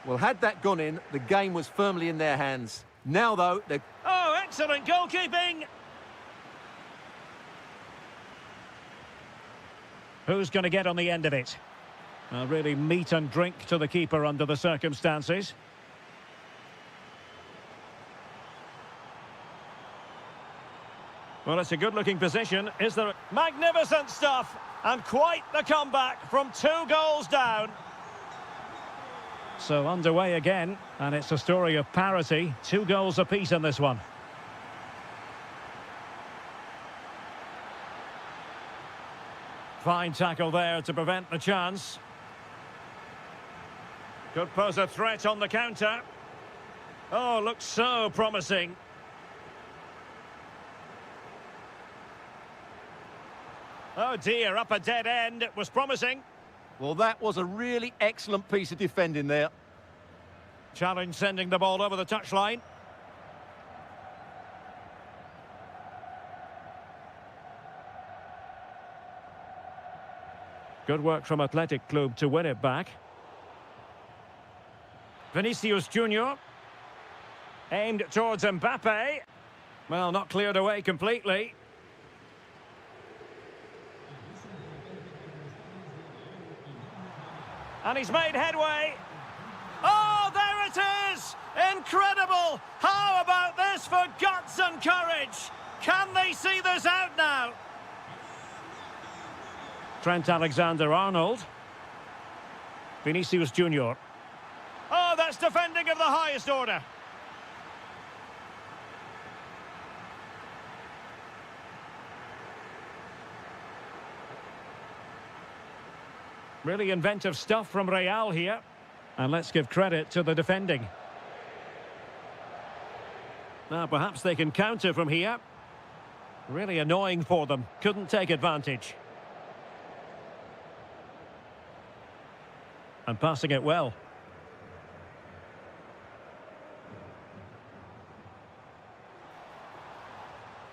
Well, had that gone in, the game was firmly in their hands. Now, though, they're... Oh, excellent goalkeeping! Who's going to get on the end of it? Really meat and drink to the keeper under the circumstances. Well, it's a good-looking position. Is there... Magnificent stuff! And quite the comeback from 2 goals down. So underway again, and it's a story of parity. 2 goals apiece in this one. Fine tackle there to prevent the chance. Could pose a threat on the counter. Oh, looks so promising. Oh dear, up a dead end. It was promising. Well, that was a really excellent piece of defending there. Challenge sending the ball over the touchline. Good work from Athletic Club to win it back. Vinicius Junior. Aimed towards Mbappe. Well, not cleared away completely. And he's made headway. Oh, there it is! Incredible! How about this for guts and courage? Can they see this out now? Trent Alexander-Arnold. Vinicius Junior. Oh, that's defending of the highest order. Really inventive stuff from Real here. And let's give credit to the defending. Now, perhaps they can counter from here. Really annoying for them. Couldn't take advantage. And passing it well.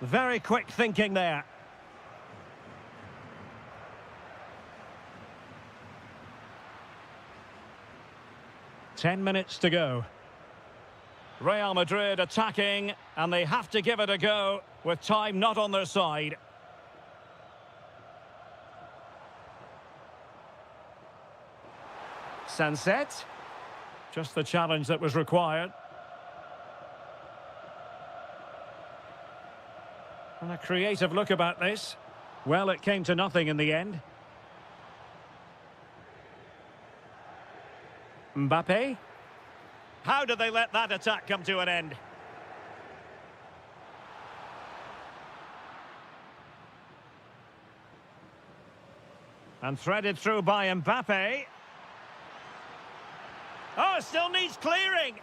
Very quick thinking there. Ten minutes to go. Real Madrid attacking, and they have to give it a go with time not on their side. Sunset. Just the challenge that was required. And a creative look about this. Well, it came to nothing in the end. Mbappe. How did they let that attack come to an end? And threaded through by Mbappe. Oh, still needs clearing.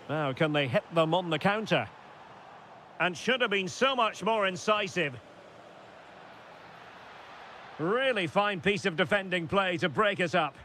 Now, can they hit them on the counter? And should have been so much more incisive. Really fine piece of defending play to break us up.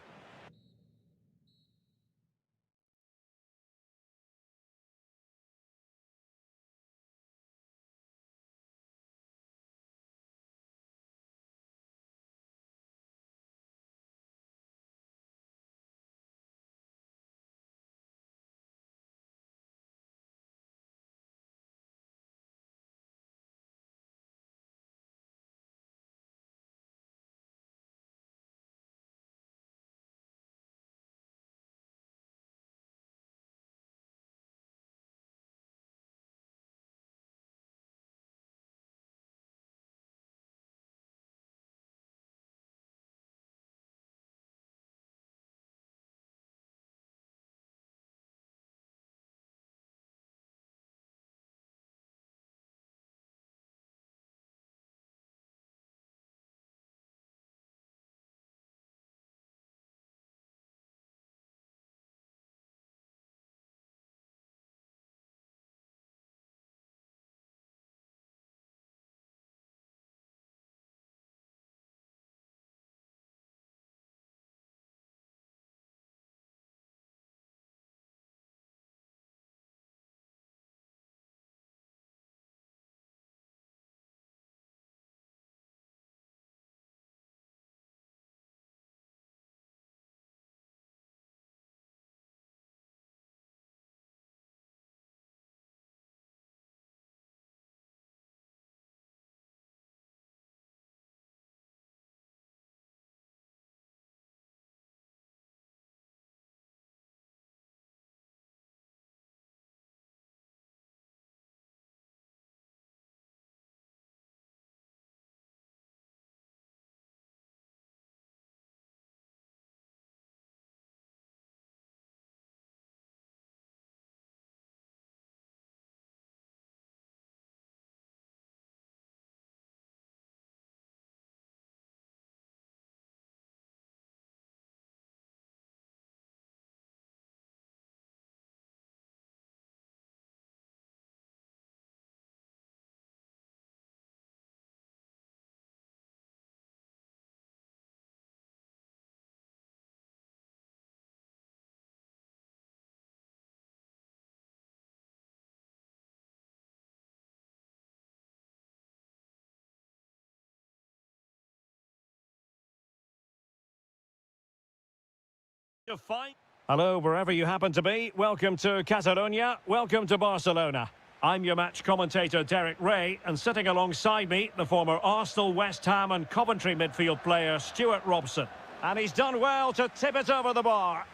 Hello, wherever you happen to be. Welcome to Catalonia. Welcome to Barcelona. I'm your match commentator, Derek Ray, and sitting alongside me, the former Arsenal, West Ham and Coventry midfield player, Stuart Robson. And he's done well to tip it over the bar.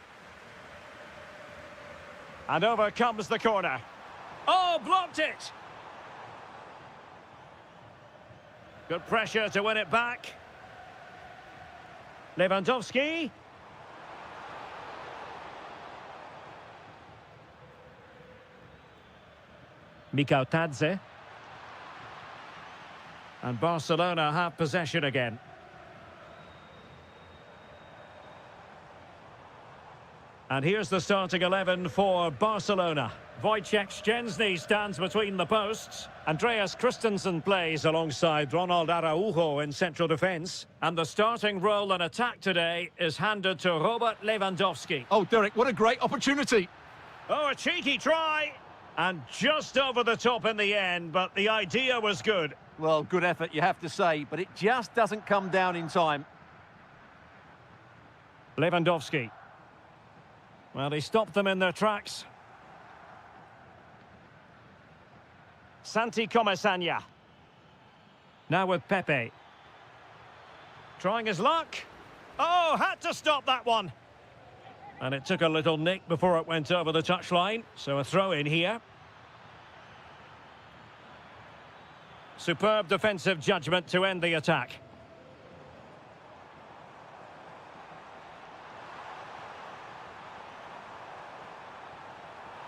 And over comes the corner. Oh, blocked it! Good pressure to win it back. Lewandowski. Mikhautadze. And Barcelona have possession again. And here's the starting 11 for Barcelona. Wojciech Szczęsny stands between the posts. Andreas Christensen plays alongside Ronald Araujo in central defence. And the starting role in attack today is handed to Robert Lewandowski. Oh, Derek, what a great opportunity. Oh, a cheeky try. And just over the top in the end, but the idea was good. Well, good effort, you have to say, but it just doesn't come down in time. Lewandowski. Well, he stopped them in their tracks. Santi Comesaña. Now with Pepe. Trying his luck. Oh, had to stop that one. And it took a little nick before it went over the touchline. So a throw in here. Superb defensive judgment to end the attack.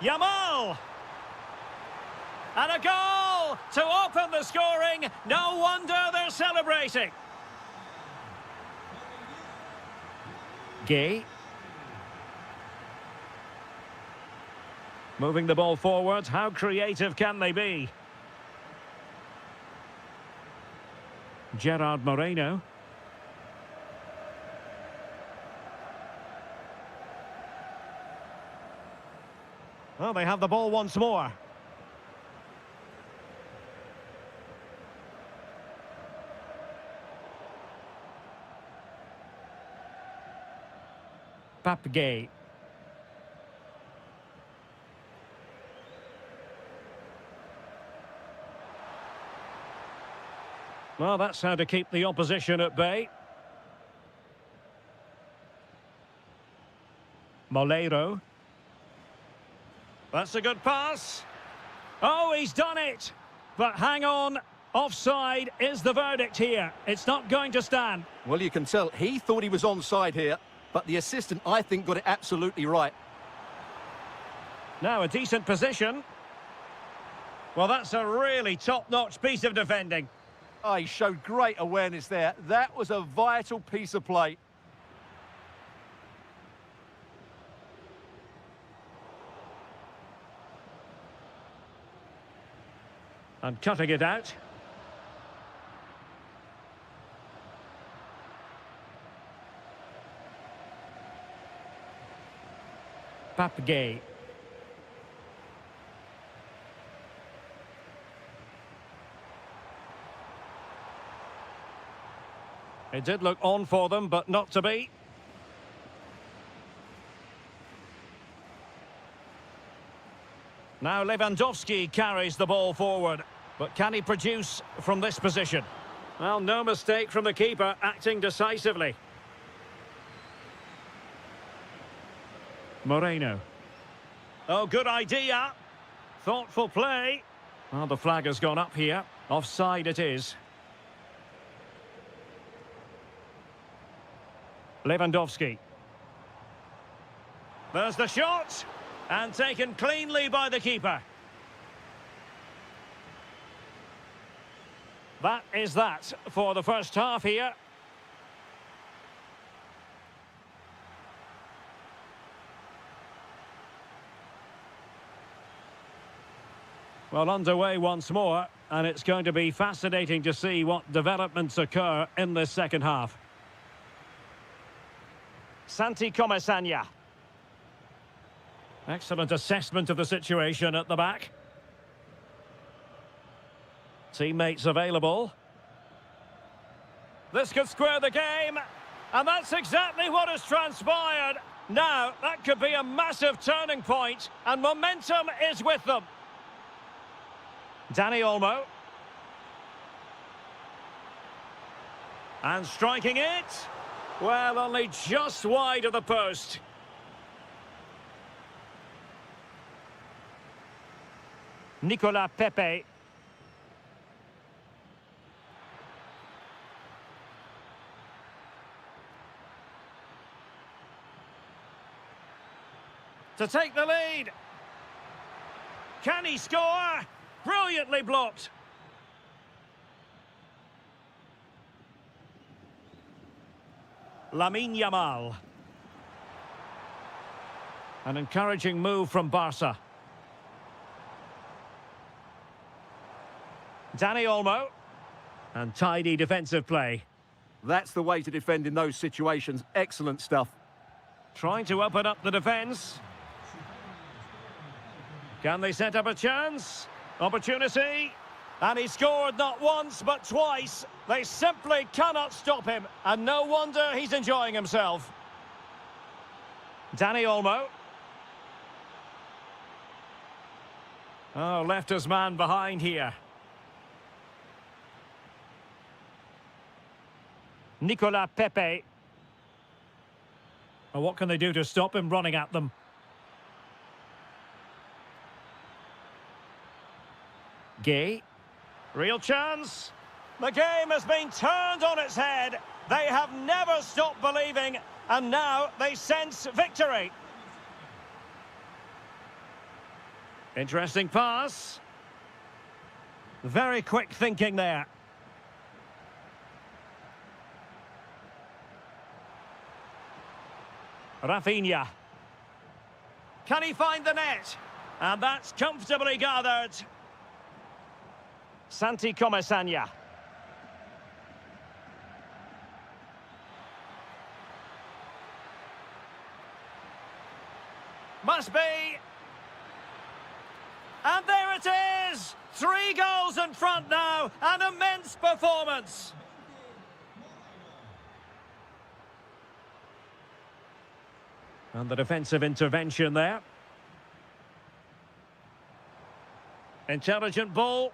Yamal! And a goal to open the scoring. No wonder they're celebrating. Gay. Moving the ball forward. How creative can they be? Gerard Moreno. Well, they have the ball once more. Pape. Well, that's how to keep the opposition at bay. Molero. That's a good pass. Oh, he's done it. But hang on. Offside is the verdict here. It's not going to stand. Well, you can tell he thought he was onside here, but the assistant, I think, got it absolutely right. Now a decent position. Well, that's a really top-notch piece of defending. Oh, he showed great awareness there. That was a vital piece of play. And cutting it out. Pape. It did look on for them, but not to be. Now Lewandowski carries the ball forward. But can he produce from this position? Well, no mistake from the keeper, acting decisively. Moreno. Oh, good idea. Thoughtful play. Well, the flag has gone up here. Offside it is. Lewandowski. There's the shot. And taken cleanly by the keeper. That is that for the first half here. Well, underway once more, and it's going to be fascinating to see what developments occur in this second half. Santi Comesaña. Excellent assessment of the situation at the back. Teammates available. This could square the game. And that's exactly what has transpired. Now, that could be a massive turning point, and momentum is with them. Danny Olmo. And striking it. Well, only just wide of the post. Nicolas Pepe. To take the lead. Can he score? Brilliantly blocked. Lamine Yamal. An encouraging move from Barca. Danny Olmo. And tidy defensive play. That's the way to defend in those situations. Excellent stuff. Trying to open up the defence. Can they set up a chance? Opportunity. And he scored not once, but twice. They simply cannot stop him. And no wonder he's enjoying himself. Danny Olmo. Oh, left his man behind here. Nicolas Pepe. Well, what can they do to stop him running at them? Gay. Real chance. The game has been turned on its head. They have never stopped believing, and now they sense victory. Interesting pass. Very quick thinking there. Rafinha. Can he find the net? And that's comfortably gathered. Santi Comasanya. Must be. And there it is! 3 goals in front now. An immense performance. And the defensive intervention there. Intelligent ball.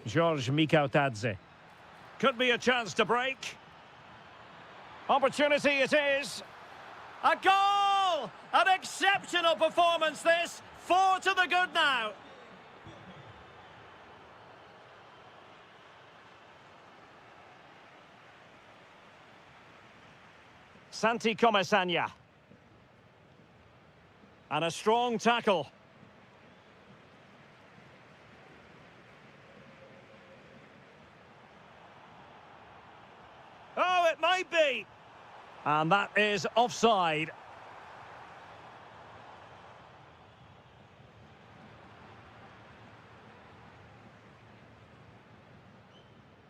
George Mikautadze. Could be a chance to break. Opportunity it is. A goal! An exceptional performance this. 4 to the good now. Santi Comasanya. And a strong tackle. Oh, it might be. And that is offside.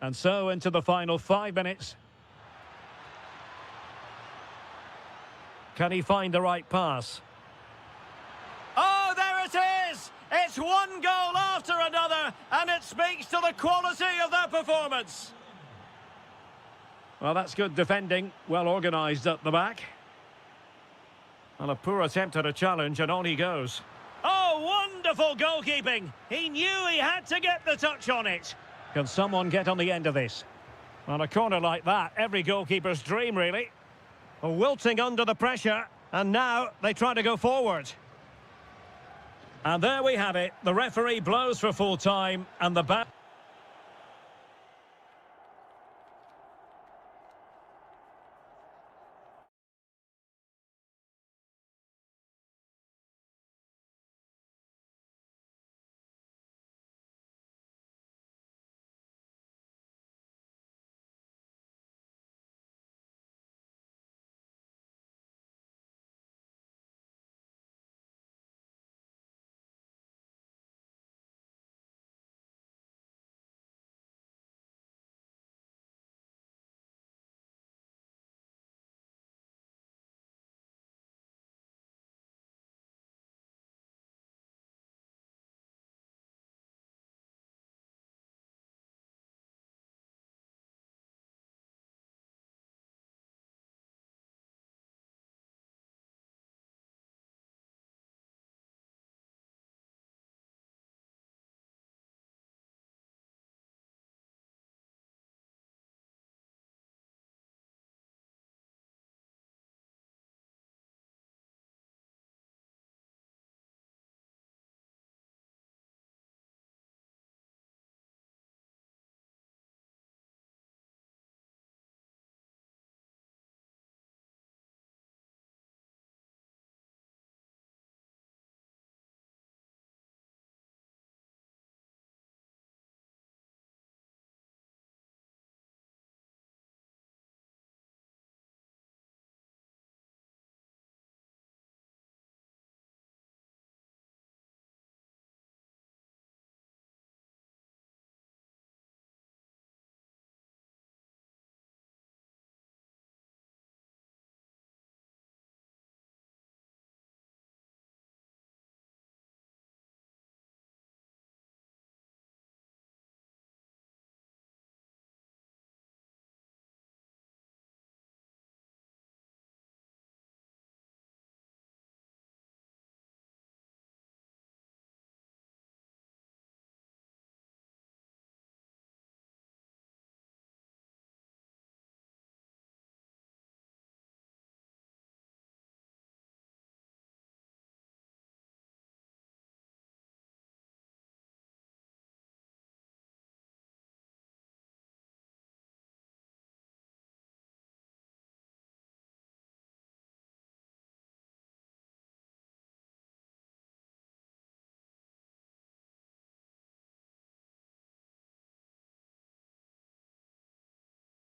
And so into the final 5 minutes. Can he find the right pass? Oh, there it is! It's one goal after another, and it speaks to the quality of their performance. Well, that's good defending, well organised at the back. And a poor attempt at a challenge, and on he goes. Oh, wonderful goalkeeping! He knew he had to get the touch on it. Can someone get on the end of this? On a corner like that, every goalkeeper's dream, really. Wilting under the pressure, and now they try to go forward. And there we have it. The referee blows for full time, and the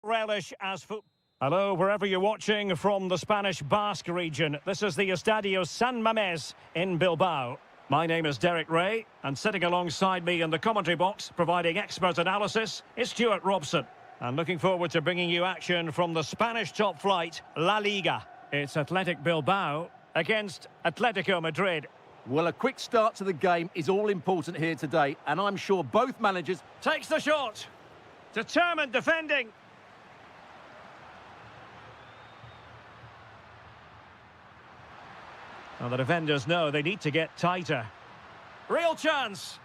relish as foot. Hello, wherever you're watching from the Spanish Basque region. This is the Estadio San Mamés in Bilbao. My name is Derek Ray, and sitting alongside me in the commentary box, providing expert analysis, is Stuart Robson. And looking forward to bringing you action from the Spanish top flight, La Liga. It's Athletic Bilbao against Atletico Madrid. Well, a quick start to the game is all important here today, and I'm sure both managers... Takes the shot. Determined defending. Well, the defenders know they need to get tighter. Real chance.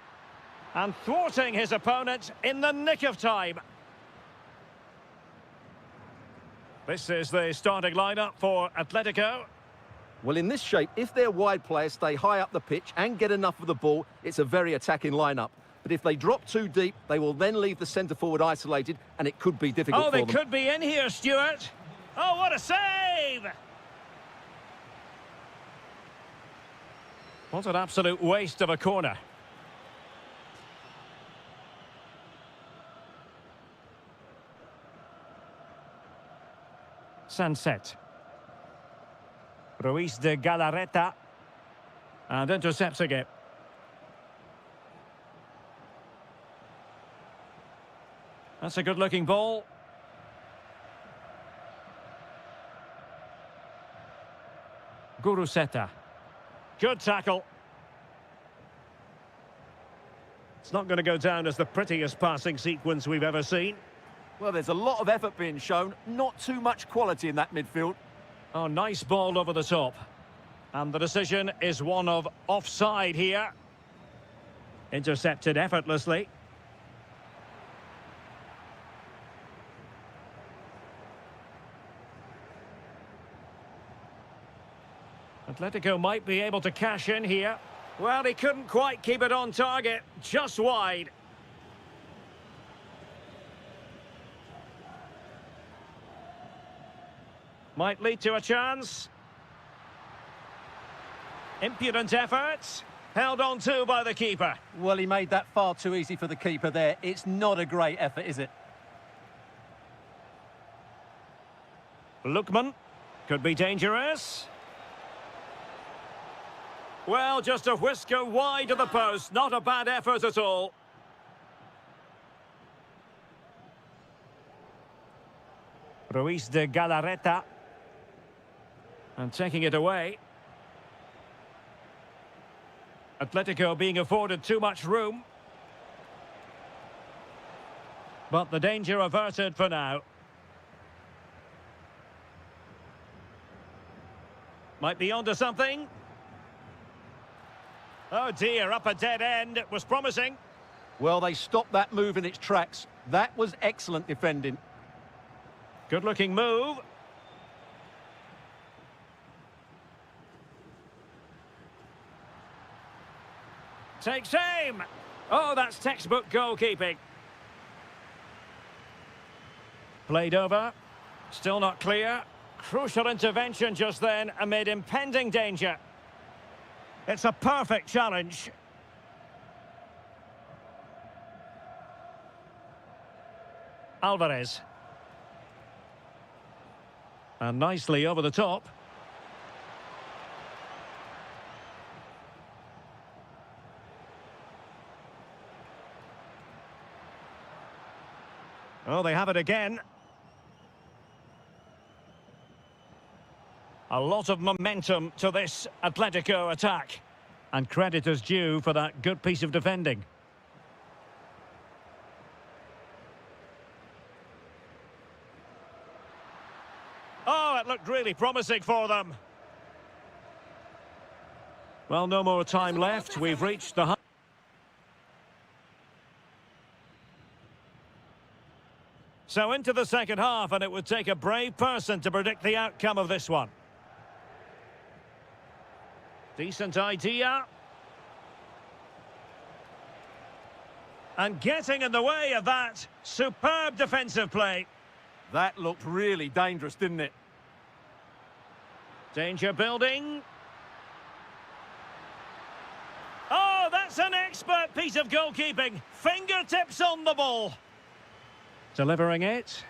And thwarting his opponent in the nick of time. This is the starting lineup for Atletico. Well, in this shape, if their wide players stay high up the pitch and get enough of the ball, it's a very attacking lineup. But if they drop too deep, they will then leave the centre-forward isolated, and it could be difficult for them. Oh, they could be in here, Stuart. Oh, what a save! What an absolute waste of a corner. Sunset. Ruiz de Galarreta. And intercepting it. That's a good-looking ball. Guruseta. Good tackle. It's not going to go down as the prettiest passing sequence we've ever seen. Well, there's a lot of effort being shown, not too much quality in that midfield. Oh, nice ball over the top. And the decision is one of offside here. Intercepted effortlessly. Atletico might be able to cash in here. Well, he couldn't quite keep it on target, just wide. Might lead to a chance. Impudent efforts. Held on to by the keeper. Well, he made that far too easy for the keeper there. It's not a great effort, is it? Lookman. Could be dangerous. Well, just a whisker wide of the post. Not a bad effort at all. Ruiz de Galarreta. And taking it away. Atletico being afforded too much room. But the danger averted for now. Might be onto something. Oh dear, up a dead end. It was promising. Well, they stopped that move in its tracks. That was excellent defending. Good-looking move. Takes aim. Oh, that's textbook goalkeeping. Played over. Still not clear. Crucial intervention just then amid impending danger. It's a perfect challenge. Alvarez. And nicely over the top. Oh, they have it again. A lot of momentum to this Atletico attack. And credit is due for that good piece of defending. Oh, it looked really promising for them. Well, no more time left. We've reached the... So into the second half, and it would take a brave person to predict the outcome of this one. Decent idea. And getting in the way of that, superb defensive play. That looked really dangerous, didn't it? Danger building. Oh, that's an expert piece of goalkeeping. Fingertips on the ball. Delivering it.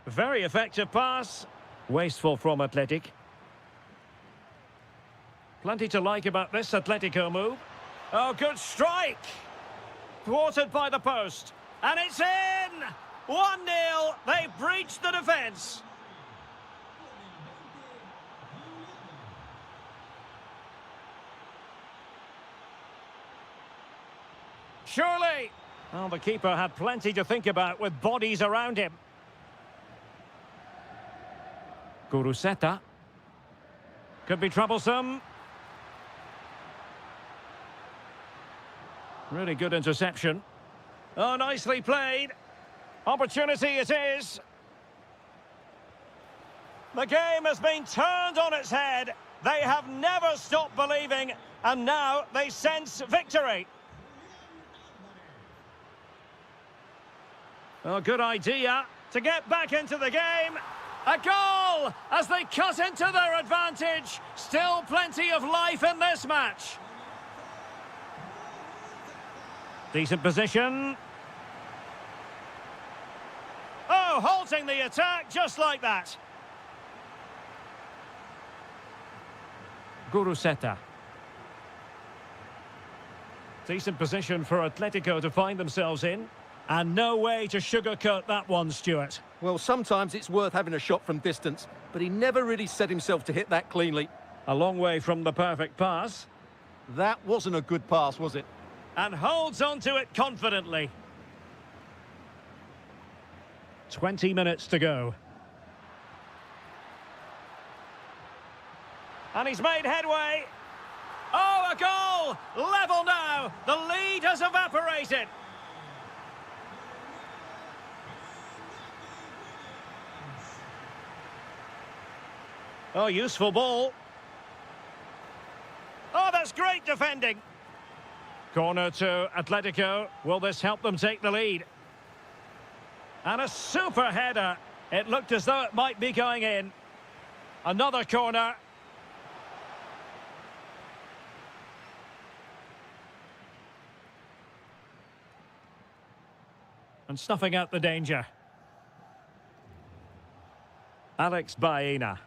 Very effective pass. Wasteful from Athletic. Plenty to like about this Atletico move. Oh, good strike. Thwarted by the post. And it's in! 1-0. They've breached the defence. Surely. Well, the keeper had plenty to think about with bodies around him. Guruseta. Could be troublesome. Really good interception. Oh, nicely played. Opportunity it is. The game has been turned on its head. They have never stopped believing, and now they sense victory. Oh, good idea to get back into the game. A goal as they cut into their advantage. Still plenty of life in this match. Decent position. Oh, halting the attack just like that. Guruseta. Decent position for Atletico to find themselves in. And no way to sugarcoat that one, Stuart. Well, sometimes it's worth having a shot from distance, but he never really set himself to hit that cleanly. A long way from the perfect pass. That wasn't a good pass, was it? And holds on to it confidently. 20 minutes to go. And he's made headway. Oh, a goal! Level now! The lead has evaporated. Oh, useful ball. Oh, that's great defending. Corner to Atletico. Will this help them take the lead? And a super header. It looked as though it might be going in. Another corner. And snuffing out the danger. Alex Baena.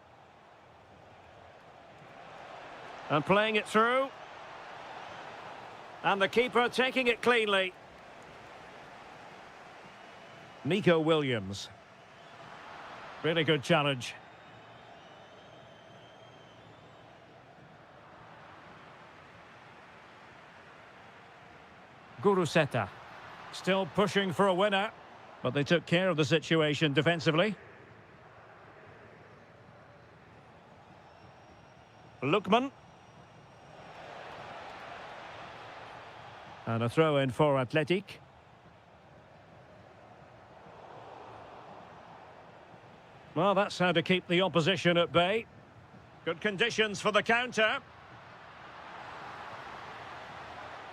And playing it through. And the keeper taking it cleanly. Nico Williams. Really good challenge. Guruseta. Still pushing for a winner. But they took care of the situation defensively. Lookman. And a throw in for Athletic. Well, that's how to keep the opposition at bay. Good conditions for the counter.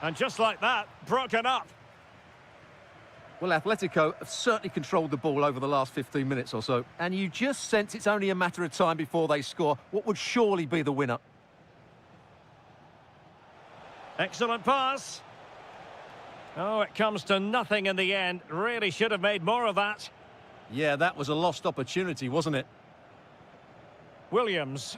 And just like that, broken up. Well, Atletico have certainly controlled the ball over the last 15 minutes or so. And you just sense it's only a matter of time before they score what would surely be the winner. Excellent pass. Oh, it comes to nothing in the end. Really should have made more of that. Yeah, that was a lost opportunity, wasn't it? Williams.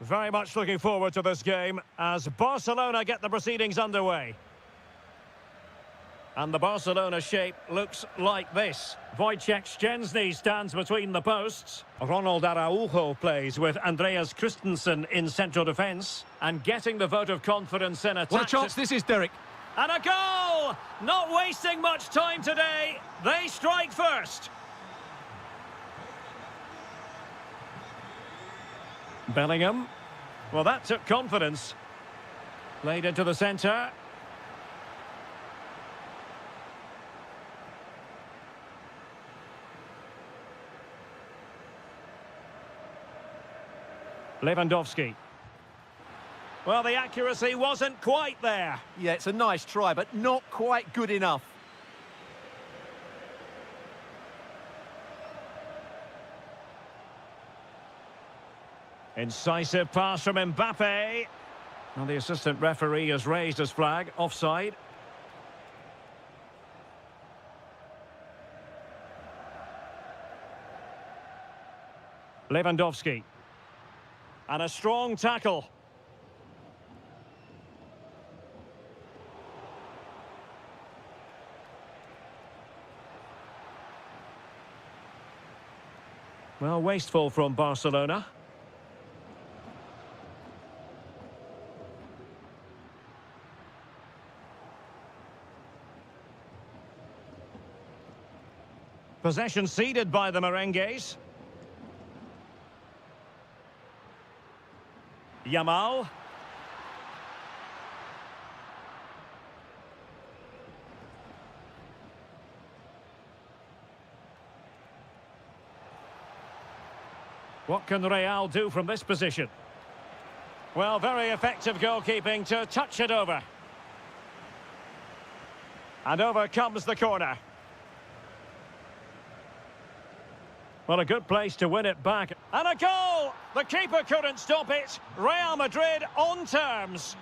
Very much looking forward to this game as Barcelona get the proceedings underway. And the Barcelona shape looks like this. Wojciech Szczęsny stands between the posts. Ronald Araujo plays with Andreas Christensen in central defence. And getting the vote of confidence in attack. What a chance this is, Derek. And a goal! Not wasting much time today. They strike first. Bellingham. Well, that took confidence. Played into the centre. Lewandowski. Well, the accuracy wasn't quite there. Yeah, it's a nice try, but not quite good enough. Incisive pass from Mbappe. Well, the assistant referee has raised his flag. Offside. Lewandowski. And a strong tackle. Well, wasteful from Barcelona. Possession ceded by the Merengues. Yamal. What can Real do from this position? Well, very effective goalkeeping to touch it over. And over comes the corner. Well, a good place to win it back. And a goal! The keeper couldn't stop it. Real Madrid on terms.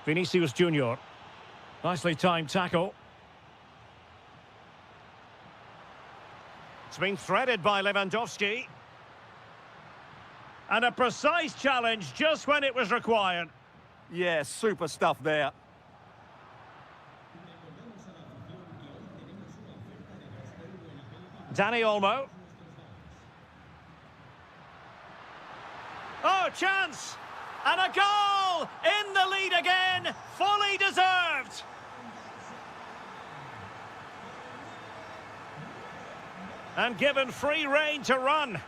Vinicius Junior. Nicely timed tackle. It's been threaded by Lewandowski. And a precise challenge just when it was required. Yeah, super stuff there. Dani Olmo. Oh, chance! And a goal! In the lead again! Fully deserved! And given free rein to run.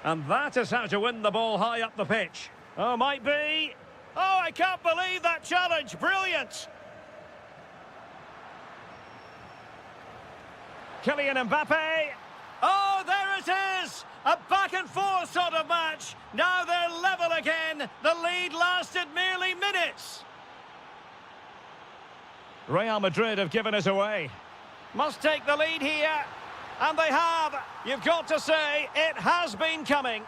And that is how to win the ball high up the pitch. Oh, might be. Oh, I can't believe that challenge. Brilliant! Kylian Mbappe. Oh, there it is! A back-and-forth sort of match. Now they're level again. The lead lasted merely minutes. Real Madrid have given us away. Must take the lead here. And they have. You've got to say, it has been coming.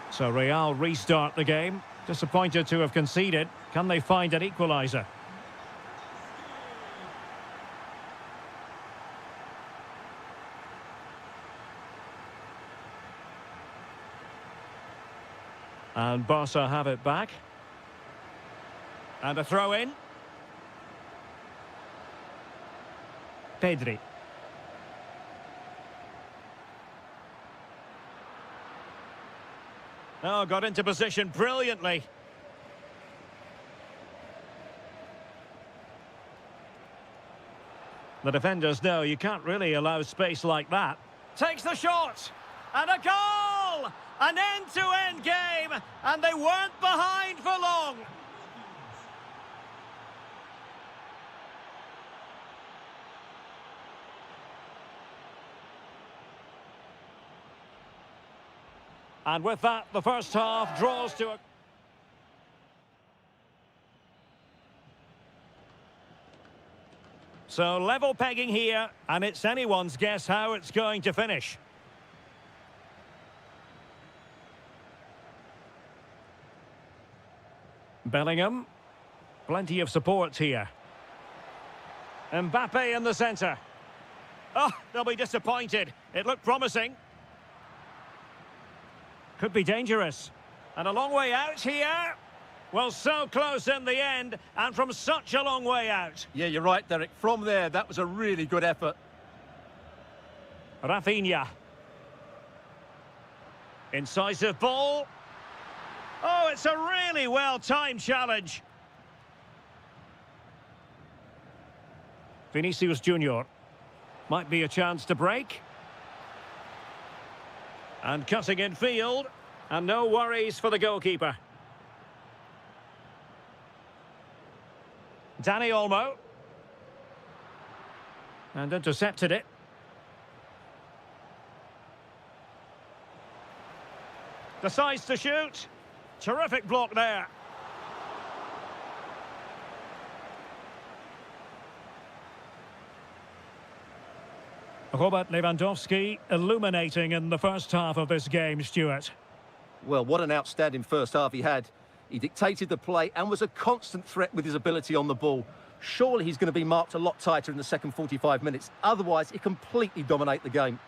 So Real restart the game. Disappointed to have conceded. Can they find an equaliser? And Barca have it back. And a throw in. Pedri. Oh, got into position brilliantly. The defenders know you can't really allow space like that. Takes the shot. And a goal! An end-to-end game, and they weren't behind for long. And with that, the first half draws to a... So level pegging here, and it's anyone's guess how it's going to finish. Bellingham. Plenty of support here. Mbappe in the centre. Oh, they'll be disappointed. It looked promising. Could be dangerous. And a long way out here. Well, so close in the end, and from such a long way out. Yeah, you're right, Derek. From there, that was a really good effort. Rafinha. Incisive ball. Oh, it's a really well-timed challenge. Vinicius Junior. Might be a chance to break. And cutting in field. And no worries for the goalkeeper. Danny Olmo. And intercepted it. Decides to shoot. Terrific block there. Robert Lewandowski illuminating in the first half of this game, Stuart. Well, what an outstanding first half he had. He dictated the play and was a constant threat with his ability on the ball. Surely he's going to be marked a lot tighter in the second 45 minutes. Otherwise, he completely dominate the game.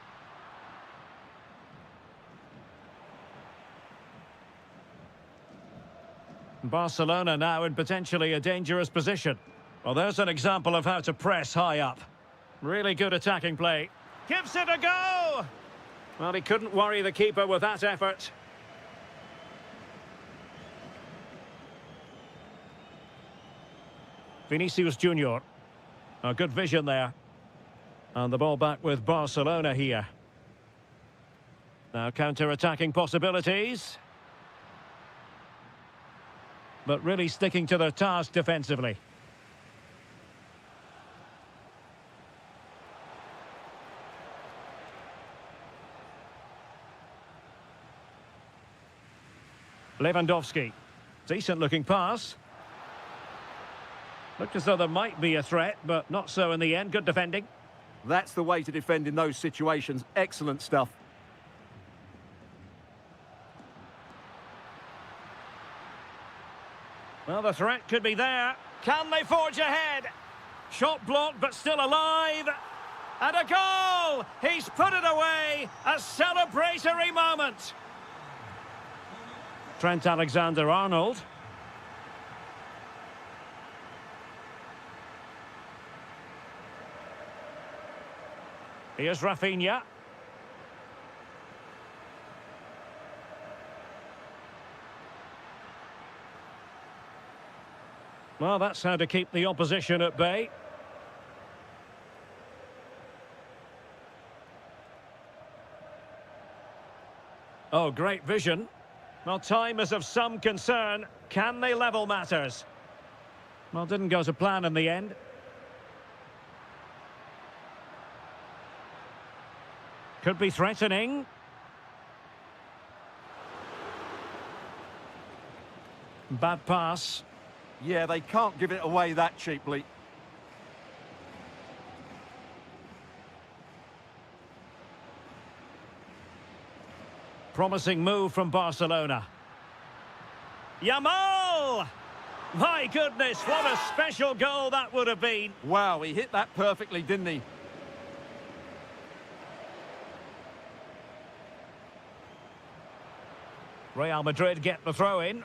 Barcelona now in potentially a dangerous position. Well, there's an example of how to press high up. Really good attacking play. Gives it a go! Well, he couldn't worry the keeper with that effort. Vinicius Junior. A good vision there. And the ball back with Barcelona here. Now counter-attacking possibilities. But really sticking to their task defensively. Lewandowski. Decent looking pass. Looked as though there might be a threat, but not so in the end. Good defending. That's the way to defend in those situations. Excellent stuff. Well, the threat could be there. Can they forge ahead? Shot blocked, but still alive. And a goal! He's put it away. A celebratory moment. Trent Alexander-Arnold. Here's Rafinha. Well, that's how to keep the opposition at bay. Oh, great vision. Well, time is of some concern. Can they level matters? Well, didn't go to plan in the end. Could be threatening. Bad pass. Yeah, they can't give it away that cheaply. Promising move from Barcelona. Yamal! My goodness, what a special goal that would have been. Wow, he hit that perfectly, didn't he? Real Madrid get the throw in.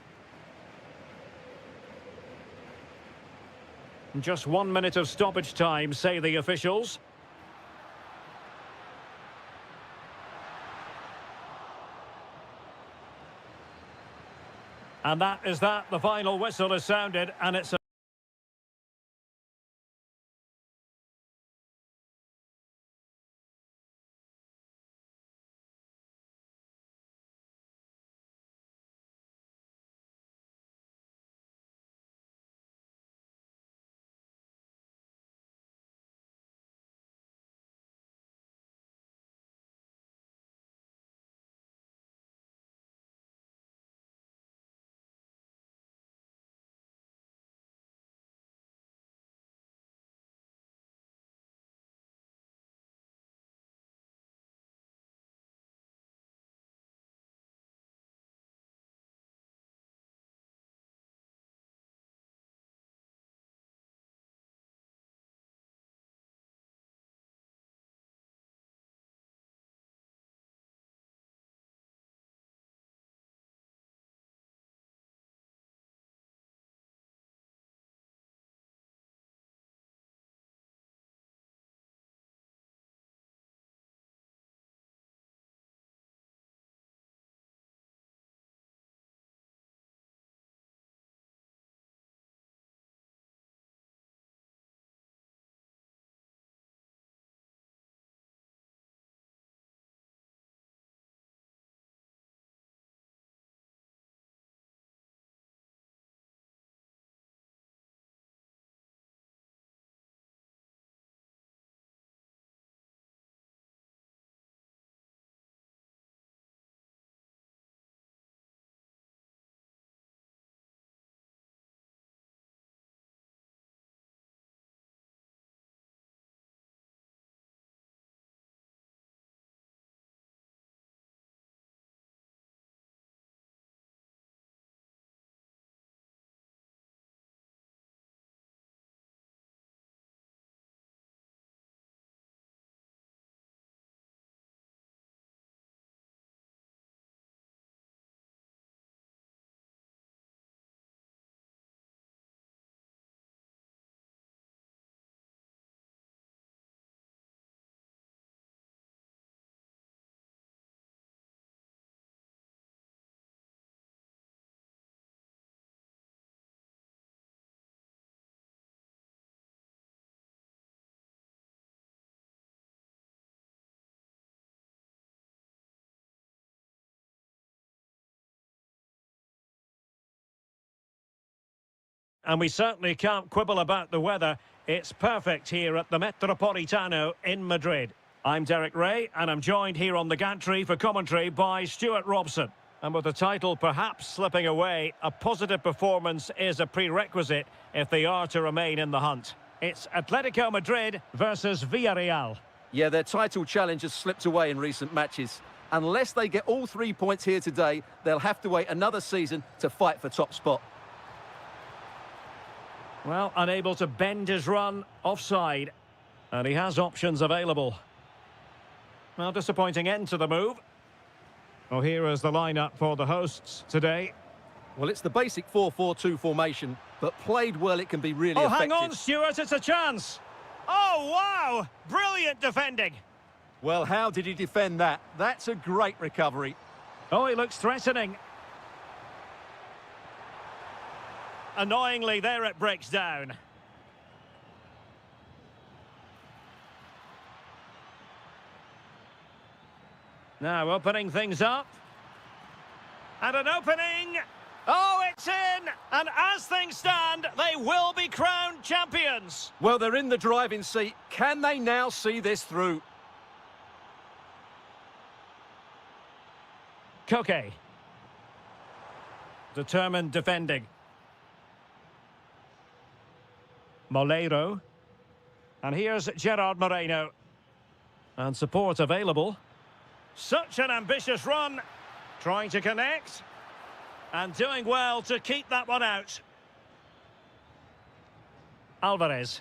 Just 1 minute of stoppage time, say the officials. And that is that. The final whistle is sounded, and it's a And we certainly can't quibble about the weather. It's perfect here at the Metropolitano in Madrid. I'm Derek Ray, and I'm joined here on the gantry for commentary by Stuart Robson. And with the title perhaps slipping away, a positive performance is a prerequisite if they are to remain in the hunt. It's Atletico Madrid versus Villarreal. Yeah, their title challenge has slipped away in recent matches. Unless they get all 3 points here today, they'll have to wait another season to fight for top spot. Well, unable to bend his run, offside. And he has options available. Well, disappointing end to the move. Well, here is the lineup for the hosts today. Well, it's the basic 4-4-2 formation, but played well it can be really effective. Hang on, Stuart, it's a chance. Oh, wow! Brilliant defending. Well, how did he defend that? That's a great recovery. Oh, he looks threatening. Annoyingly, there it breaks down. Now opening things up. And an opening. Oh, it's in! And as things stand, they will be crowned champions. Well, they're in the driving seat. Can they now see this through? Koke. Determined defending. Moleiro. And here's Gerard Moreno. And support available. Such an ambitious run. Trying to connect. And doing well to keep that one out. Alvarez.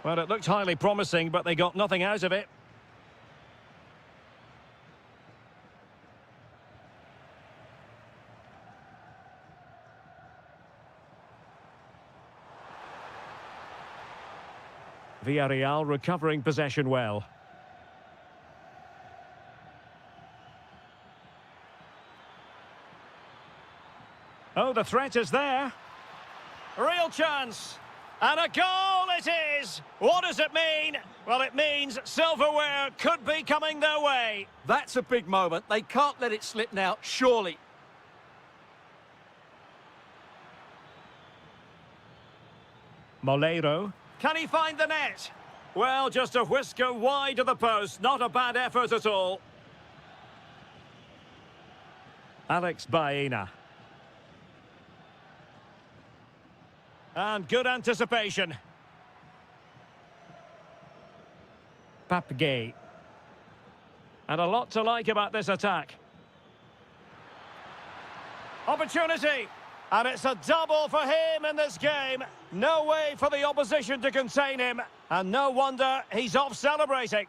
Well, it looked highly promising, but they got nothing out of it. Villarreal recovering possession well. Oh, the threat is there. Real chance. And a goal it is! What does it mean? Well, it means silverware could be coming their way. That's a big moment. They can't let it slip now, surely. Moleiro. Can he find the net? Well, just a whisker wide of the post. Not a bad effort at all. Alex Baena. And good anticipation. Papgay. And a lot to like about this attack. Opportunity. And it's a double for him in this game. No way for the opposition to contain him. And no wonder he's off celebrating.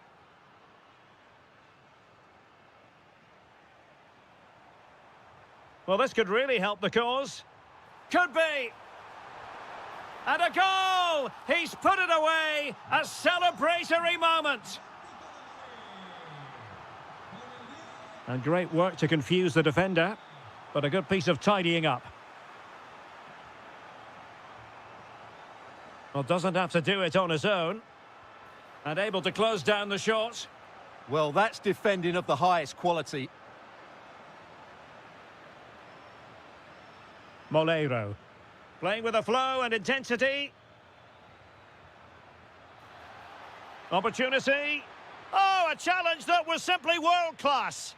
Well, this could really help the cause. Could be. And a goal! He's put it away. A celebratory moment. And great work to confuse the defender. But a good piece of tidying up. Well, doesn't have to do it on his own. And able to close down the shot. Well, that's defending of the highest quality. Moleiro. Playing with a flow and intensity. Opportunity. Oh, a challenge that was simply world-class.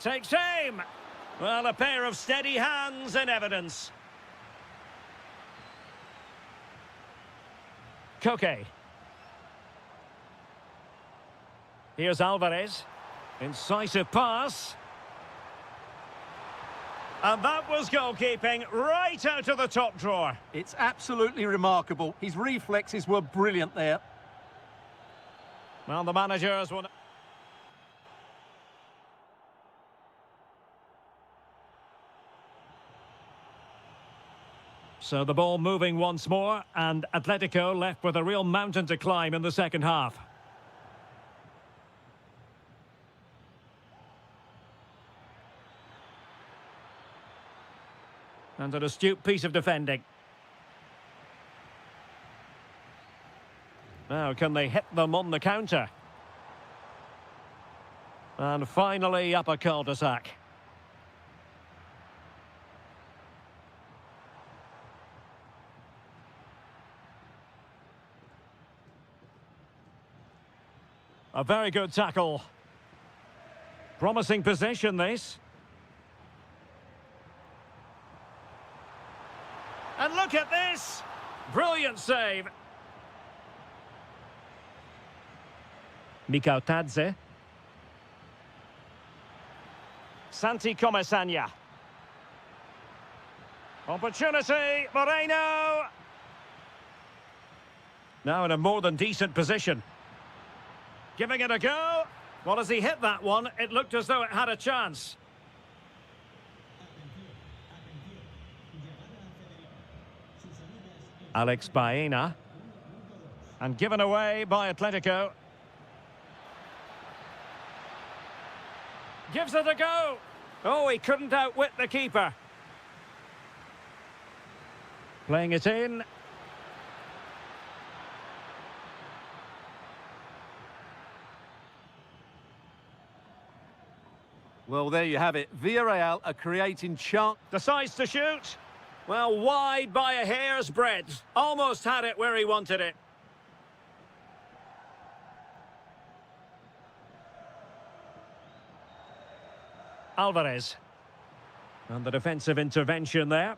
Takes aim. Well, a pair of steady hands in evidence. Koke. Here's Alvarez. Incisive pass. And that was goalkeeping right out of the top drawer. It's absolutely remarkable. His reflexes were brilliant there. Well, the managers will... So the ball moving once more, and Atletico left with a real mountain to climb in the second half. And an astute piece of defending. Now, can they hit them on the counter? And finally, up a cul-de-sac. A very good tackle. Promising possession, this. And look at this! Brilliant save. Mikautadze. Santi Comesaña. Opportunity, Moreno! Now in a more than decent position. Giving it a go. Well, as he hit that one, it looked as though it had a chance. Alex Baena. And given away by Atletico. Gives it a go. Oh, he couldn't outwit the keeper. Playing it in. Well, there you have it. Villarreal are creating chance. Decides to shoot. Well, wide by a hair's breadth. Almost had it where he wanted it. Alvarez. And the defensive intervention there.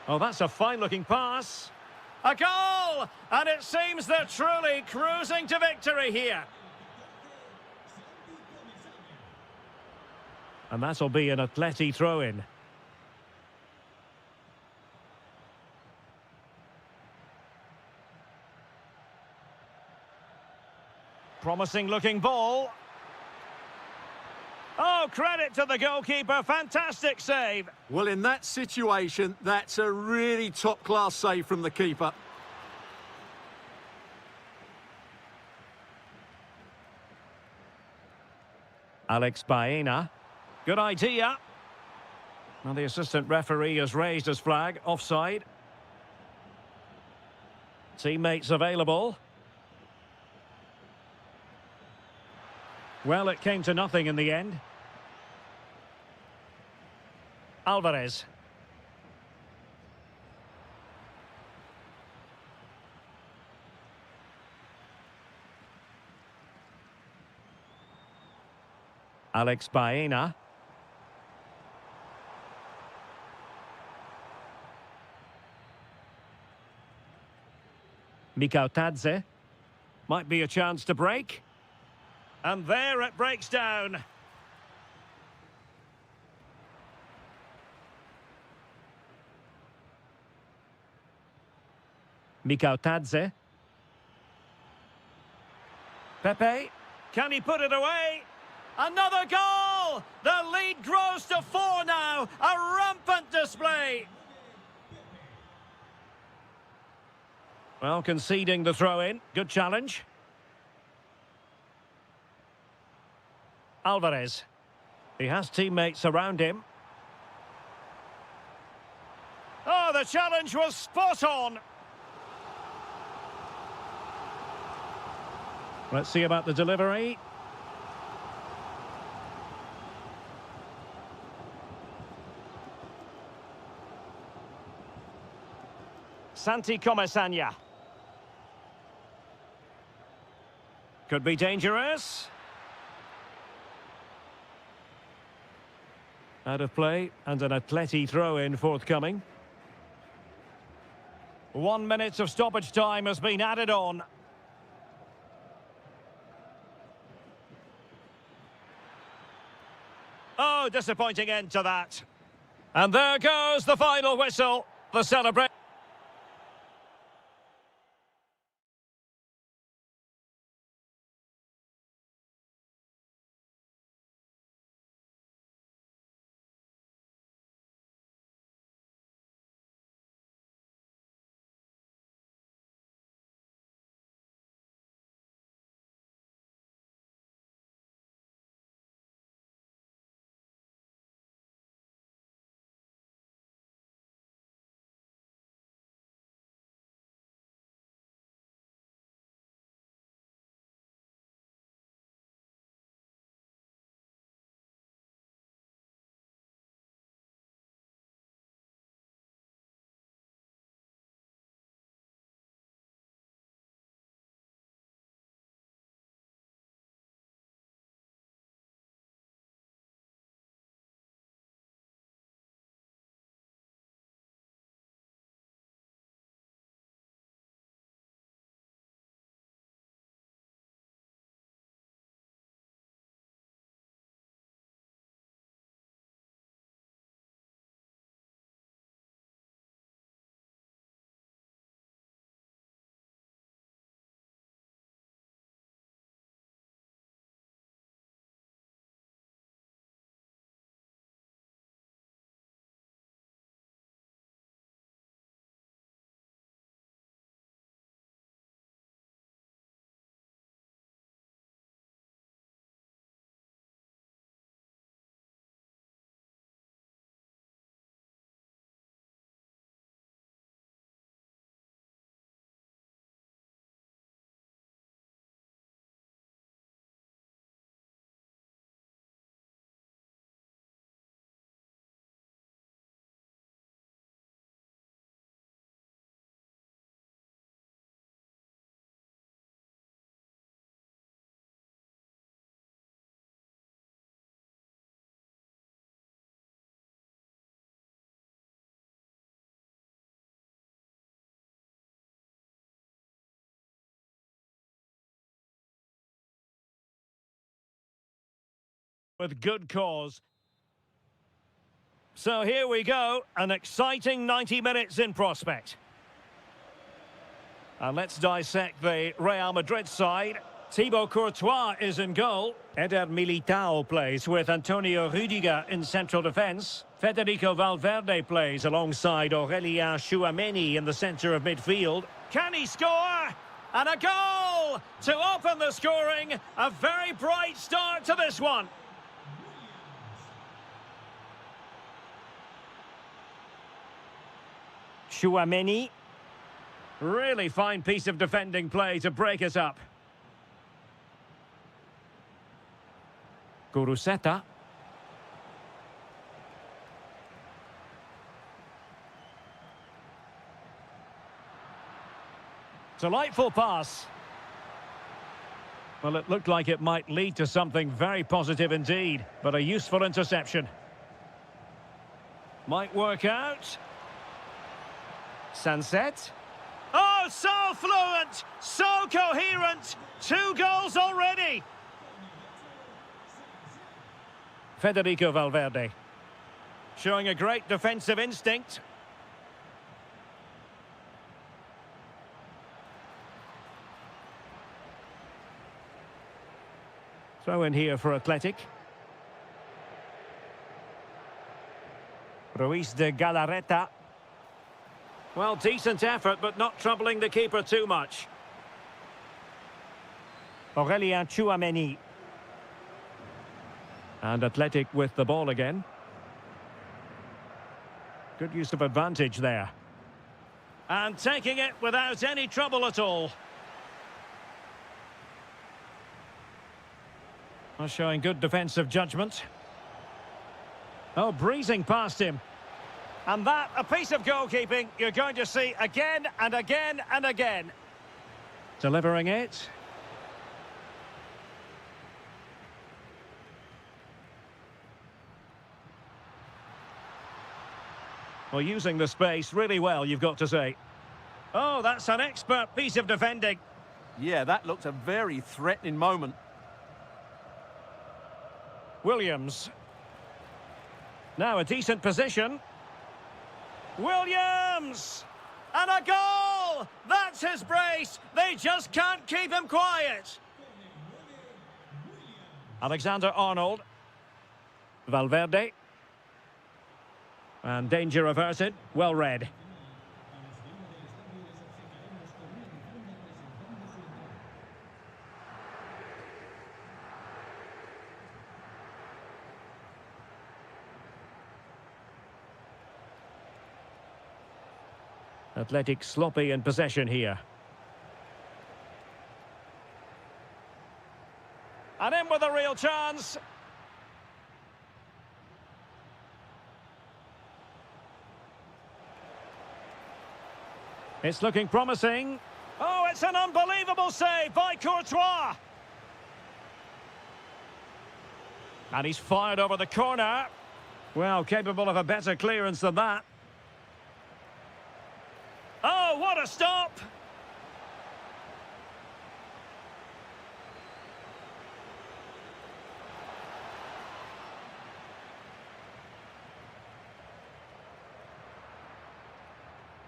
Oh, that's a fine-looking pass. A goal! And it seems they're truly cruising to victory here. And that'll be an Atleti throw-in. Promising looking ball. Oh, credit to the goalkeeper. Fantastic save. Well, in that situation, that's a really top-class save from the keeper. Alex Baena. Good idea. Well, the assistant referee has raised his flag. Offside. Teammates available. Well, it came to nothing in the end. Alvarez. Alex Baena. Mikautadze. Might be a chance to break. And there it breaks down. Mikautadze. Pepe. Can he put it away? Another goal! The lead grows to 4 now. A rampant display. Well, conceding the throw-in. Good challenge. Alvarez. He has teammates around him. Oh, the challenge was spot on. Let's see about the delivery. Santi Comesaña. Could be dangerous. Out of play, and an Atleti throw-in forthcoming. 1 minute of stoppage time has been added on. Oh, disappointing end to that. And there goes the final whistle. The celebration. with good cause. So here we go, an exciting 90 minutes in prospect. And let's dissect the Real Madrid side. Thibaut Courtois is in goal. Eder Militao plays with Antonio Rüdiger in central defence. Federico Valverde plays alongside Aurélien Tchouameni in the centre of midfield. Can he score? And a goal to open the scoring. A very bright start to this one. Tchouameni. Really fine piece of defending play to break us up. Guruseta. Delightful pass. Well, it looked like it might lead to something very positive indeed, but a useful interception. Might work out. Sunset. Oh, so fluent, so coherent. 2 goals already. Federico Valverde. Showing a great defensive instinct. Throw in here for Athletic. Ruiz de Galarreta. Well, decent effort, but not troubling the keeper too much. Aurélien Tchouameni. And Athletic with the ball again. Good use of advantage there. And taking it without any trouble at all. Well, showing good defensive judgment. Oh, breezing past him. And that, a piece of goalkeeping you're going to see again and again and again. Delivering it. Well, using the space really well, you've got to say. Oh, that's an expert piece of defending. Yeah, that looked a very threatening moment. Williams. Now a decent position. Williams! And a goal! That's his brace. They just can't keep him quiet. Alexander-Arnold. Valverde. And danger averted. Well read. Athletic sloppy in possession here. And in with a real chance. It's looking promising. Oh, it's an unbelievable save by Courtois. And he's fired over the corner. Well, capable of a better clearance than that. Oh, what a stop!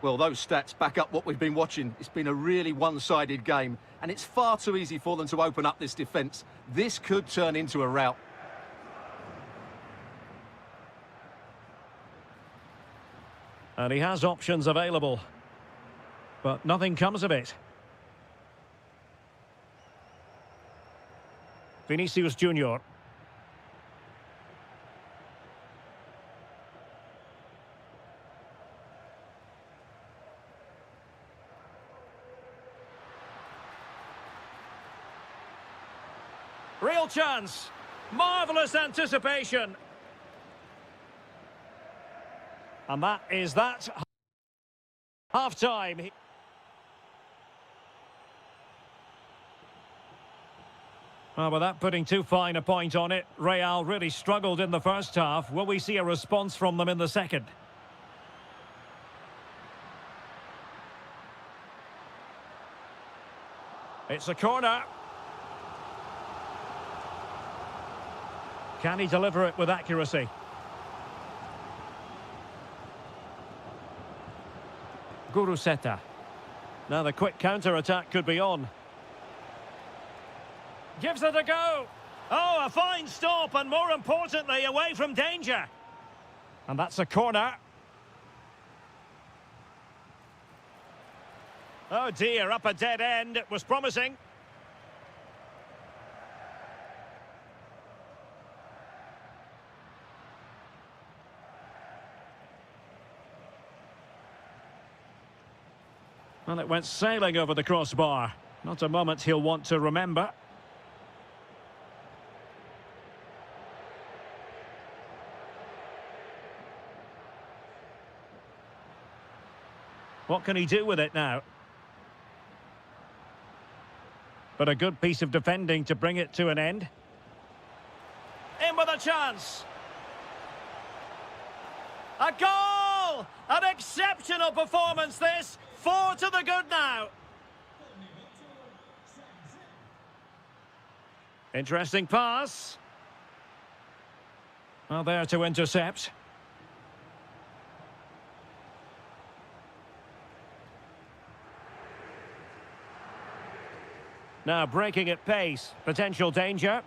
Well, those stats back up what we've been watching. It's been a really one-sided game, and it's far too easy for them to open up this defence. This could turn into a rout. And he has options available, but nothing comes of it. Vinicius Junior. Real chance. Marvellous anticipation. And that is that. Half-time. Well, without putting too fine a point on it, Real really struggled in the first half. Will we see a response from them in the second? It's a corner. Can he deliver it with accuracy? Guruseta. Now the quick counter-attack could be on. Gives it a go. Oh, a fine stop, and more importantly, away from danger. And that's a corner. Oh dear, up a dead end. It was promising. Well, it went sailing over the crossbar. Not a moment he'll want to remember. What can he do with it now? But a good piece of defending to bring it to an end. In with a chance. A goal! An exceptional performance this. 4 to the good now. Interesting pass. Well, there to intercept. Now breaking at pace. Potential danger.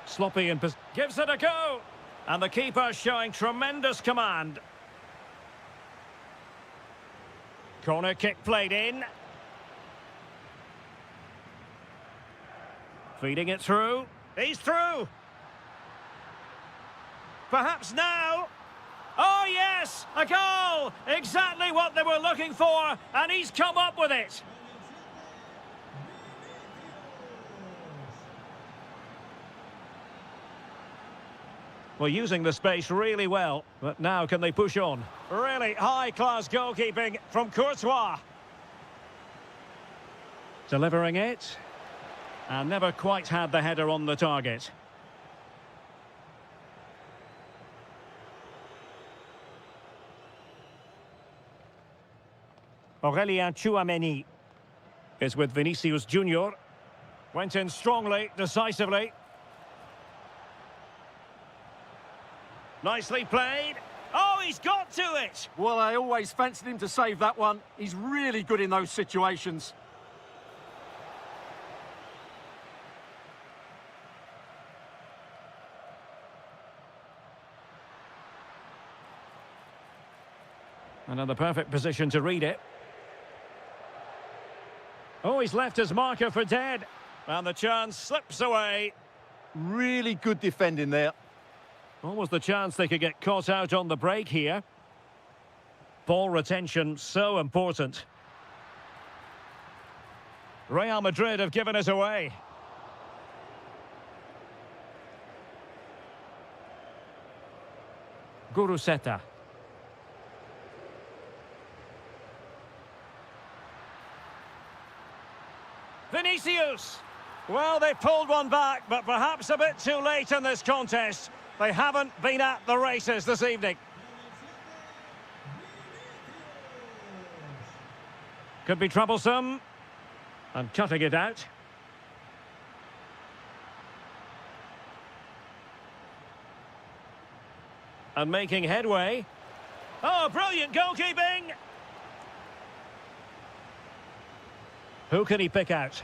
Sloppy and gives it a go. And the keeper showing tremendous command. Corner kick played in. Feeding it through. He's through. Perhaps now. Oh yes, a goal. Exactly what they were looking for, and he's come up with it. Well, using the space really well, but now can they push on? Really high-class goalkeeping from Courtois. Delivering it. And never quite had the header on the target. Aurélien Tchouameni is with Vinicius Junior. Went in strongly, decisively. Nicely played. Oh, he's got to it! Well, I always fancied him to save that one. He's really good in those situations. Another perfect position to read it. Oh, he's left his marker for dead. And the chance slips away. Really good defending there. Almost the chance they could get caught out on the break here. Ball retention so important. Real Madrid have given it away. Guruseta. Vinicius! Well, they pulled one back, but perhaps a bit too late in this contest. They haven't been at the races this evening. Could be troublesome. And cutting it out. And making headway. Oh, brilliant goalkeeping! Who can he pick out?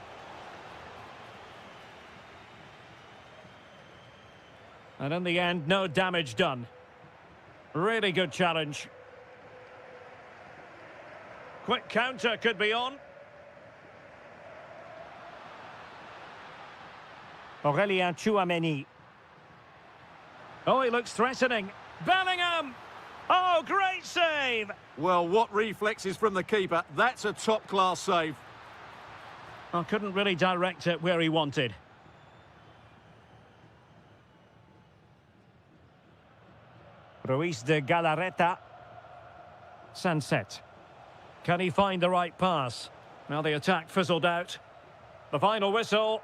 And in the end, no damage done. Really good challenge. Quick counter could be on. Aurélien Tchouameni. Oh, he looks threatening. Bellingham! Oh, great save! Well, what reflexes from the keeper. That's a top-class save. Oh, couldn't really direct it where he wanted. Ruiz de Galarreta. Sunset. Can he find the right pass? Now the attack fizzled out. The final whistle.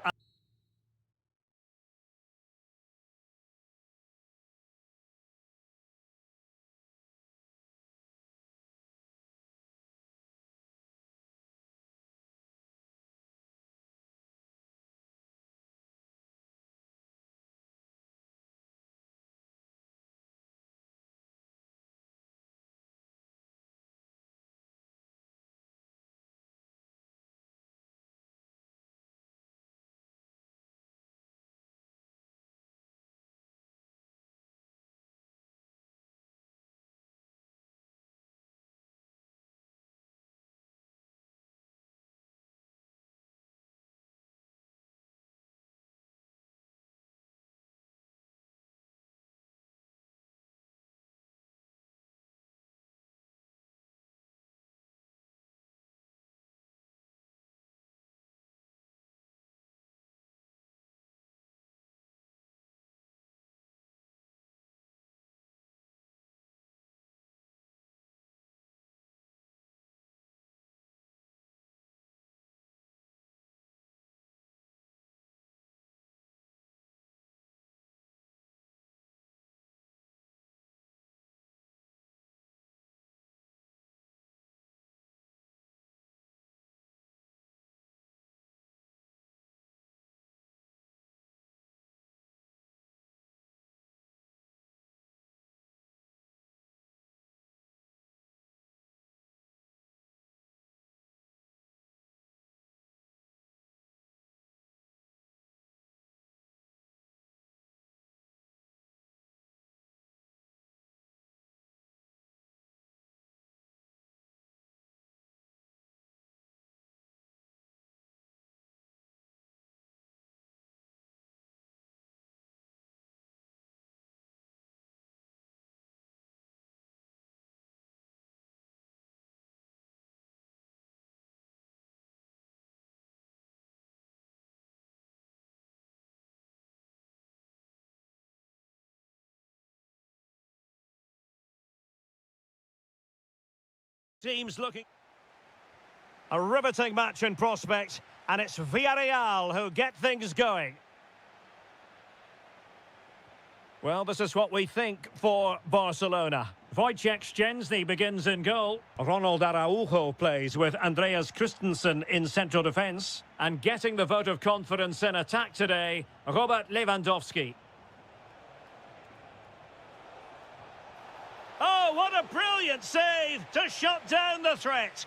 Teams looking. A riveting match in prospect, and it's Villarreal who get things going. Well, this is what we think for Barcelona. Wojciech Szczęsny begins in goal. Ronald Araujo plays with Andreas Christensen in central defence. And getting the vote of confidence in attack today, Robert Lewandowski. Oh, what a brilliant save to shut down the threat.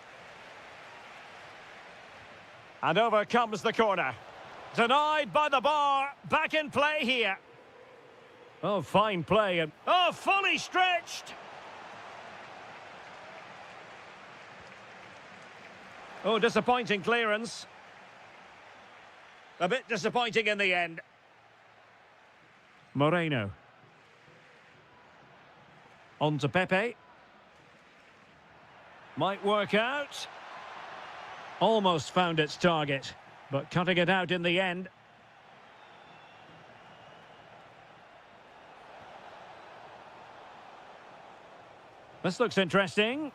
And over comes the corner. Denied by the bar. Back in play here. Oh, fine play. Oh, fully stretched. Oh, disappointing clearance. A bit disappointing in the end. Moreno. On to Pepe. Might work out. Almost found its target, but cutting it out in the end. This looks interesting.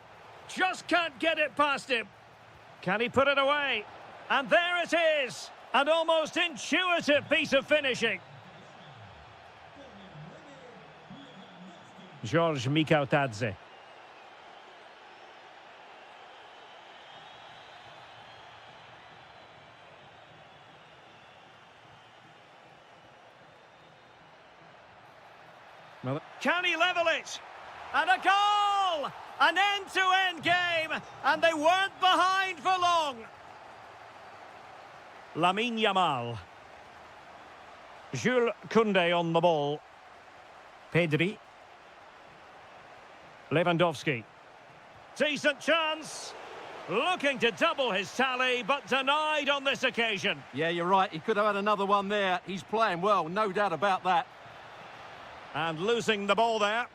Just can't get it past him. Can he put it away? And there it is. An almost intuitive piece of finishing. George Mikautadze. Can he level it? And a goal! An end-to-end game, and they weren't behind for long. Lamine Yamal. Jules Koundé on the ball. Pedri. Lewandowski. Decent chance. Looking to double his tally, but denied on this occasion. Yeah, you're right. He could have had another one there. He's playing well, no doubt about that. And losing the ball there.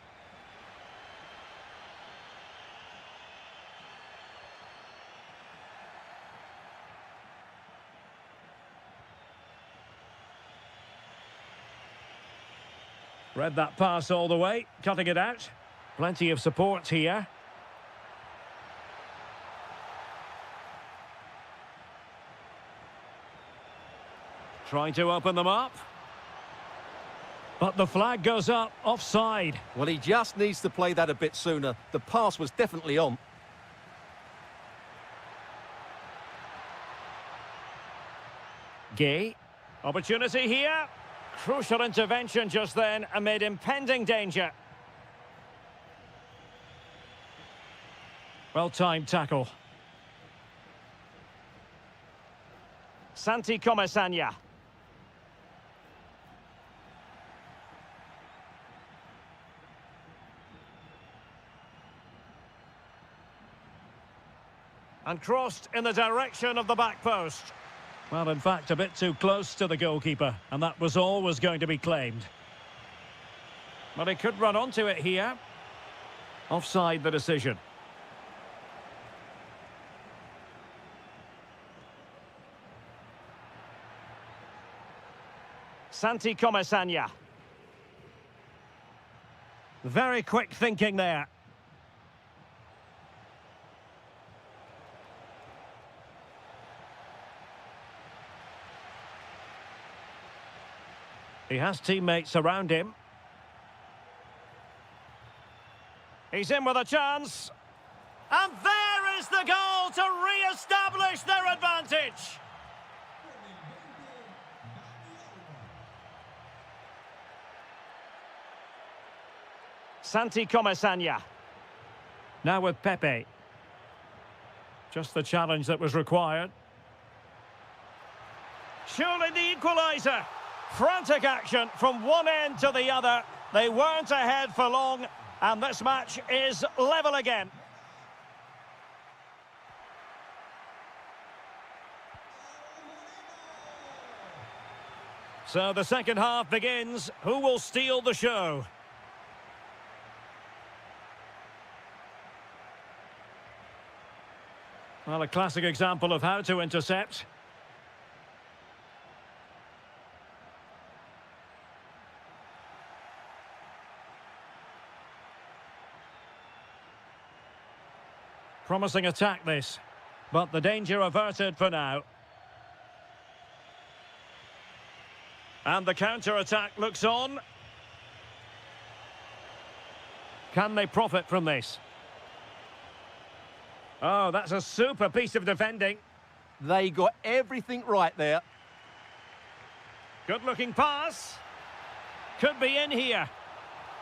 Read that pass all the way, cutting it out. Plenty of support here. Trying to open them up. But the flag goes up, offside. Well, he just needs to play that a bit sooner. The pass was definitely on. Gay. Opportunity here. Crucial intervention just then amid impending danger. Well-timed tackle. Santi Comesaña. And crossed in the direction of the back post. Well, in fact, a bit too close to the goalkeeper, and that was always going to be claimed. But he could run onto it here. Offside the decision. Santi Comesaña. Very quick thinking there. He has teammates around him. He's in with a chance. And there is the goal to re-establish their advantage. Santi Comesaña. Now with Pepe. Just the challenge that was required. Surely the equaliser. Frantic action from one end to the other. They weren't ahead for long, and this match is level again. So the second half begins. Who will steal the show? Well, a classic example of how to intercept. Promising attack this, but the danger averted for now. And the counter-attack looks on. Can they profit from this? Oh, that's a super piece of defending. They got everything right there. Good-looking pass. Could be in here.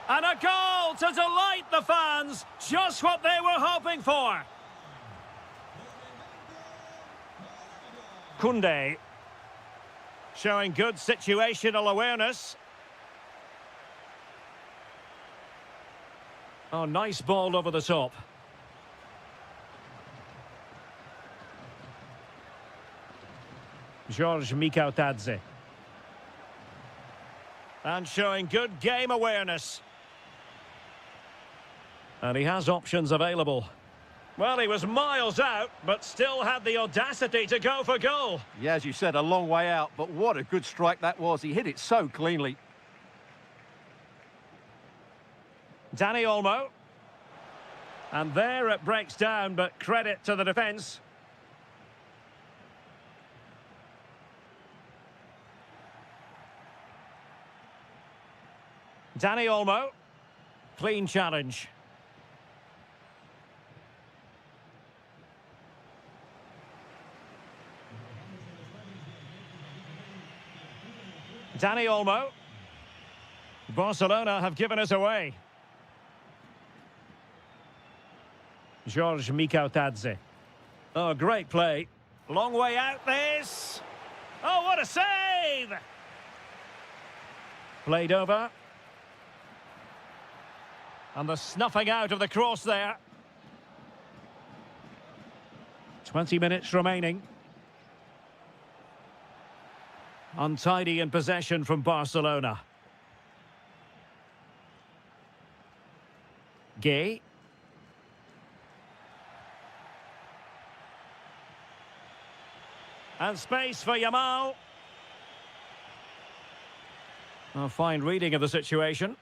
And a goal to delight the fans. Just what they were hoping for. Koundé. Showing good situational awareness. Oh, nice ball over the top. George Mikautadze. And showing good game awareness. And he has options available. Well, he was miles out, but still had the audacity to go for goal. Yeah, as you said, a long way out, but what a good strike that was. He hit it so cleanly. Dani Olmo. And there it breaks down, but credit to the defence. Dani Olmo. Clean challenge. Dani Olmo. Barcelona have given us away. George Mikautadze. Oh, great play. Long way out this. Oh, what a save! Played over. And the snuffing out of the cross there. 20 minutes remaining. Untidy in possession from Barcelona. Gay. And space for Yamal. A fine reading of the situation.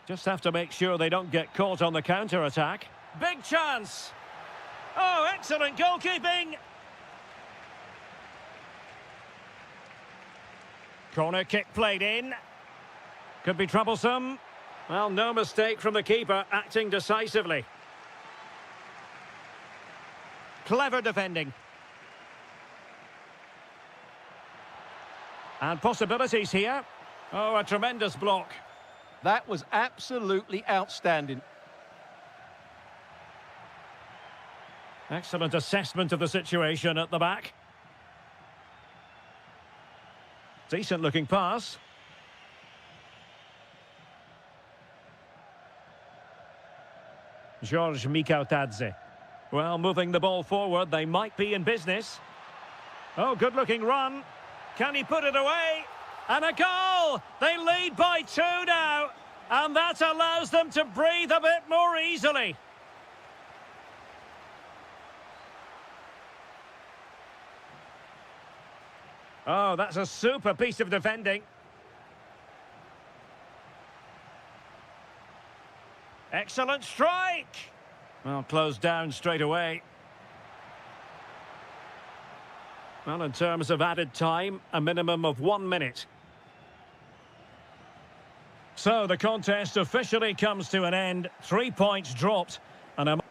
Just have to make sure they don't get caught on the counter-attack. Big chance. Oh, excellent goalkeeping. Corner kick played in. Could be troublesome. Well, no mistake from the keeper, acting decisively. Clever defending. And possibilities here. Oh, a tremendous block. That was absolutely outstanding. Excellent assessment of the situation at the back. Decent looking pass. George Mikautadze. Well, moving the ball forward, they might be in business. Oh, good looking run. Can he put it away? And a goal! They lead by 2 now. And that allows them to breathe a bit more easily. Oh, that's a super piece of defending. Excellent strike! Well, closed down straight away. Well, in terms of added time, a minimum of 1 minute. So the contest officially comes to an end. 3 points dropped. And